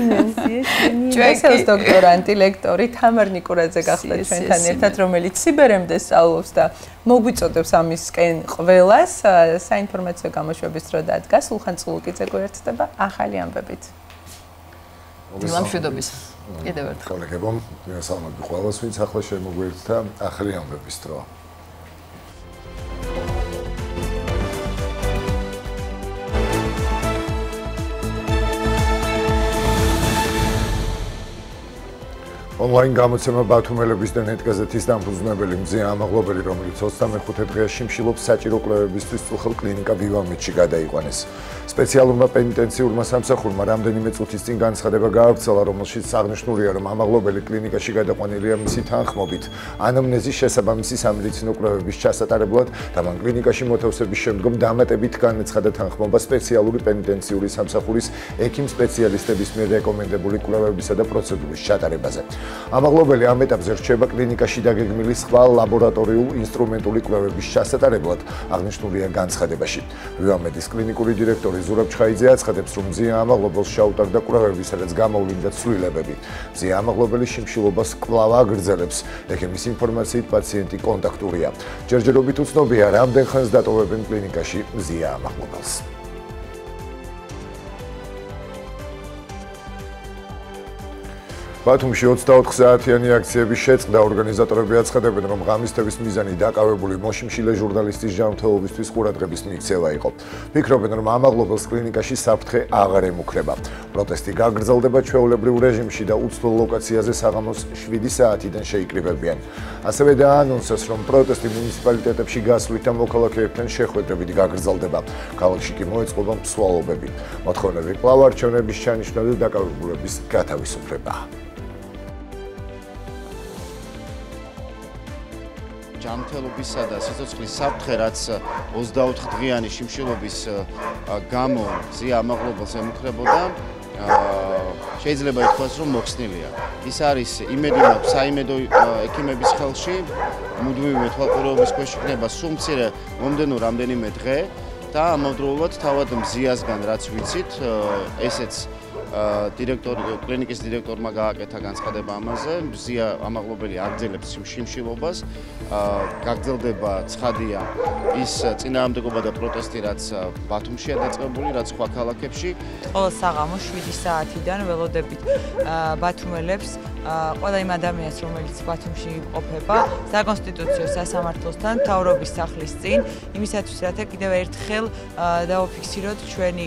ჩვენს დოქტორანტი, ლექტორი თამარ ნიკურაძე გახდა ჩვენთან ერთად, რომელიც სიბერემდე სწავლობს და მოგვიწოდებს ამისკენ ყველას საინფორმაციო გამოშვების დრო დადგა. სულხან წულუკიძე გვერდდება ახალი ამბებით. მშვიდობის. კიდევ ერთხელ. კოლეგებო, მოგესალმები ყველას, ვინც ახლა შემოგვერდთა ახალი ამბების დრო. Online გამოცემა ბათუმელების და ნეტგაზეთის დამფუძნებელი მზია ამაღლობელი, რომელიც 25 დღეა შიმშილობს საჭირო კვლევებისთვის წუხელ კლინიკა ბივამეთში გადაიყვანეს. სპეციალურმა პენიტენციურმა სამსახურმა რამდენიმე წუთის წინ განცხადება გაავრცელა, რომელშიც აღნიშნულია, რომ ამაღლობელი კლინიკაში გადაყვანილია მისი თანხმობით ანამნეზის შესაბამისი სამედიცინო კვლევების ჩასატარებლად და მან კლინიკაში მოთავსების შემდგომ დამატებით განაცხადა თანხმობა სპეციალური პენიტენციური სამსახურის ექიმ სპეციალისტების მიერ რეკომენდებული კვლევებისა და პროცედურის ჩატარებაზე. ამაღლობელი ამ ეტაპზე რჩება კლინიკაში დაგეგმილი სხვა ლაბორატორიულ ინსტრუმენტული კვლევების ჩასატარებლად, აღნიშნულია განცხადებაში. ვიამედის კლინიკური დირექტორი ზურაბ ჩხაიძე აცხადებს, რომ მზია ამაღლობელს შეუტარდა კვლევები, სადაც გამოვლინდა ცვლილებები. მზია ამაღლობელი შიმშილობას კვლავ აგრძელებს. ექიმის ინფორმაციით პაციენტი კონტაქტურია. ჯერჯერობით უცნობია, რამდენ ხანს დატოვებენ კლინიკაში მზია ამაღლობელს. ბათუმში 24 საათიანი აქციების შეწყდა ორგანიზატორები აცხადებენ, რომ ღამისთების მიზანი დაკავებული მოშიმშილე ჟურნალისტის ჯანმრთელობისთვის ყურადღების მიქცევა იყო. ფიქრობენ, რომ ამაღლობელს კლინიკაში საფრთხე აღარ ემუქრება. პროტესტი გაგრძელდება ჩვეულებრივ რეჟიმში და უცვლელ ლოკაციაზე საღამოს 7 საათიდან შეიკრიბებიან. ასევე დაანონსეს, რომ პროტესტი მუნიციპალიტეტებში გასვლით და მოქალაქეებთან შეხვედრებით გაგრძელდება. ქალაქში კი მოეწყობა მსვლელობები. მოთხოვნები კვლავ არჩევნების ჩანიშვნა და დაკავებულების გათავისუფლება. ჯანმრთელობისა და სიცოცხლის საფრთხე, რაც 24 დღიანი შიმშილობის გამო მზია ამაღლობელს ემუქრებოდა, შეიძლება ითქვას, რომ მოხსნილია. ის არის იმედი მაქვს საიმედო ექიმების ხელში, მუდმივი თვალყურეობის ქვეშ იქნება სულ მცირე მომდენო რამდენიმე დღე და ამავდროულად თავად მზიასგან რაც ვიცით, ესეც კლინიკის დირექტორმა გააკეთა განცხადება ამაზე. მზია ამაღლობელი აგრძელებს შიმშილობას. გაგრძელდება ცხადია ის წინააღმდეგობა და პროტესტი, რაც ბათუმშია დაწყებული, რაც სხვა ქალაქებში. ყოველ საღამოს 7 საათიდან ველოდებით ბათუმელებს, ყველა იმ ადამიანს, რომელიც ბათუმში იმყოფება, საკონსტიტუციო სასამართლოსთან, მთავრობის სახლის წინ, იმისათვის, რათა კიდევ ერთხელ დავაფიქსიროთ ჩვენი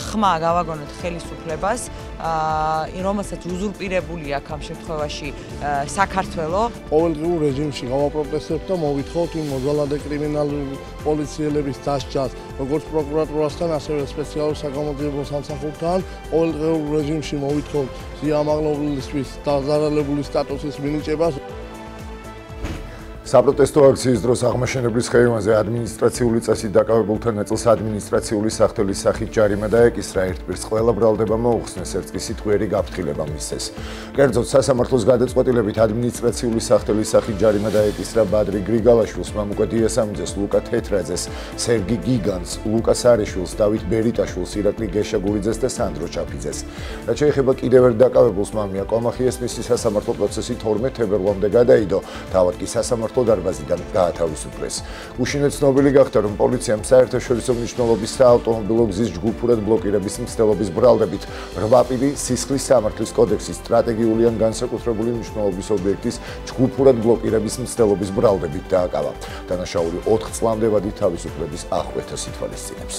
ხმა გავაგონოთ ხელისუფლებას, რომელსაც უზურპირებული აქვს ამ შემთხვევაში საქართველო. ყოველდღიურ რეჟიმში გავაპროტესტებთ და მოვითხოვთ იმ მოძალადე კრიმინალური პოლიციელების დასჯას, როგორც პროკურატურასთან, ასევე სპეციალურ საგამოძიებო სამსახურთან. ყოველდღიურ რეჟიმში მოვითხოვთ ზია ამაღლობელისთვის დაზარალებული სტატუსის მინიჭებას. საპროტესტო აქციის დროს აღმაშენებლის ხეივანზე ადმინისტრაციული წესით დაკავებულთა ნაწილს ადმინისტრაციული სახთელის სახით ჯარიმა დაეკისრა. ერთპირს ყველა ბრალდება მოუხსნეს, ერთის სიტყვიერი გაფრთხილება მისცეს. კერძოდ, სასამართლოს გადაწყვეტილებით ადმინისტრაციული სახთელის სახით ჯარიმა დაეკისრა ბადრი გრიგალაშვილს, მამუკა დიასამიძეს, ლუკა თეთრაძეს, სერგი გიგანს, ლუკა სარიშვილს, დავით ბერიტაშვილს, ირაკლი გეშაგურიძეს და სანდრო ჩაფიძეს. რაც შეეხება კიდევ ერთ დაკავებულს, მამია კომახიას, მისი სასამართლო პროცესი 12 თებერვლამდე გადაიდო. თავად კი სასამართლო დარბაზიდან გაათავისუფლეს. უშინო ცნობილი გახდა, რომ პოლიციამ საერთაშორისო მნიშვნელობის საავტომობილო გზის ჯგუფურად ბლოკირების მცდელობის ბრალდებით 8 პირი სისხლის სამართლის კოდექსის სტრატეგიული ან განსაკუთრებული მნიშვნელობის ობიექტის ჯგუფურად ბლოკირების მცდელობის ბრალდებით დააკავა. დანაშაული 4 წლამდე ვადით თავისუფლების აღკვეთას ითვალისწინებს.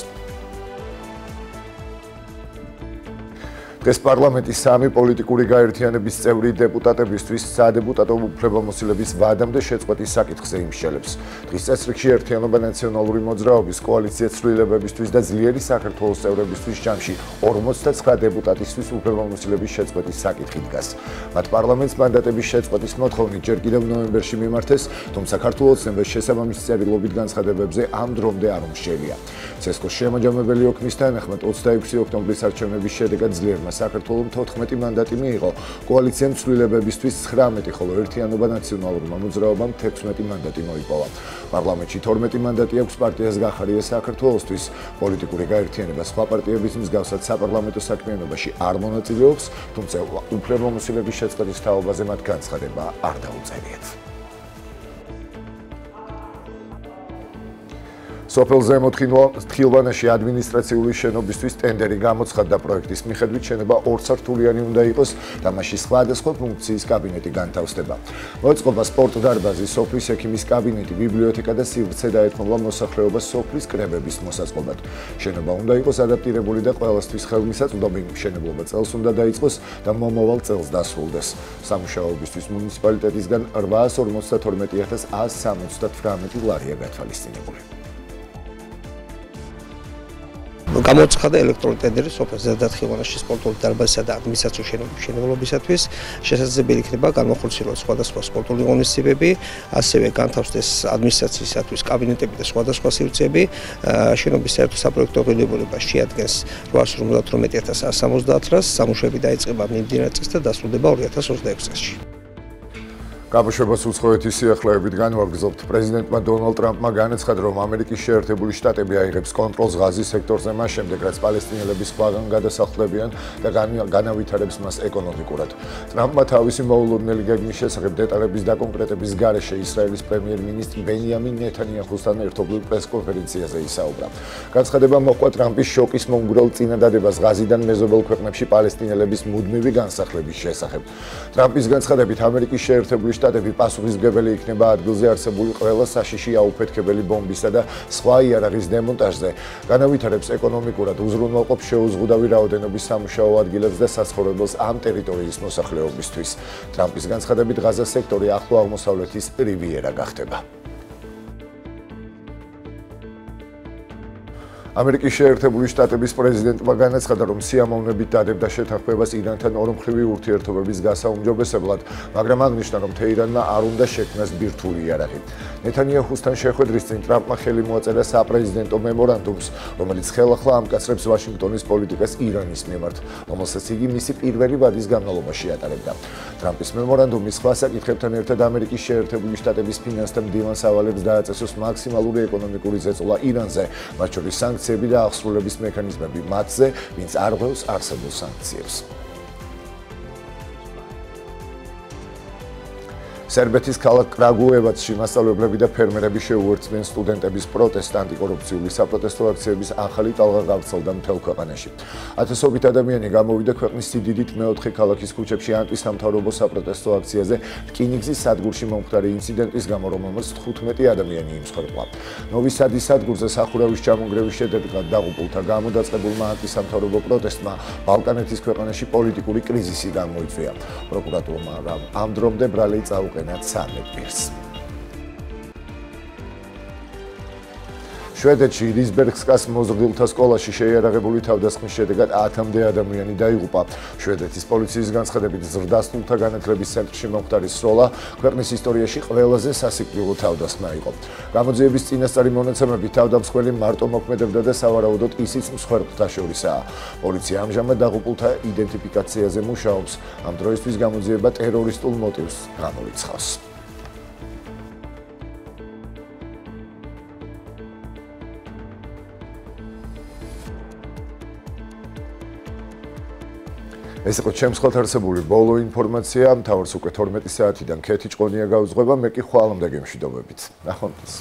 ეს პარლამენტის სამი პოლიტიკური გაერთიანების წევრი დეპუტატებისთვის სადეპუტატო უფლებამოსილების ვადამდე შეწყვეტის საკითხზე იმსჯელებს. დღის წესრიგში ერთიანობა ნაციონალური მოძრაობის კოალიცია ცვლილებებისთვის და ძლიერი საქართველოს წევრებისთვის ჯამში 59 დეპუტატისთვის უფლებამოსილების შეწყვეტის საკითხი დგას. მათ პარლამენტს მანდატების შეწყვეტის მოთხოვნით ჯერ კიდევ ნოემბერში მიმართეს, თუმცა ქართულ ოცნებას შესაბამისი წერილობით განცხადებებზე ამ დრომდე არ უმსჯელია. ცესკოს შემაჯამებელი ოქმის თანახმად 26 ოქტომბრის არჩევნების შედეგად ძლიერმა საქართველოს 14 მანდატი მიიღო, კოალიციამ ცვლილებებისთვის 19, ხოლო ერთიანობა ნაციონალურმა მოძრაობამ 16 მანდატი მოიპოვა. პარლამენტში 12 მანდატი აქვს პარტიას გახარია საქართველოსთვის. პოლიტიკური გაერთიანება სხვა პარტიების მსგავსად საპარლამენტო საქმიანობაში არ მონაწილეობს, თუმცა უფლებამოსილების შეწყვეტის თაობაზე მათ განცხადება არ დაუწერიათ. სოფელ ზემო თხილვანაში ადმინისტრაციული შენობისთვის ტენდერი გამოცხადდა. პროექტის მიხედვით შენობა 2 სართულიანი უნდა იყოს და მასში სხვადასხვა ფუნქციის კაბინეტი განთავსდება. მოეწყობა სპორტ დარბაზი, სოფლის ექიმის კაბინეტი, ბიბლიოთეკა და სივრცე დაეთმობა მოსახლეობას სოფლის კრებების მოსაწყობად. შენობა უნდა იყოს ადაპტირებული და ყველასთვის ხელმისაწვდომი. მშენებლობა წელს უნდა დაიწყოს და მომავალ წელს დასრულდეს. სამუშაოებისთვის მუნიციპალიტეტისგან 852.179 ლარია გათვალისწინებული. გამოცხადდა ელექტრონული ტენდერი სოფელ ზედათხილვანაში სპორტული დარბაზისა და ადმინისტრაციული შენობების მშენებლობისათვის. შესაძლებელი იქნება განმახორციელოს სხვადასხვა სპორტული ღონისძიებები, ასევე განთავსდეს ადმინისტრაციისათვის კაბინეტები და სხვადასხვა სივრცეები. შენობის საერთო საპროექტო ღირებულება შეადგენს 858.170 ლარს. სამუშაოები დაიწყება მიმდინარე წელს და დასრულდება 2026 წელს. გამოშვებას უცხოეთის სიახლეებით განვაგრძობთ. პრეზიდენტმა დონალდ ტრამპმა განაცხადა, რომ ამერიკის შეერთებული შტატები აიღებს კონტროლს ღაზის სექტორზე მას შემდეგ, რაც პალესტინელები სხვაგან გადასახლებიან და განავითარებს მას ეკონომიკურად. ტრამპმა თავისი მოულოდნელი გეგმის შესახებ დეტალების დაკონკრეტების გარეშე ისრაელის პრემიერ-მინისტრ ბენიამინ ნეთანიაჰუსთან ერთობლივ პრეს-კონფერენციაზე ისაუბრა. განცხადება მოჰყვა ტრამპის შოკის მომგვრელ წინადადებას ღაზიდან მეზობელ ქვეყნებში პალესტინელების მუდმივი განსახლების შესახებ. ტრამპის განცხადებით, ამერიკის შეერთებული შტატები პასუხისმგებელი იქნება ადგილზე არსებული ყველა საშიში აუფეთქებელი ბომბისა და სხვა იარაღის დემონტაჟზე, განავითარებს ეკონომიკურად, უზრუნველყოფს შეუზღუდავი რაოდენობის სამუშაო ადგილებს და საცხოვრებელს ამ ტერიტორიის მოსახლეობისთვის. ტრამპის განცხადებით, ღაზას სექტორი ახლო აღმოსავლეთის რივიერა გახდება. ამერიკის შეერთებული შტატების პრეზიდენტმა განაცხადა, რომ სიამოვნებით დადებდა შეთანხმებას ირანთან ორმხრივი ურთიერთობების გასაუმჯობესებლად, მაგრამ აღნიშნა, რომ თეირანმა არ უნდა შექმნას ბირთვული იარაღი. ნეთანიაჰუსთან შეხვედრის წინ ტრამპმა ხელი მოაწერა საპრეზიდენტო მემორანდუმს, რომელიც ხელახლა ამკაცრებს ვაშინგტონის პოლიტიკას ირანის მიმართ, რომელსაც იგი მისი პირველი ვადის განმავლობაში ატარებდა. ტრამპის მემორანდუმი სხვა საკითხებთან ერთად ამერიკის შეერთებული შტატების ფინანსთა მდივან სავალებს დააწესოს მაქსიმალური ეკონომიკური ზეწოლა ირანზე, მათ შორის სანქციები სანქციები და აღსრულების მექანიზმები მათზე, ვინც არ ღვევს არსებულ სანქციებს. სერბეთის ქალაქ კრაგუევაცში მასწავლებლები და ფერმერები შეუერთდნენ სტუდენტების პროტესტ ანტიკორუფციული საპროტესტო აქციების ახალი ტალღა გავრცელდა მთელ ქვეყანაში. ათასობით ადამიანი გამოვიდა ქვეყნის სიდიდით მეოთხე ქალაქის ქუჩებში ანტისამთავრობო საპროტესტო აქციაზე რკინიგზის სადგურში მომხდარი ინციდენტის გამო, რომელმაც 15 ადამიანი იმსხვერპლა. ნოვი სადის სადგურზე სახურავის ჩამონგრევის შედეგად დაღუპულთა გამო დაწყებულმა ანტისამთავრობო პროტესტმა ბალკანეთის ქვეყანაში პოლიტიკური კრიზისი გამოიწვია. პროკურატურმა ამ დრომდე ბრალი წაუყენა 13 პირს. შვედეთში რიზბერგსკას მოზრდილთა სკოლაში შეიარაღებული თავდასხმის შედეგად 10-მდე ადამიანი დაიღუპა. შვედეთის პოლიციის განცხადებით ზრდასრულთა განათლების ცენტრში მომხდარი სროლა ქვეყნის ისტორიაში ყველაზე სასიკვდილო თავდასხმა იყო. გამოძიების წინასწარი მონაცემებით თავდამსხმელი მარტო მოქმედებდა და სავარაუდოდ ისიც მსხვერპლთა შორისაა. პოლიცია ამჟამად დაღუპულთა იდენტიფიკაციაზე მუშაობს. ამ დროისთვის გამოძიება ტერორისტულ მოტივს გამოიცხავს. ეს იყო ჩემს ხელთ არსებული ბოლო ინფორმაცია. მთავარს უკვე 12 საათიდან ქეთი ჭყონია გაუძღვება, მე კი ხვალამდე გემშვიდობებით. ნახვამდის.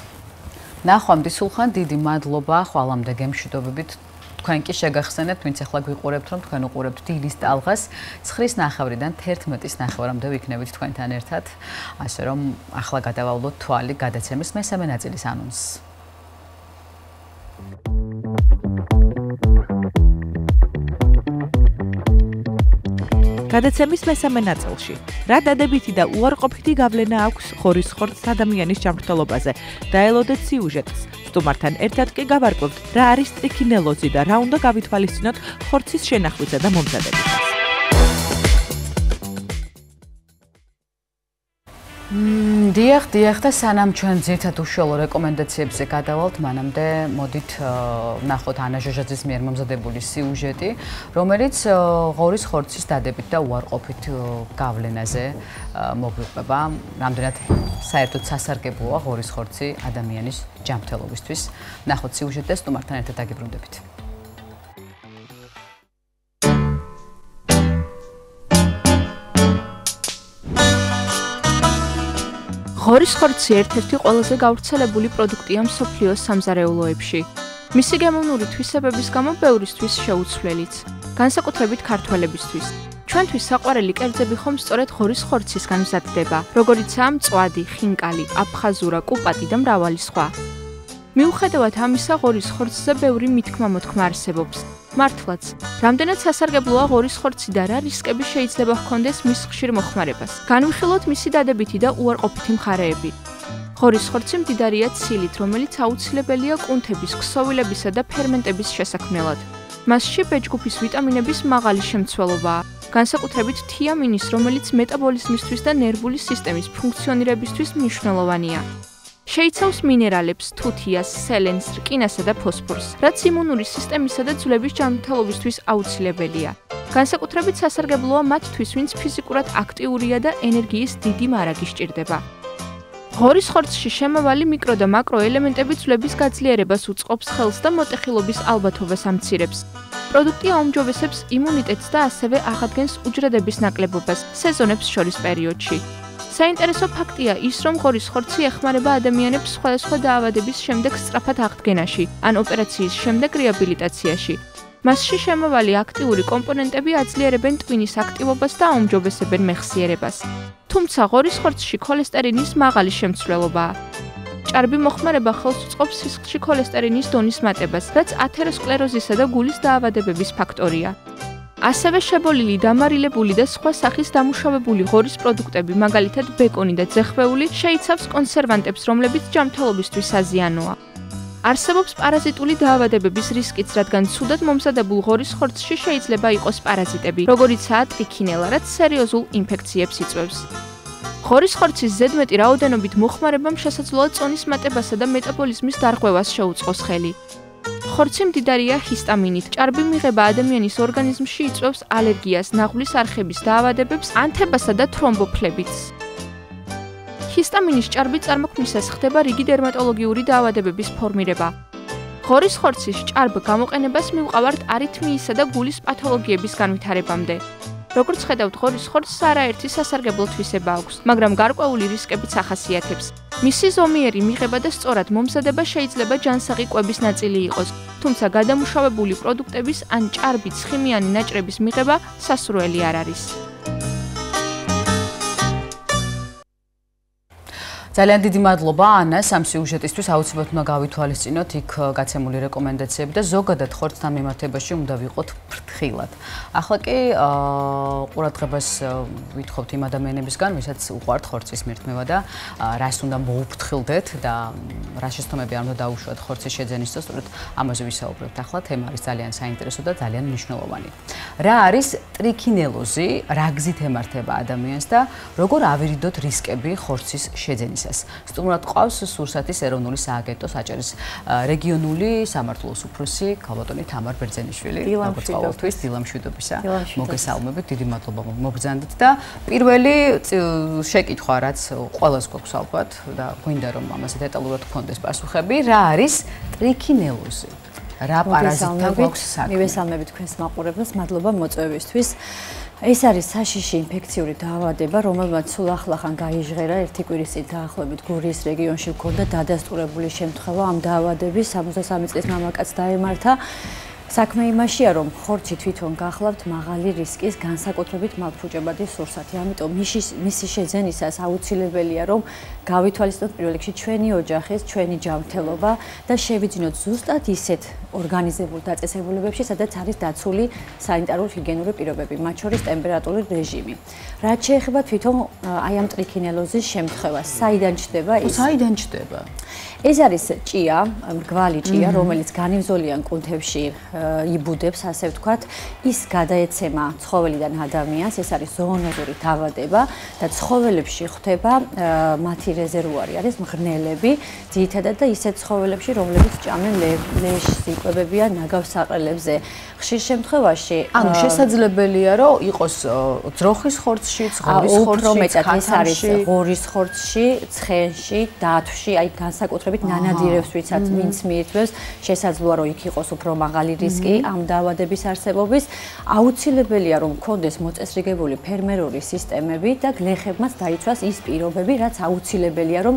ნახვამდის სულხან, დიდი მადლობა, ხვალამდე გემშვიდობებით. თქვენ კი შეგახსენებთ, ვინც ახლა გვიყურებთ, რომ თქვენ უყურებთ დილის ტალღას 9:09-დან 11:09-მდე ვიქნებით თქვენთან ერთად. ასე რომ ახლა გადავალოთ თვალი გადაცემის მესამე ნაწილის ანონსს. გადაცემის მესამე ნაწილში რა დადებითი და უარყოფითი გავლენა აქვს ხორის ხორცს ადამიანის ჯანმრთელობაზე და ელოდეთ სიუჟეტს. სტუმართან ერთად კი გავარკვევთ რა არის ტრიქინელოზი და რა უნდა გავითვალისწინოთ ხორცის შენახვისა და მომზადებისას. დიახ და სანამ ჩვენ ძირითად უშუალო რეკომენდაციებზე გადავალთ, მანამდე მოდით ვნახოთ ანა ჟოჟაძის მიერ მომზადებული სიუჟეტი, რომელიც ღორის ხორცის დადებით და უარყოფით გავლენაზე მოგვიყვება. რამდენად საერთოდ სასარგებლოა ღორის ხორცი ადამიანის ჯანმრთელობისთვის. ვნახოთ სიუჟეტი და სტუმართან ერთად დაგიბრუნდებით. ღორის ხორცი ერთ-ერთი ყველაზე გავრცელებული პროდუქტია მსოფლიოს სამზარეულოებში. მისი გემოვნური თვისებების გამო ბევრისთვის შეუცვლელიც, განსაკუთრებით ქართველებისთვის. ჩვენთვის საყვარელი კერძები ხომ სწორედ ღორის ხორცისგან მზადდება, როგორიცაა მწვადი, ხინკალი, აფხაზურა, კუპატი და მრავალი სხვა. მიუხედავად ამისა, ღორის ხორცზე ბევრი მითქმა-მოთქმა არსებობს. მართლაც, რამდენად სასარგებლოა ღორის ხორცი და რა რისკები შეიძლება ჰქონდეს მის ხშირ მოხმარებას. განვიხილოთ მისი დადებითი და უარყოფითი მხარეები. ღორის ხორცი მდიდარია ცილით, რომელიც აუცილებელია კუნთების, ქსოვილებისა და ფერმენტების შესაქმნელად. მასში ბეჭდგუფის ვიტამინების მაღალი შემცველობაა, განსაკუთრებით თიამინის, რომელიც მეტაბოლიზმისთვის და ნერვული სისტემის ფუნქციონირებისთვის მნიშვნელოვანია. შეიცავს მინერალებს, თუთიას, სელენს, რკინასა და ფოსფორს, რაც იმუნური სისტემისა და ძვლების ჯანმრთელობისთვის აუცილებელია. განსაკუთრებით სასარგებლოა მათთვის, ვინც ფიზიკურად აქტიურია და ენერგიის დიდი მარაგი სჭირდება. ღორის ხორცში შემავალი მიკრო და მაკრო ელემენტები ძვლების გაძლიერებას უწყობს ხელს და მოტეხილობის ალბათობას ამცირებს. პროდუქტი აუმჯობესებს იმუნიტეტს და ასევე აღადგენს უჯრედების ნაკლებობას სეზონებს შორის პერიოდში. საინტერესო ფაქტია ის, რომ ღორის ხორცი ეხმარება ადამიანებს სხვადასხვა დაავადების შემდეგ სწრაფად აღდგენაში, ან ოპერაციის შემდეგ რეაბილიტაციაში. მასში შემავალი აქტიური კომპონენტები აძლიერებენ ტვინის აქტივობას და აუმჯობესებენ მეხსიერებას. თუმცა ღორის ხორცში ქოლესტერინის მაღალი შემცველობაა. ჭარბი მოხმარება ხელს უწყობს სისხლში ქოლესტერინის დონის მატებას, რაც ათეროსკლეროზისა და გულის დაავადებების ფაქტორია. ასევე შებოლილი, დამარილებული და სხვა სახის დამუშავებული ღორის პროდუქტები, მაგალითად ბეკონი და ძეხვეული, შეიცავს კონსერვანტებს, რომლებიც ჯანმრთელობისთვის აზიანოა. არსებობს პარაზიტული დაავადებების რისკიც, რადგან ცუდად მომზადებულ ღორის ხორცში შეიძლება იყოს პარაზიტები, როგორიცაა ტრიქინელა, რაც სერიოზულ ინფექციებს იწვევს. ღორის ხორცის ზედმეტი რაოდენობით მოხმარებამ შესაძლოა წონის მატებასა და მეტაბოლიზმის დარღვევას შეუწყოს ხელი. ხორცი მდიდარია ჰისტამინით. ჭარბი მიღება ადამიანის ორგანიზმში იწვევს ალერგიას, ნაღვლის არხების დაავადებებს, ანთებასა და თრომბოფლებიტს. ჰისტამინის ჭარბი წარმოქმნისას ხდება რიგი დერმატოლოგიური დაავადებების ფორმირება. ღორის ხორცის ჭარბ გამოყენებას მივყავართ არითმიისა და გულის პათოლოგიების განვითარებამდე. როგორც ხედავთ, ღორის ხორცს არაერთი სასარგებლო თვისება აქვს, მაგრამ გარკვეული რისკებიც ახასიათებს. მისი ზომიერი მიღება და სწორად მომზადება შეიძლება ჯანსაღი კვების ნაწილი იყოს, თუმცა გადამუშავებული პროდუქტების ან ჭარბი ცხიმიანი ნაჭრების მიღება სასურველი არ არის. ძალიან დიდი მადლობა ანას ამ სიუჟეტისთვის. აუცილებლად უნდა გავითვალისწინოთ იქ გაცემული რეკომენდაციები და ზოგადად ხორცთან მიმართებაში უნდა ვიყოთ ფრთხილად. ახლა კი ყურადღებას ვითხოვთ იმ ადამიანებისგან, ვისაც უყვართ ხორცის მირთმევა და რას უნდა მოუფრთხილდეთ და რა შეცდომები არ უნდა დაუშვათ ხორცის შეძენის დროს, სწორედ ამაზე ვისაუბრებთ. ახლა თემა არის ძალიან საინტერესო და ძალიან მნიშვნელოვანი. რა არის ტრიქინელოზი, რა გზით ემართება ადამიანს და როგორ ავირიდოთ რისკები ხორცის შეძენისა? სტუმრად ყავს სურსათის ეროვნული სააგენტოს აჭარის რეგიონული სამართლოს უფროსი ქალბატონი თამარ ბერძენიშვილი. როგორც ყოველთვის დილამშვიდობისა. მოგესალმებით, დიდი მადლობა მობრძანდით და პირველი შეკითხვა, რაც ყველას გვაქვს ალბათ და გვინდა რომ ამაზე დეტალურად გქონდეს პასუხები, რა არის ტრიქინელოზი? რა პარაზიტთან გვაქვს საქმე? მივესალმები თქვენს მაყურებელს, მადლობა მოწვევისთვის. ეს არის საშიში ინფექციური დაავადება, რომელმაც სულ ახლახან გაიჟღერა ერთი კვირის წინ დაახლოებით გურიის რეგიონში მქონდა დადასტურებული შემთხვევა ამ დაავადების 63 წლის მამაკაცს დაემართა. საქმე იმაშია, რომ ხორცი თვითონ გახლავთ მაღალი რისკის განსაკუთრებით მალფუჭებადი სურსათი. ამიტომ მისი შეძენისას აუცილებელია, რომ გავითვალისწინოთ პირველ რიგში ჩვენი ოჯახის, ჩვენი ჯანმრთელობა და შევიძინოთ ზუსტად ისეთ ორგანიზებულ დაწესებულებებში, სადაც არის დაცული სანიტარულ-ჰიგიენური პირობები, მათ შორის ტემპერატურული რეჟიმი. რაც შეეხება თვითონ აი ამ ტრიქინელოზის შემთხვევას, საიდან ჩდება ის? საიდან ჩდება? ეს არის ჭია, მრგვალი ჭია, რომელიც განივზოლიან კუნთებში იბუდებს, ასე ვთქვათ, ის გადაეცემა ცხოველიდან ადამიანს, ეს არის ზოონოზური დაავადება და ცხოველებში ხდება მათი რეზერვუარი არის მღრღნელები, ძირითადად და ისეთ ცხოველებში, რომლებიც ჭამენ ლეშს, იკვებებიან ნაგავსაყრელებზე. ხშირ შემთხვევაში, ანუ შესაძლებელია, რომ იყოს ძროხის ხორცში, ღორის ხორცში, ეს არის ღორის ხორცში, ცხენში, დათვში, აი განსაკუთრებით ნანადირებს, ვინც მიირთმევს, შესაძლოა, რომ იქ იყოს უფრო მაღალი რისკი ამ დაავადების არსებობის. აუცილებელია, რომ მქონდეს მოწესრიგებული ფერმერული სისტემები და გლეხებმაც დაიცვას ის პირობები, რაც აუცილებელია, რომ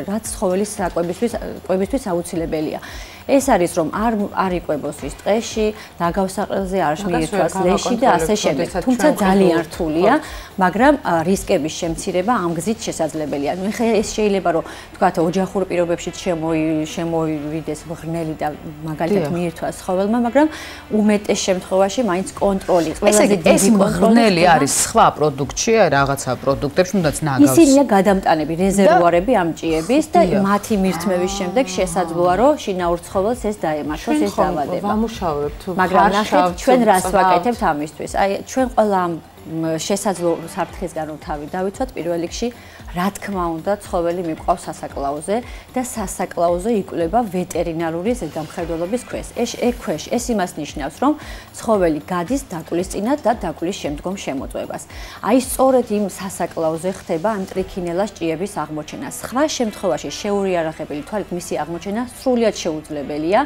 რაც ცხოველის საკვებისთვის აუცილებელია. ეს არის რომ არ იკვებოს ის ტყეში, ნაგავსაყრელზე არ მიირთვას ლეში და ასე შემდეგ. თუმცა ძალიან რთულია, მაგრამ რისკების შემცირება ამ გზით შესაძლებელია. ნუ ეხლა ეს შეიძლება რომ თქვათ ოჯახურ პირობებში შემოვიდეს მღრღნელი და მაგალითად მიირთვას ცხოველმა, მაგრამ უმეტეს შემთხვევაში მაინც კონტროლი, ყველაზე დიდი მღრღნელი არის სხვა პროდუქტში, რაღაცა პროდუქტებში, თუნდაც ნაგავს. ისინია გადამტანები, რეზერვუარები ამ ჭიების და მათი მირთმევის შემდეგ შესაძლოა რომ შინაურ ცხოველს ეს დაემართოს ეს დაავადება. ვამუშავებთ. მაგრამ ნახეთ ჩვენ რას ვაკეთებთ ამისთვის. აი ჩვენ ყველა ამ შესაძლო საფრთხისგან რომ თავი დავიცვათ, პირველ რიგში რა თქმა უნდა ცხოველი მიყვავს სასაკლაოზე და სასაკლაოზე იკვლება ვეტერინარული ზედამხედველობის ქვეშ. ეს იმას ნიშნავს, რომ ცხოველი გადის დაკვლისწინად და დაკვლის შემდგომ შემოწმებას. აი სწორედ იმ სასაკლაოზე ხდება ამ ტრიქინელას ჭიების აღმოჩენა. სხვა შემთხვევაში შეურიარაღებელი თვალით მისი აღმოჩენა სრულიად შეუძლებელია.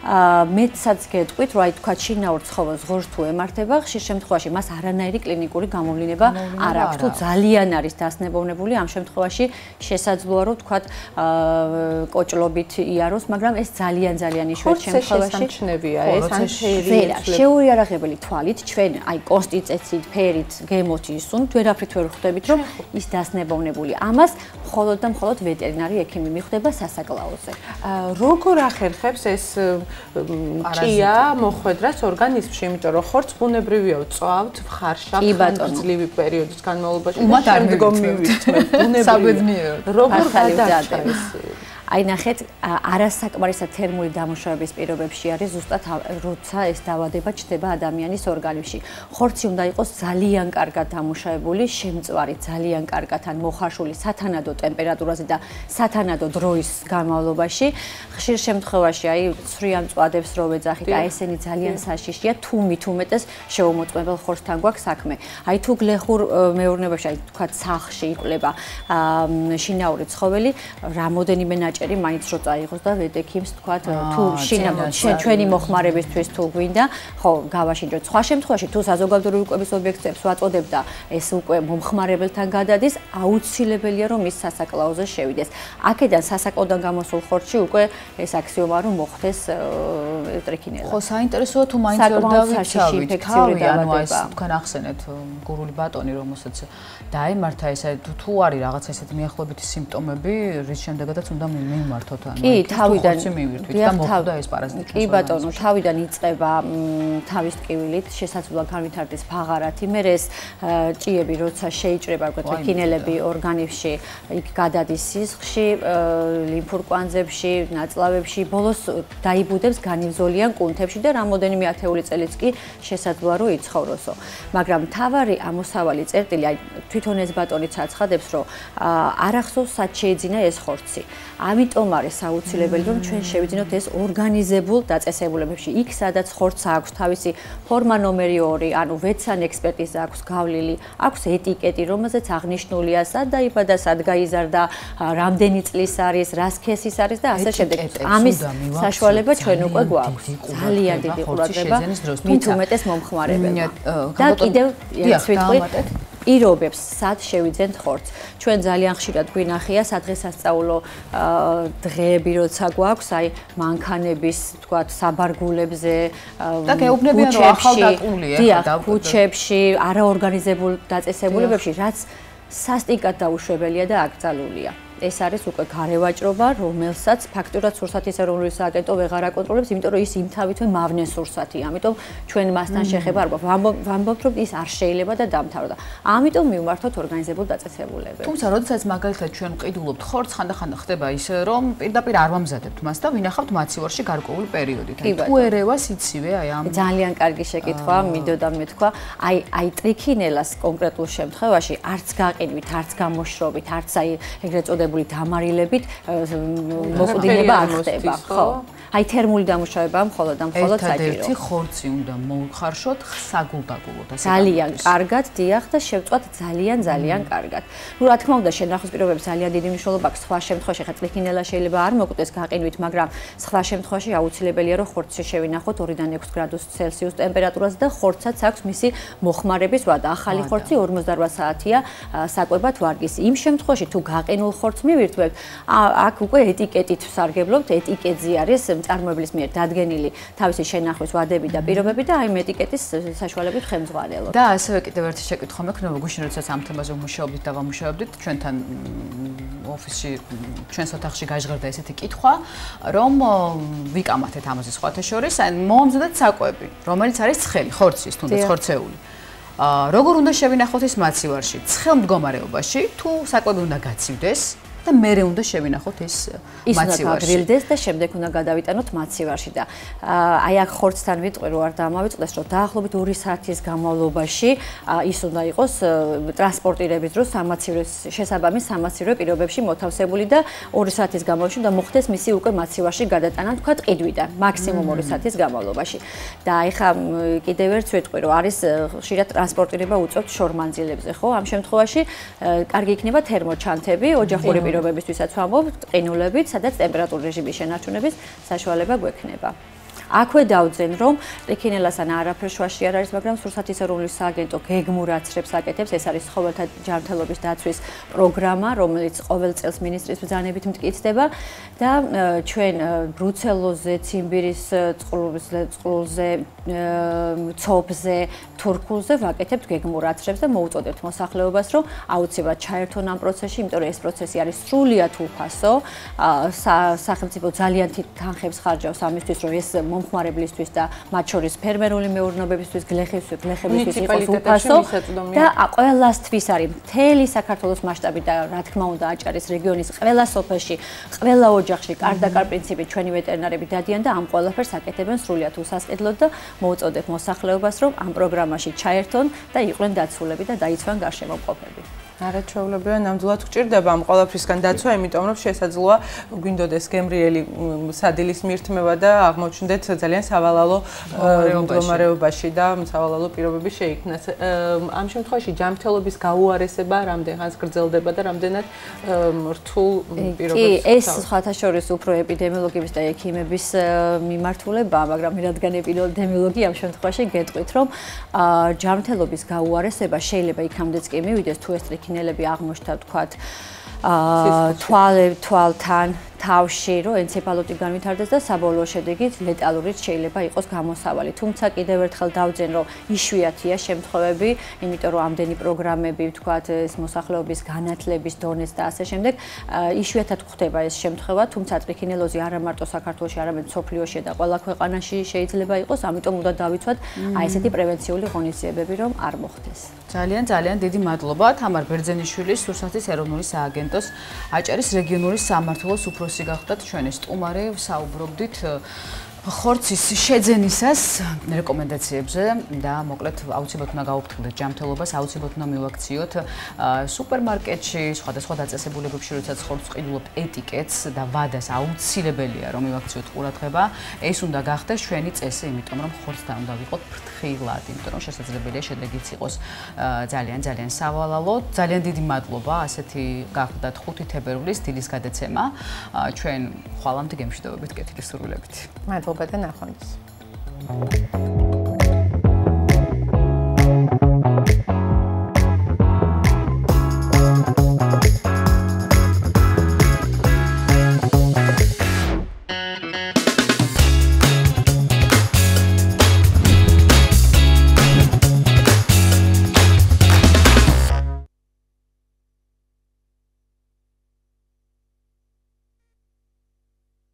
მეცაც გეტყვით, რომ აი თქვა შინაურ ცხოველს ღორს თუ ემართება, ხშირ შემთხვევაში მას არანაირი კლინიკური გამოვლინება არ აქვს. თუ ძალიან არის დასნებოვნებული, ამ შემთხვევაში შესაძლოა რომ თქვა კოჭლობით იაროს, მაგრამ ეს ძალიან იშვიათ შემთხვევაში შესამჩნევია ეს ან შეურიარაღებელი თვალით ჩვენ აი კონსტიტუციით, ფერით, გემოთ ისუნთ, ვერაფრით ვერ ხვდებით, რომ ის დასნებოვნებული. ამას მხოლოდ და მხოლოდ ვეტერინარი ექიმი მიხვდება სასაკლაოზე. როგორ ახერხებს ეს ჭია მოხვედრას ორგანიზმში, იმიტომ რომ ხორცს ბუნებრივია ვწვავთ ხარშახ ძლივი პერიოდის განმავლობაში და შემდგომ მივიწვევთ ბუნებრივად. როგორ გადაჭრეს? აი ნახეთ, არასაკმარისად თერმული დამუშავების პირობებში არის ზუსტად როცა ეს დაავადება ჩნდება ადამიანის ორგანიზმში. ხორცი უნდა იყოს ძალიან კარგად დამუშავებული, შემწვარი, ძალიან კარგად ან მოხარშული სათანადო ტემპერატურაზე და სათანადო დროის განმავლობაში. ხშირ შემთხვევაში აი ცვრიან მწვადებს რო ვეძახით, აი ესენი ძალიან საშიშია, თუ მით უმეტეს შეუმოწმებელ ხორცთან გვაქვს საქმე. აი თუ გლეხურ მეურნეობაში, აი თქვა სახლში იკვლება შინაური ცხოველი, რამოდენიმე ნაჭერი მაინც რო წაიღოს და ვედექიმს თქვა თუ ჩვენი მოხმარებისთვის თუ გვინდა ხო გავაშინჯოთ სხვა შემთხვევაში თუ საზოგადოებრივი უკუპრების ობიექტებს ვაწოდებ და ეს უკვე მომხმარებელთან გადადის აუცილებელია რომ ის სასაკლაოზე შევიდეს აქედან სასაკლაოდან გამოსულ ხორცში უკვე ეს აქსიომა რომ მოხდეს ტრიქინელა ხო საინტერესოა თუ მაინც ვერ დავიცავით თავი ანუ ეს თქვენ ახსენეთ გურული ბატონი რომელსაც დაემართა ესე თუ არის რაღაც ესეთი მიახლოებითი სიმპტომები რის შემდეგაც უნდა მიმართოთ ანუ კი თავიდან მივირთვით და მოხდა ეს პარაზიტი კი ბატონო თავიდან იწყება თავის ტკივილით შესაძლოა განვითარდეს ფაღარათი მე ეს ჭიები როცა შეიჭრება უკვე ტრიქინელები ორგანიზმში იქ გადადის სისხლში ლიმფურ კვანძებში ნაწლავებში ბოლოს დაიბუდებს განივზოლიან კუნთებში და რამოდენიმე ათეული წელიც კი შესაძლოა რომ იცხოვროსო მაგრამ თავარი ამოსავალი წერტილი აი თვითონ ეს ბატონიც აცხადებს რომ არ ახსოვს სად შეიძინა ეს ხორცი ამიტომ არის აუცილებელი რომ ჩვენ შევიძინოთ ეს ორგანიზებულ დაწესებულებებში იქ სადაც ხორცს აქვს თავისი ფორმა ნომერი 2 ანუ ვეცან ექსპერტიზა აქვს გავლილი აქვს ეტიკეტი რომელზეც აღნიშნულია სად დაიბადა სად გაიზარდა რამდენი წლის არის რა სქესის არის და ასე შემდეგ ამის საშუალება ჩვენ უკვე გვაქვს ძალიან დიდი ყურადღება მით უმეტეს მომხმარებელმა და კიდევ ერთ ვიტყვი პირობებს სად შევიძენთ ხორცს ჩვენ ძალიან ხშირად გვინახია სადღესასწაულო დღეები როცა გვაქვს აი მანქანების თქვათ საბარგულებზე და გეუბნებიან რომ ახალდატყულია და ქუჩებში არაორგანიზებულ დაწესებულებებში რაც სასტიკად დაუშვებელია და აკრძალულია ეს არის უკვე გარევაჭრობა, რომელსაც ფაქტურად სურსათის ეროვნული სააგენტო ვეღარ აკონტროლებს, იმიტომ რომ ის იმ თავითვე მავნე სურსათია. ამიტომ ჩვენ მასთან შეხება არ გვაქვს. ვამბობთ რომ ის არ შეიძლება და დამთავრდა. ამიტომ მივმართოთ ორგანიზებულ დაწესებულებებს. თუმცა როდესაც მაგალითად ჩვენ მყიდულობთ ხორცს, ხანდახან ხდება ისე რომ პირდაპირ არ ვამზადებთ მას და ვინახავთ მაცივარში გარკვეული პერიოდით. თუ ერევას იცივე აი ამ ძალიან კარგი შეკითხვა, მინდოდა მეთქვა. აი ტრიქინელას კონკრეტულ შემთხვევაში არც გაყინვით, არც გამოშრობით, არც აი ეგრეთ წოდებული დამარილებით მოყდინება არ ხდება, ხო? აი თერმული დამუშავება მხოლოდ საჭიროა. ერთადერთი ხორცი უნდა მოუხარშოთ საგულდაგულოდ, ასე ძალიან კარგად, დიახ და შევწვათ ძალიან კარგად. ნუ რა თქმა უნდა, შენახვის პირობებს ძალიან დიდი მნიშვნელობა აქვს. სხვა შემთხვევაში ხა ტრიქინელა შეიძლება არ მოკვდეს გაყინვით, მაგრამ სხვა შემთხვევაში აუცილებელია რომ ხორცში შევინახოთ 2-დან 6 გრადუს ცელსიუს ტემპერატურაზე და ხორცსაც აქვს მისი მოხმარების ვადა. ახალი ხორცი 48 საათია საკვებად ვარგისი. იმ შემთხვევაში თუ გაყინულ ხორცს მივირთვებთ, აქ უკვე ეტიკეტით ვსარგებლობთ, ეტიკეტზე არის წარმოებლის მიერ დადგენილი თავისი შენახვის ვადები და პირობები და აი ეტიკეტის საშუალებით ხელმძღვანელობთ. და ასევე კიდევ ერთი შეკითხვა მექნება, გუშინ როდესაც ამ თემაზე ვმუშაობდით და ვამუშაობდით, ჩვენთან ოფისში, ჩვენს ოთახში გაჟღერდა ესეთი კითხვა, რომ ვიკამათეთ ამაზე სხვათა შორის, ან მოამზადოთ საკვები, რომელიც არის ცხელი, ხორცის, თუნდაც ხორცეული. როგორ უნდა შევინახოთ ის მაცივარში, ცხელ მდგომარეობაში, თუ საკვები უნდა გაცივდეს? და მერე უნდა შევინახოთ ეს მაცივარში. გრილდეს და შემდეგ უნდა გადავიტანოთ მაცივარში და აი აქ ხორცთან ვიტყვი რომ არ დამავიწყდეს რომ დაახლოებით 2 საათის განმავლობაში ის უნდა იყოს ტრანსპორტირების დროს სამაცივრის შესაბამის სამაცივრო პირობებში მოთავსებული და 2 საათის განმავლობაში უნდა მოხდეს მისი უკვე მაცივარში გადატანა თქვა ყიდვიდან მაქსიმუმ 2 საათის განმავლობაში. და აი ხა კიდევ ერთ ვიტყვი რომ არის ხშირად ტრანსპორტირება უწევთ შორმანძილებზე, ხო? ამ შემთხვევაში კარგი იქნება თერმოჩანთები, ოჯახური პირობებისთვისაც ვამბობთ, ყინულებით, სადაც ტემპერატურული რეჟიმის შენარჩუნების საშუალება გვექნება. აქვე დავძენ რომ ტრიქინელასთან არაფერ შუაში არ არის, მაგრამ სურსათის ეროვნული სააგენტო გეგმურაცრებს აკეთებს, ეს არის ცხოველთა ჯანმრთელობის დაცვის პროგრამა, რომელიც ყოველ წელს მინისტრის ბრძანებით მტკიცდება და ჩვენ ბრუცელოზზე, ციმბირის წყლზე, ცოფზე, თურქულზე ვაკეთებთ გეგმურაცრებს და მოუწოდებთ მოსახლეობას, რომ აუცილებლად ჩაერთონ ამ პროცესში, იმიტომ რომ ეს პროცესი არის სრულიად უფასო. სახელმწიფო ძალიან დიდ თანხებს ხარჯავს ამისთვის, რომ ეს მომხმარებლისთვის და მათ შორის ფერმერული მეურნეობებისთვის, გლეხებისთვის იყოს უფასო და ყველასთვის არის მთელი საქართველოს მასშტაბით და რა თქმა უნდა აჭარის რეგიონის ყველა სოფელში, ყველა ოჯახში კარდაკარ პრინციპით ჩვენი ვეტერინარები დადიან და ამ ყველაფერს აკეთებენ სრულიად უსასყიდლოდ და მოუწოდებ მოსახლეობას, რომ ამ პროგრამაში ჩაერთონ და იყვნენ დაცულები და დაიცვან გარშემოყოფები. არაჩვეულებრივია, ნამდვილად გჭირდება ამ ყველაფრისგან დაცვა, იმიტომ რომ შესაძლოა გვინდოდეს გემრიელი სადილის მირთმევა და აღმოჩნდეთ ძალიან სავალალო მდგომარეობაში და სავალალო პირობები შეიქმნას. ამ შემთხვევაში ჯანმრთელობის გაუარესება რამდენღაც გრძელდება და რამდენად რთულ პირობებს. კი, ეს სხვათა შორის უფრო ეპიდემიოლოგების და ექიმების მიმართულებაა, მაგრამ რადგან ეპიდემიოლოგი ამ შემთხვევაში გეტყვით, რომ ჯანმრთელობის გაუარესება შეიძლება იქამდეც კი მივიდეს თუ ეს ტრიქინელები აღმოჩნდა თქვათ თვალთან თავში, რომ ენცეფალიტი განვითარდეს და საბოლოო შედეგით ლეტალურიც შეიძლება იყოს გამოსავალი. თუმცა კიდევ ერთხელ დავძენ, რომ იშვიათია შემთხვევები, იმიტომ რომ ამდენი პროგრამები, ვთქვათ, ეს მოსახლეობის განათლების დონეს და ასე შემდეგ, იშვიათად გვხდება ეს შემთხვევა, თუმცა ტრიქინელოზი არა მარტო საქართველოში, არამედ მსოფლიოში და ყველა ქვეყანაში შეიძლება იყოს, ამიტომ უნდა დავიცვათ აი ესეთი პრევენციული ღონისძიებები, რომ არ მოხდეს. ძალიან დიდი მადლობა თამარ ბერძენიშვილის, რუსეთის ეროვნული სააგენტოს აჭარის რეგიონული სამმართველოს უფროსი გახდათ ჩვენი სტუმარი, საუბრობდით ხორცის შეძენისას რეკომენდაციებზე და მოკლედ აუცილებლად უნდა გაუფრთხილდეთ ჯანმრთელობას, აუცილებლად უნდა მივაქციოთ სუპერმარკეტში, სხვადასხვა დაწესებულებებში, როდესაც ხორცს ყიდულობთ ეტიკეტს და ვადას აუცილებელია რომ მივაქციოთ ყურადღება. ეს უნდა გახდეს ჩვენი წესი, იმიტომ რომ ხორცთან უნდა ვიყოთ ფრთხილად, იმიტომ რომ შესაძლებელია შედეგიც იყოს ძალიან სავალალო. ძალიან დიდი მადლობა, ასეთი გახდათ 5 თებერვლის დილის გადაცემა. ჩვენ ხვალამდე გემშვიდობებით, კეთილი სურვილებით. მადლობა და ნახვამდის.